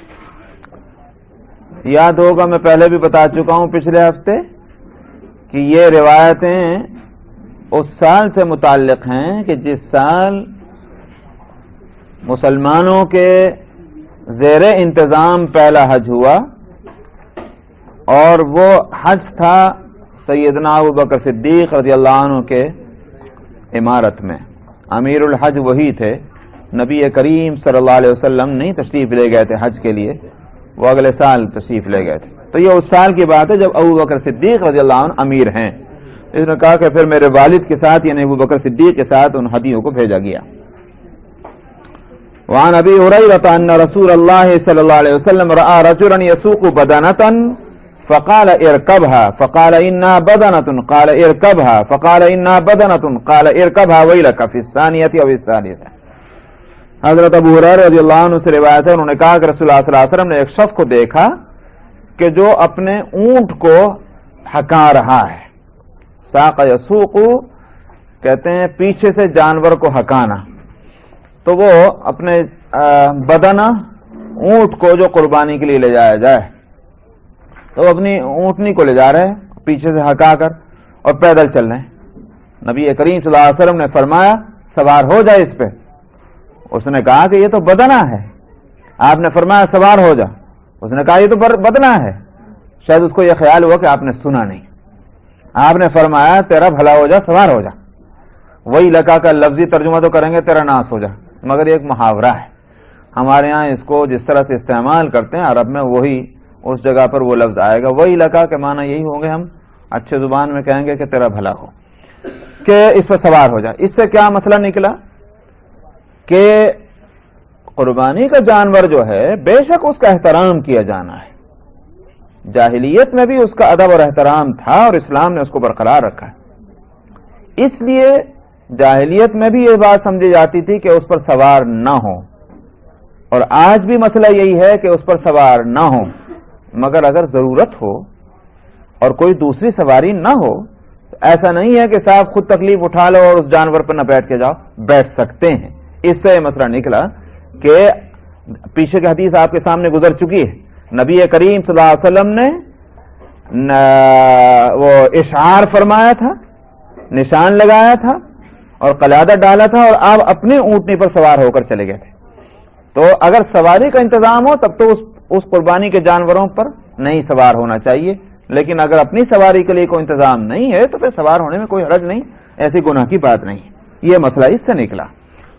یاد ہوگا میں پہلے بھی بتا چکا ہوں پچھلے ہفتے کہ یہ روایتیں اس سال سے متعلق ہیں کہ جس سال مسلمانوں کے زیر انتظام پہلا حج ہوا، اور وہ حج تھا سیدنا ابوبکر صدیق رضی اللہ عنہ کے امارت میں. امیر الحج وہی تھے، نبی کریم صلی اللہ علیہ وسلم نہیں تشریف لے گئے تھے حج کے لیے، وہ اگلے سال تشریف لے گئے تھے. تو یہ اس سال کی بات ہے جب ابوبکر صدیق رضی اللہ عنہ امیر ہیں. اس نے کہا کہ پھر میرے والد کے ساتھ یعنی ابوبکر صدیق کے ساتھ ان ہدیوں کو بھیجا گیا. وعن ابی ہریرہ ان رسول اللہ صلی اللہ علیہ وسلم رأى رجلا يسوق بدنة فقال اركبها فقال انها بدنة قال اركبها فقال انها بدنة قال اركبها ويلك في الثانية او الثالثة. حضرت ابو ہریرہ رضی اللہ عنہ سے روایت ہے، انہوں نے کہا کہ رسول اللہ صلی اللہ علیہ وسلم نے ایک شخص کو دیکھا کہ جو اپنے اونٹ کو ہکا رہا ہے. ساق یسوق کہتے ہیں پیچھے سے جانور کو ہکانا. تو وہ اپنے بدنہ اونٹ کو جو قربانی کے لیے لے جایا جائے تو وہ اپنی اونٹنی کو لے جا رہے ہیں پیچھے سے ہکا کر اور پیدل چل رہے ہیں. نبی کریم صلی اللہ علیہ وسلم نے فرمایا سوار ہو جائے اس پہ. اس نے کہا کہ یہ تو بدنہ ہے. آپ نے فرمایا سوار ہو جا. اس نے کہا یہ تو بدنہ ہے. شاید اس کو یہ خیال ہوا کہ آپ نے سنا نہیں. آپ نے فرمایا تیرا بھلا ہو جا سوار ہو جا. وہی لگا کا لفظی ترجمہ تو کریں گے تیرا ناس ہو جا، مگر یہ ایک محاورہ ہے. ہمارے ہاں اس کو جس طرح سے استعمال کرتے ہیں عرب میں وہی اس جگہ پر وہ لفظ آئے گا. وہی لگا کے معنی یہی ہوں گے، ہم اچھے زبان میں کہیں گے کہ تیرا بھلا ہو، کہ اس پر سوار ہو جا. اس سے کیا مسئلہ نکلا کہ قربانی کا جانور جو ہے بے شک اس کا احترام کیا جانا ہے. جاہلیت میں بھی اس کا ادب اور احترام تھا اور اسلام نے اس کو برقرار رکھا ہے. اس لیے جاہلیت میں بھی یہ بات سمجھی جاتی تھی کہ اس پر سوار نہ ہو، اور آج بھی مسئلہ یہی ہے کہ اس پر سوار نہ ہو. مگر اگر ضرورت ہو اور کوئی دوسری سواری نہ ہو تو ایسا نہیں ہے کہ صاحب خود تکلیف اٹھا لو اور اس جانور پر نہ بیٹھ کے جاؤ، بیٹھ سکتے ہیں. اس سے یہ مسئلہ نکلا کہ پیچھے کی حدیث آپ کے سامنے گزر چکی ہے. نبی کریم صلی اللہ علیہ وسلم نے وہ اشعار فرمایا تھا، نشان لگایا تھا اور قلادہ ڈالا تھا، اور آپ اپنی اونٹنی پر سوار ہو کر چلے گئے تھے. تو اگر سواری کا انتظام ہو تب تو اس قربانی کے جانوروں پر نہیں سوار ہونا چاہیے، لیکن اگر اپنی سواری کے لیے کوئی انتظام نہیں ہے تو پھر سوار ہونے میں کوئی حرج نہیں، ایسی گناہ کی بات نہیں. یہ مسئلہ اس سے نکلا.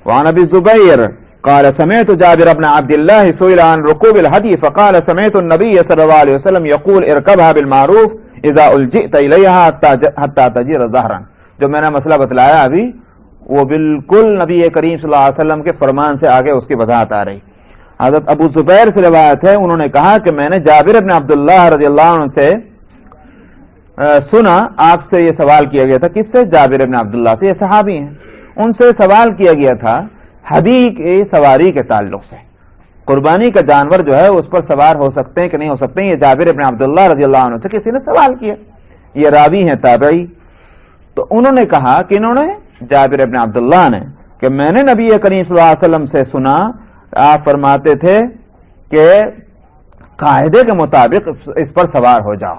وعن ابي الزبير قال سمعت جابر بن عبد الله سئل عن ركوب الهدي فقال سمعت النبي صلى الله عليه وسلم يقول اركبها بالمعروف اذا الجئت اليها حتى تجر ظهرا. جو میں نے مسئلہ بتلایا ابھی وہ بالکل نبی کریم صلی اللہ علیہ وسلم کے فرمان سے آگے اس کی وضاحت آ رہی. حضرت ابو زبیر سے روایت ہے، انہوں نے کہا کہ میں نے جابر بن عبداللہ رضی اللہ عنہ سے سنا، آپ سے یہ سوال کیا گیا تھا. کس سے؟ جابر بن عبداللہ سے، یہ صحابی ہیں. ان سے سوال کیا گیا تھا ہدی کی سواری کے تعلق سے. قربانی کا جانور جو ہے اس پر سوار ہو سکتے ہیں کہ نہیں ہو سکتے ہیں، یہ جابر بن عبداللہ رضی اللہ عنہ سے کسی نے سوال کیا. یہ راوی ہیں تابعی. تو انہوں نے کہا کہ انہوں نے جابر بن عبداللہ نے کہ میں نے نبی کریم صلی اللہ علیہ وسلم سے سنا، آپ فرماتے تھے کہ قاعدے کے مطابق اس پر سوار ہو جاؤ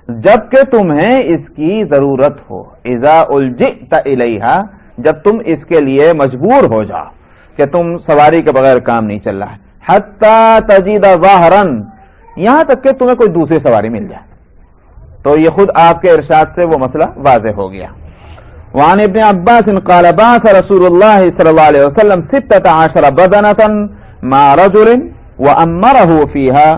جبکہ تمہیں اس کی ضرورت ہو. اذا الجئت الیہا، جب تم اس کے لیے مجبور ہو جاؤ کہ تم سواری کے بغیر کام نہیں چل رہا ہے. حتی تجد ظاہرا، یہاں تک کہ تمہیں کوئی دوسری سواری مل جائے. تو یہ خود آپ کے ارشاد سے وہ مسئلہ واضح ہو گیا. وعن ابن عباس قال بعث رسول الله صلى الله عليه وسلم 16 بدنة مع رجل وأمره فيها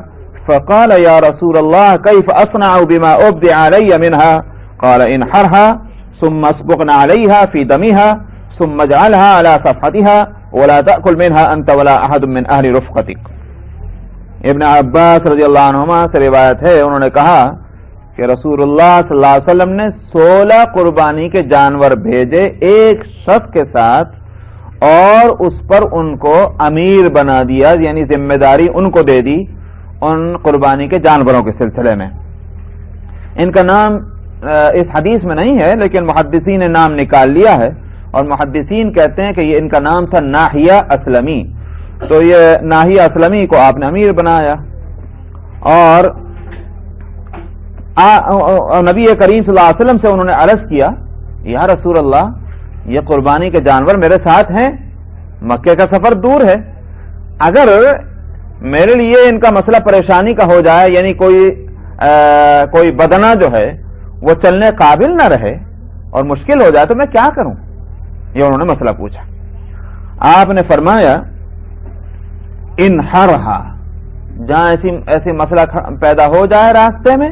فقال يا رسول الله كيف أصنع بما أبدي علي منها؟ قال انحرها ثم اسبقنا عليها في دمها ثم اجعلها على صفحتها ولا تأكل منها أنت ولا أحد من أهل رفقتك. ابن عباس رضی اللہ عنہما سے روایت ہے، انہوں نے کہا کہ رسول اللہ صلی اللہ علیہ وسلم نے 16 قربانی کے جانور بھیجے ایک شخص کے ساتھ، اور اس پر ان کو امیر بنا دیا، یعنی ذمہ داری ان کو دے دی ان قربانی کے جانوروں کے سلسلے میں. ان کا نام اس حدیث میں نہیں ہے لیکن محدثین نے نام نکال لیا ہے، اور محدثین کہتے ہیں کہ یہ ان کا نام تھا ناحیہ اسلمی. تو یہ ناحیہ اسلمی کو آپ نے امیر بنایا، اور نبی کریم صلی اللہ علیہ وسلم سے انہوں نے عرض کیا یا رسول اللہ یہ قربانی کے جانور میرے ساتھ ہیں، مکے کا سفر دور ہے، اگر میرے لیے ان کا مسئلہ پریشانی کا ہو جائے، یعنی کوئی بدنہ جو ہے وہ چلنے قابل نہ رہے اور مشکل ہو جائے تو میں کیا کروں؟ یہ انہوں نے مسئلہ پوچھا. آپ نے فرمایا انحرھا، جہاں ایسی مسئلہ پیدا ہو جائے راستے میں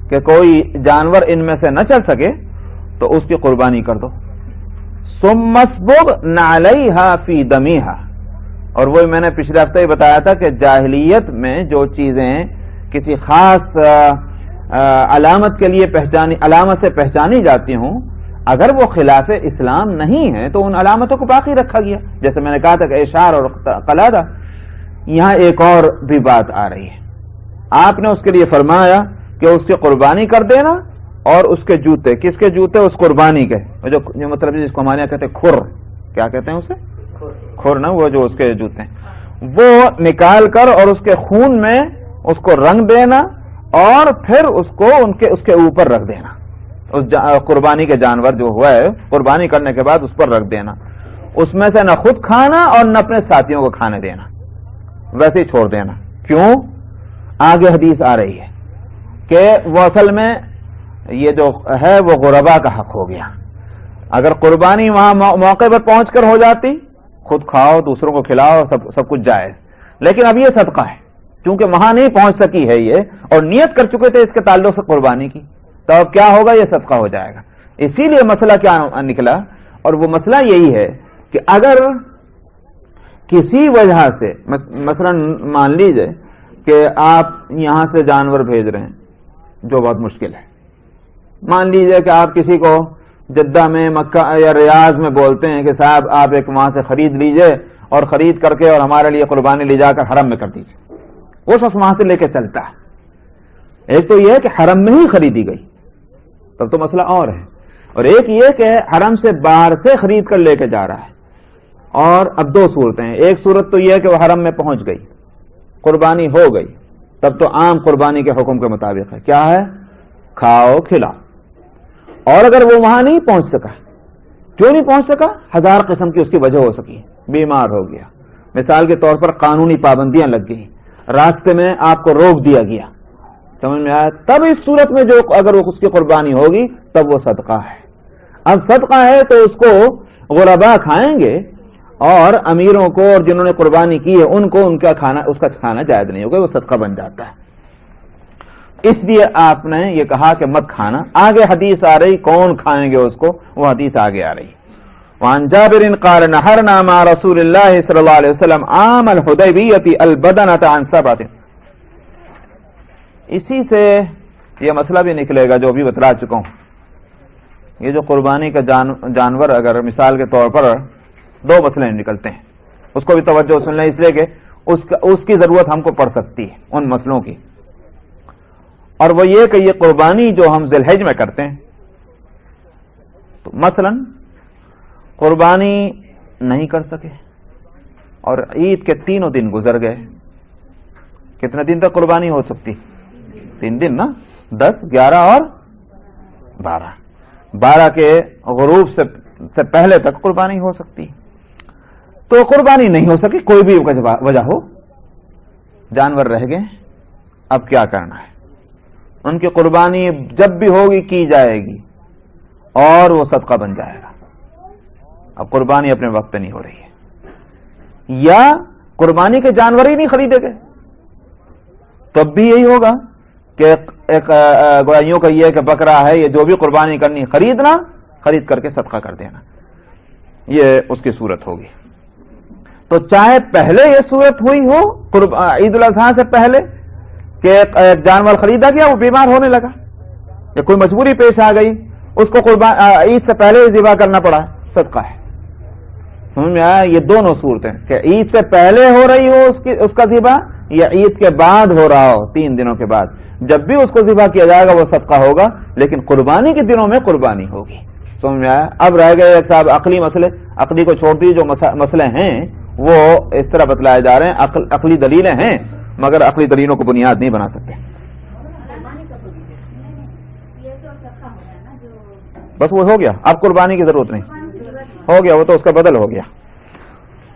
کہ کوئی جانور ان میں سے نہ چل سکے تو اس کی قربانی کر دو. ثم اسبغ نعلیھا فی دمیھا، اور وہی میں نے پچھلے ہفتے ہی بتایا تھا کہ جاہلیت میں جو چیزیں کسی خاص علامت کے لیے علامت سے پہچانی جاتی ہوں، اگر وہ خلاف اسلام نہیں ہے تو ان علامتوں کو باقی رکھا گیا. جیسے میں نے کہا تھا کہ اشعار اور قلادہ. یہاں ایک اور بھی بات آ رہی ہے. آپ نے اس کے لیے فرمایا کہ اس کی قربانی کر دینا اور اس کے جوتے. کس کے جوتے؟ اس قربانی کے. جو مطلب جس کو ہمارے یہاں کہتے ہیں کھر. کیا کہتے ہیں اسے؟ کھر نا. وہ جو اس کے جوتے ہیں وہ نکال کر اور اس کے خون میں اس کو رنگ دینا اور پھر اس کو اس کے اوپر رکھ دینا. اس قربانی کے جانور جو ہوا ہے قربانی کرنے کے بعد اس پر رکھ دینا. اس میں سے نہ خود کھانا اور نہ اپنے ساتھیوں کو کھانے دینا, ویسے ہی چھوڑ دینا. کیوں؟ آگے حدیث آ رہی ہے کہ وہ اصل میں یہ جو ہے وہ غربا کا حق ہو گیا. اگر قربانی وہاں موقع پر پہنچ کر ہو جاتی, خود کھاؤ دوسروں کو کھلاؤ, سب کچھ جائز. لیکن اب یہ صدقہ ہے, چونکہ وہاں نہیں پہنچ سکی ہے یہ اور نیت کر چکے تھے اس کے تعلق سے قربانی کی, تو اب کیا ہوگا؟ یہ صدقہ ہو جائے گا. اسی لیے مسئلہ کیا نکلا, اور وہ مسئلہ یہی ہے کہ اگر کسی وجہ سے مثلا مان لیجئے کہ آپ یہاں سے جانور بھیج رہے ہیں جو بہت مشکل ہے. مان لیجئے کہ آپ کسی کو جدہ میں, مکہ یا ریاض میں بولتے ہیں کہ صاحب آپ ایک وہاں سے خرید لیجئے اور خرید کر کے اور ہمارے لیے قربانی لے جا کر حرم میں کر دیجئے. وہ شخص وہاں سے لے کے چلتا ہے. ایک تو یہ ہے کہ حرم میں ہی خریدی گئی, تب تو مسئلہ اور ہے. اور ایک یہ کہ حرم سے باہر سے خرید کر لے کے جا رہا ہے. اور اب دو صورتیں ہیں. ایک صورت تو یہ ہے کہ وہ حرم میں پہنچ گئی, قربانی ہو گئی, تب تو عام قربانی کے حکم کے مطابق ہے. کیا ہے؟ کھاؤ کھلاؤ. اور اگر وہ وہاں نہیں پہنچ سکا, کیوں نہیں پہنچ سکا؟ 1000 قسم کی اس کی وجہ ہو سکی. بیمار ہو گیا, مثال کے طور پر قانونی پابندیاں لگ گئی, راستے میں آپ کو روک دیا گیا, سمجھ میں آیا؟ تب اس صورت میں جو اگر اس کی قربانی ہوگی تب وہ صدقہ ہے. اب صدقہ ہے تو اس کو غربا کھائیں گے اور امیروں کو اور جنہوں نے قربانی کی ہے ان کو اس کا کھانا جائز نہیں ہوگا, وہ صدقہ بن جاتا ہے. اس لیے آپ نے یہ کہا کہ مت کھانا. آگے حدیث آ رہی, کون کھائیں گے اس کو, وہ حدیث آگے آ رہی. وعن جابر قال نحرنا مع رسول اللہ صلی اللہ علیہ وسلم عام الحدیبیہ البدنۃ عن سبعۃ. اسی سے یہ مسئلہ بھی نکلے گا جو ابھی بتلا چکا ہوں. یہ جو قربانی کا جانور, اگر مثال کے طور پر دو مسئلے نکلتے ہیں, اس کو بھی توجہ سن لیں, اس لیے کہ اس کی ضرورت ہم کو پڑ سکتی ہے ان مسئلوں کی. اور وہ یہ کہ یہ قربانی جو ہم ذی الحج میں کرتے ہیں, تو مثلا قربانی نہیں کر سکے اور عید کے 3 دن گزر گئے. کتنے دن تک قربانی ہو سکتی؟ 3 دن نا, 10, 11 اور 12. 12 کے غروب سے پہلے تک قربانی ہو سکتی. تو قربانی نہیں ہو سکی, کوئی بھی وجہ ہو, جانور رہ گئے. اب کیا کرنا ہے؟ ان کی قربانی جب بھی ہوگی کی جائے گی اور وہ صدقہ بن جائے گا. اب قربانی اپنے وقت پہ نہیں ہو رہی ہے, یا قربانی کے جانور ہی نہیں خریدے گئے, تب بھی یہی ہوگا کہ ایک گوائیوں کا یہ کہ بکرا ہے, یہ جو بھی قربانی کرنی خریدنا, خرید کر کے صدقہ کر دینا, یہ اس کی صورت ہوگی. تو چاہے پہلے یہ صورت ہوئی ہو عید الاضحیٰ سے پہلے کہ ایک جانور خریدا گیا, وہ بیمار ہونے لگا, یا کوئی مجبوری پیش آ گئی, اس کو عید سے پہلے ہی ذبح کرنا پڑا, صدقہ ہے. سمجھ میں آیا؟ یہ دونوں صورتیں کہ عید سے پہلے ہو رہی ہو اس کا ذبح, یا عید کے بعد ہو رہا ہو 3 دنوں کے بعد, جب بھی اس کو ذبح کیا جائے گا وہ صدقہ ہوگا. لیکن قربانی کے دنوں میں قربانی ہوگی. سمجھ میں آیا؟ اب رہ گئے ایک صاحب عقلی مسئلے. عقلی کو چھوڑ دیجیے, جو مسئلے ہیں وہ اس طرح بتلائے جا رہے ہیں, عقلی دلیلیں ہیں, مگر عقلی دلیلوں کو بنیاد نہیں بنا سکتے. بس وہ ہو گیا, اب قربانی کی ضرورت نہیں, ہو گیا وہ تو اس کا بدل ہو گیا.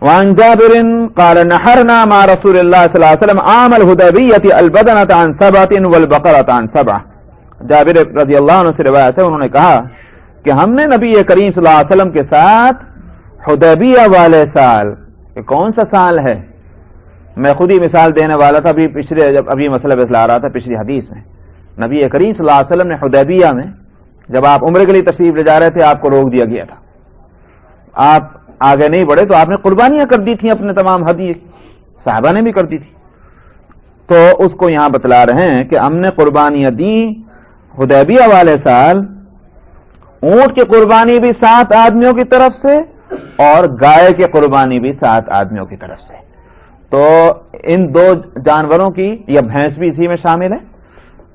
وعن جابر قال نحرنا مع رسول اللہ صلی اللہ علیہ وسلم عام الحدیبیہ البدنۃ عن 7 والبقرۃ عن 7. جابر رضی اللہ عنہ سے روایت ہے, انہوں نے کہا کہ ہم نے نبی کریم صلی اللہ علیہ وسلم کے ساتھ حدیبیہ والے سال, کہ کون سا سال ہے, میں خود ہی مثال دینے والا تھا جب ابھی مسئلہ بتلا رہا تھا پچھلی حدیث میں. نبی کریم صلی اللہ علیہ وسلم نے حدیبیہ میں جب آپ عمرے کے لیے تشریف لے جا رہے تھے, آپ کو روک دیا گیا تھا, آپ آگے نہیں بڑھے, تو آپ نے قربانیاں کر دی تھیں اپنے تمام ہدیے, صحابہ نے بھی کر دی تھی. تو اس کو یہاں بتلا رہے ہیں کہ ہم نے قربانیاں دی حدیبیہ والے سال, اونٹ کی قربانی بھی 7 آدمیوں کی طرف سے اور گائے کی قربانی بھی 7 آدمیوں کی طرف سے. تو ان 2 جانوروں کی یا بھینس بھی اسی میں شامل ہے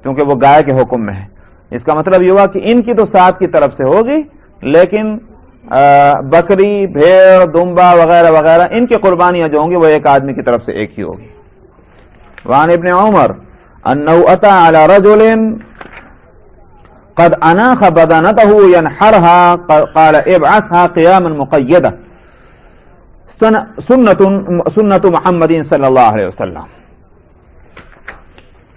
کیونکہ وہ گائے کے حکم میں ہے. اس کا مطلب یہ ہوا کہ ان کی تو 7 کی طرف سے ہوگی، لیکن بکری، بھیڑ، دمبا وغیرہ وغیرہ ان کی قربانیاں جو ہوں گی وہ ایک آدمی کی طرف سے ایک ہی ہوگی. وعن ابن عمر انه اتى على رجل قد اناخ بدنته ينحرها قال ابعثها قياما مقيدة سنة محمد صلی اللہ علیہ وسلم.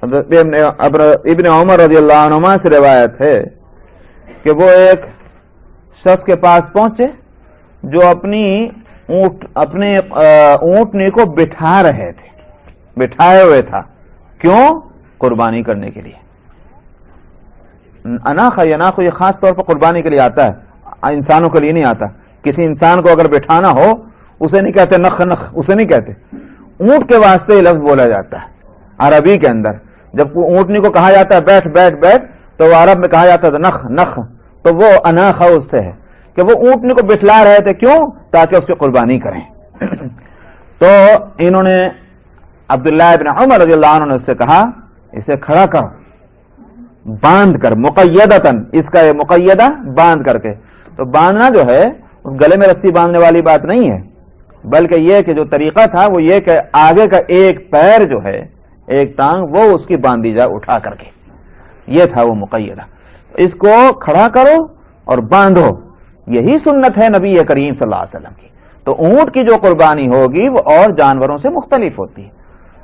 ابن عمر رضی اللہ عنہما سے روایت ہے کہ وہ ایک شخص کے پاس پہنچے جو اپنے اونٹنی کو بٹھا رہے تھے، بٹھائے ہوئے تھا. کیوں؟ قربانی کرنے کے لیے. یناخ یہ خاص طور پر قربانی کے لیے آتا ہے، انسانوں کے لیے نہیں آتا. کسی انسان کو اگر بٹھانا ہو اسے نہیں کہتے نخ نخ، اسے نہیں کہتے. اونٹ کے واسطے یہ لفظ بولا جاتا ہے عربی کے اندر. جب اونٹنی کو کہا جاتا ہے بیٹھ بیٹھ بیٹھ تو وہ عرب میں کہا جاتا ہے نخ نخ، تو وہ اناخ اس سے ہے کہ وہ اونٹنی کو بٹھلا رہے تھے. کیوں؟ تاکہ اس کی قربانی کریں. تو انہوں نے عبداللہ ابن عمر رضی اللہ عنہ نے اس سے کہا اسے کھڑا کر، باندھ کر، مقیدتن، اس کا مقیدہ باندھ کر کے. تو باندھنا جو ہے گلے میں رسی باندھنے والی بات نہیں ہے، بلکہ یہ کہ جو طریقہ تھا وہ یہ کہ آگے کا ایک پیر جو ہے، ایک ٹانگ، وہ اس کی باندھی جائے اٹھا کر کے. یہ تھا وہ مقیدہ. اس کو کھڑا کرو اور باندھو. یہی سنت ہے نبی کریم صلی اللہ علیہ وسلم کی. تو اونٹ کی جو قربانی ہوگی وہ اور جانوروں سے مختلف ہوتی ہے.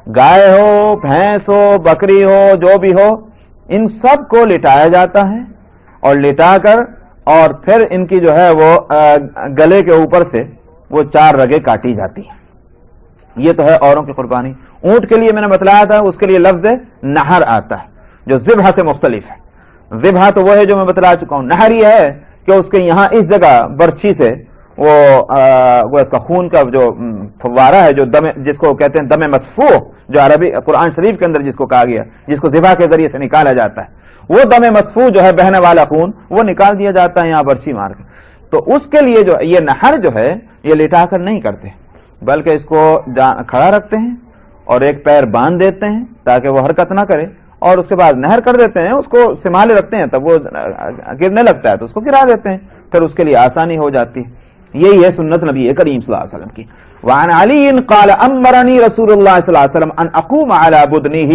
گائے ہو، بھینس ہو، بکری ہو، جو بھی ہو، ان سب کو لٹایا جاتا ہے اور لٹا کر اور پھر ان کی جو ہے وہ گلے کے اوپر سے وہ 4 رگیں کاٹی جاتی ہیں. یہ تو ہے اوروں کی قربانی. اونٹ کے لیے میں نے بتلایا تھا اس کے لیے لفظ نہر آتا ہے جو ذبح سے مختلف ہے. ذبح تو وہ ہے جو میں بتلا چکا ہوں. نہر یہ ہے کہ اس کے یہاں اس جگہ برچھی سے وہ اس کا خون کا جو فوارہ ہے، جو دم، جس کو کہتے ہیں دم مسفوح، جو عربی قرآن شریف کے اندر جس کو کہا گیا، جس کو ذبح کے ذریعے سے نکالا جاتا ہے، وہ دم مسفوح جو ہے بہنے والا خون، وہ نکال دیا جاتا ہے یہاں برچھی مار کے. تو اس کے لیے جو یہ نہر جو ہے یہ لٹا کر نہیں کرتے، بلکہ اس کو کھڑا رکھتے ہیں اور ایک پیر باندھ دیتے ہیں تاکہ وہ حرکت نہ کرے، اور اس کے بعد نہر کر دیتے ہیں، اس کو سنبھالے رکھتے ہیں. تب وہ گرنے لگتا ہے تو اس کو گرا دیتے ہیں، پھر اس کے لیے آسانی ہو جاتی ہے. یہی ہے سنت نبی کریم صلی اللہ علیہ وسلم کی. وعن علی قال امرنی رسول اللہ صلی اللہ علیہ وسلم ان اقوم على بدنه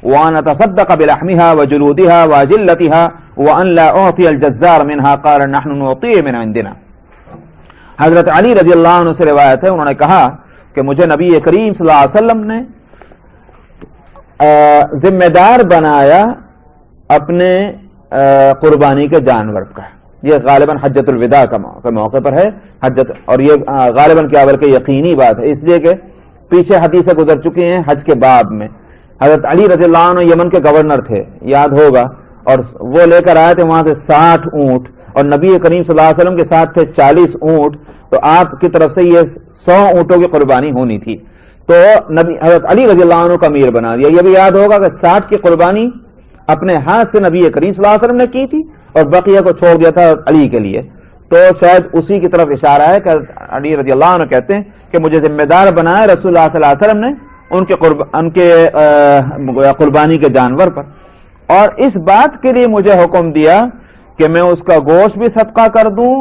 وان اتصدق بلحمها وجلودها واجلتها وان لا اعطي الجزار منها قال نحن نعطيه من عندنا. حضرت علی رضی اللہ عنہ سے روایت ہے، انہوں نے کہا کہ مجھے نبی کریم صلی اللہ علیہ وسلم نے ذمہ دار بنایا اپنے قربانی کے جانور کا. یہ غالباً حجت الوداع کا موقع پر ہے حجت، اور یہ غالباً کیا بلکہ یقینی بات ہے، اس لیے کہ پیچھے حدیثیں گزر چکی ہیں حج کے باب میں. حضرت علی رضی اللہ عنہ یمن کے گورنر تھے، یاد ہوگا، اور وہ لے کر آئے تھے وہاں سے 60 اونٹ، اور نبی کریم صلی اللہ علیہ وسلم کے ساتھ تھے 40 اونٹ. تو آپ کی طرف سے یہ 100 اونٹوں کی قربانی ہونی تھی. تو نبی حضرت علی رضی اللہ عنہ کا امیر بنا دیا. یہ بھی یاد ہوگا کہ 60 کی قربانی اپنے ہاتھ سے نبی کریم صلی اللہ علیہ وسلم نے کی تھی اور بقیہ کو چھوڑ دیا تھا علی کے لیے. تو شاید اسی کی طرف اشارہ ہے کہ علی رضی اللہ عنہ کہتے ہیں کہ مجھے ذمہ دار بنایا رسول اللہ صلی اللہ علیہ وسلم نے ان کے قربانی کے جانور پر، اور اس بات کے لیے مجھے حکم دیا کہ میں اس کا گوشت بھی صدقہ کر دوں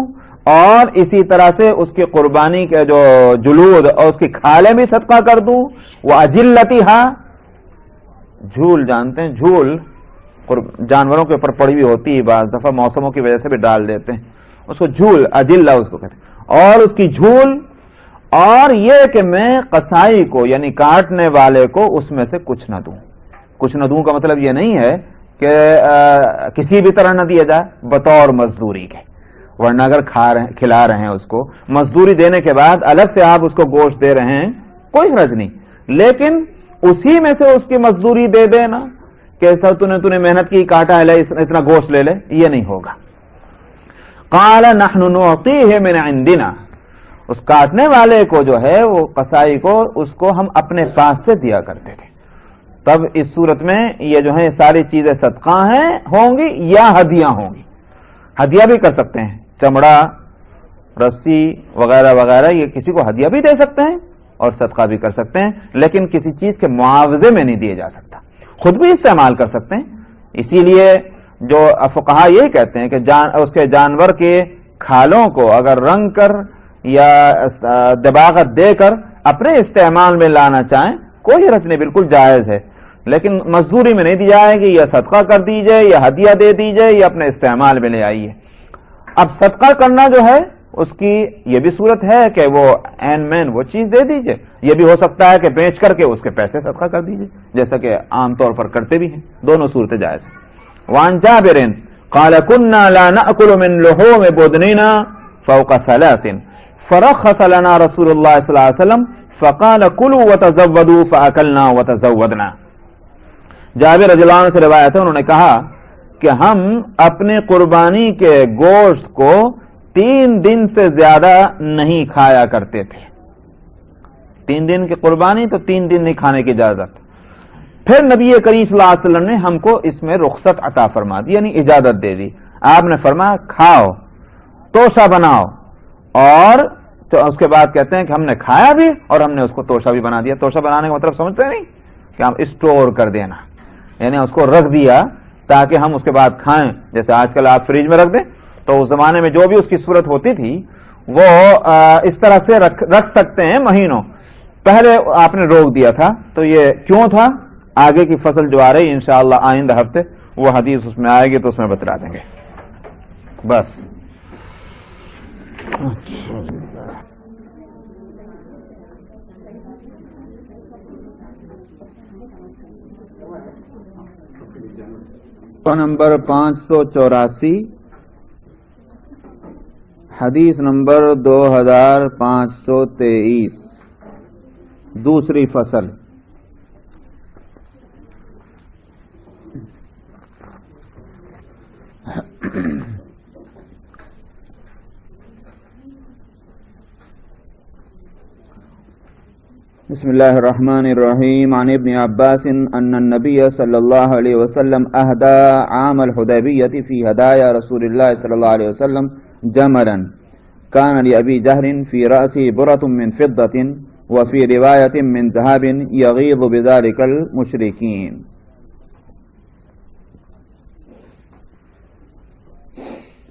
اور اسی طرح سے اس کی قربانی کے جو جلود اور اس کی کھالیں بھی صدقہ کر دوں. وَأَجِلَّتِهَا، جھول جانتے ہیں، جھول جانوروں کے اوپر پڑی ہوئی ہوتی ہے، بعض دفعہ موسموں کی وجہ سے بھی ڈال دیتے ہیں اس کو، جھول اجلہ اس کو کہتے ہیں، اور اس کی جھول، اور یہ کہ میں قصائی کو یعنی کاٹنے والے کو اس میں سے کچھ نہ دوں. کچھ نہ دوں کا مطلب یہ نہیں ہے کہ کسی بھی طرح نہ دیا جائے بطور مزدوری کے، ورنہ اگر کھلا رہے ہیں اس کو مزدوری دینے کے بعد الگ سے آپ اس کو گوشت دے رہے ہیں کوئی حرج نہیں، لیکن اسی میں سے اس کی مزدوری دے دینا کہ تو نے محنت کی، کاٹا ہے، اتنا گوشت لے لے، یہ نہیں ہوگا. قال نحن نعطيه من عندنا، اس کاٹنے والے کو جو ہے وہ قصائی کو، اس کو ہم اپنے پاس سے دیا کرتے تھے. تب اس صورت میں یہ جو ہے ساری چیزیں صدقہ ہیں ہوں گی یا ہدیہ ہوں گی. ہدیہ بھی کر سکتے ہیں، چمڑا، رسی وغیرہ وغیرہ یہ کسی کو ہدیہ بھی دے سکتے ہیں اور صدقہ بھی کر سکتے ہیں، لیکن کسی چیز کے معاوضے میں نہیں دیا جا سکتا، خود بھی استعمال کر سکتے ہیں۔ اسی لیے جو فقہا یہی کہتے ہیں کہ اس کے جانور کے کھالوں کو اگر رنگ کر یا دباغت دے کر اپنے استعمال میں لانا چاہیں کوئی حرج نہیں، بالکل جائز ہے، لیکن مزدوری میں نہیں دی جائے گی، یا صدقہ کر دیجئے یا ہدیہ دے دیجئے یا اپنے استعمال میں لے آئیے۔ اب صدقہ کرنا جو ہے اس کی یہ بھی صورت ہے کہ وہ عین مین وہ چیز دے دیجئے، یہ بھی ہو سکتا ہے کہ بیچ کر کے اس کے پیسے صدقہ کر دیجئے، جیسا کہ عام طور پر کرتے بھی ہیں، دونوں صورتیں جائز ہیں۔ وعن جابر قال كنا لا نأكل من لحوم بدننا فوق 3 فرخص لنا رسول الله صلى الله عليه وسلم فقال كلوا وتزودوا فأكلنا وتزودنا۔ جابر رضی اللہ عنہ سے روایت ہے، انہوں نے کہا کہ ہم اپنے قربانی کے گوشت کو 3 دن سے زیادہ نہیں کھایا کرتے تھے۔ 3 دن کی قربانی تو 3 دن نہیں کھانے کی اجازت۔ پھر نبی کریم صلی اللہ علیہ وسلم نے ہم کو اس میں رخصت عطا فرما دی، یعنی اجازت دے دی۔ آپ نے فرمایا کھاؤ، توشہ بناؤ، اور تو اس کے بعد کہتے ہیں کہ ہم نے کھایا بھی اور ہم نے اس کو توشہ بھی بنا دیا۔ توشہ بنانے کا مطلب سمجھتے نہیں کہ ہم اسٹور کر دینا، یعنی اس کو رکھ دیا تاکہ ہم اس کے بعد کھائیں، جیسے آج کل آپ فریج میں رکھ دیں، تو اس زمانے میں جو بھی اس کی صورت ہوتی تھی وہ اس طرح سے رکھ سکتے ہیں مہینوں۔ پہلے آپ نے روک دیا تھا، تو یہ کیوں تھا؟ آگے کی فصل جو آ رہی انشاءاللہ آئندہ ہفتے وہ حدیث اس میں آئے گی تو اس میں بتلا دیں گے۔ بس نمبر 584، حدیث نمبر 2523، دوسری فصل۔ بسم اللہ الرحمن الرحیم۔ عن ابن عباس ان النبی صلی اللہ علیہ وسلم اہدى عام الحدیبیۃ فی ہدایا رسول اللہ صلی اللہ علیہ وسلم جملا كان لأبي جهل في رأسه برة من فضة وفي رواية من ذهب يغيظ بذلك المشركين۔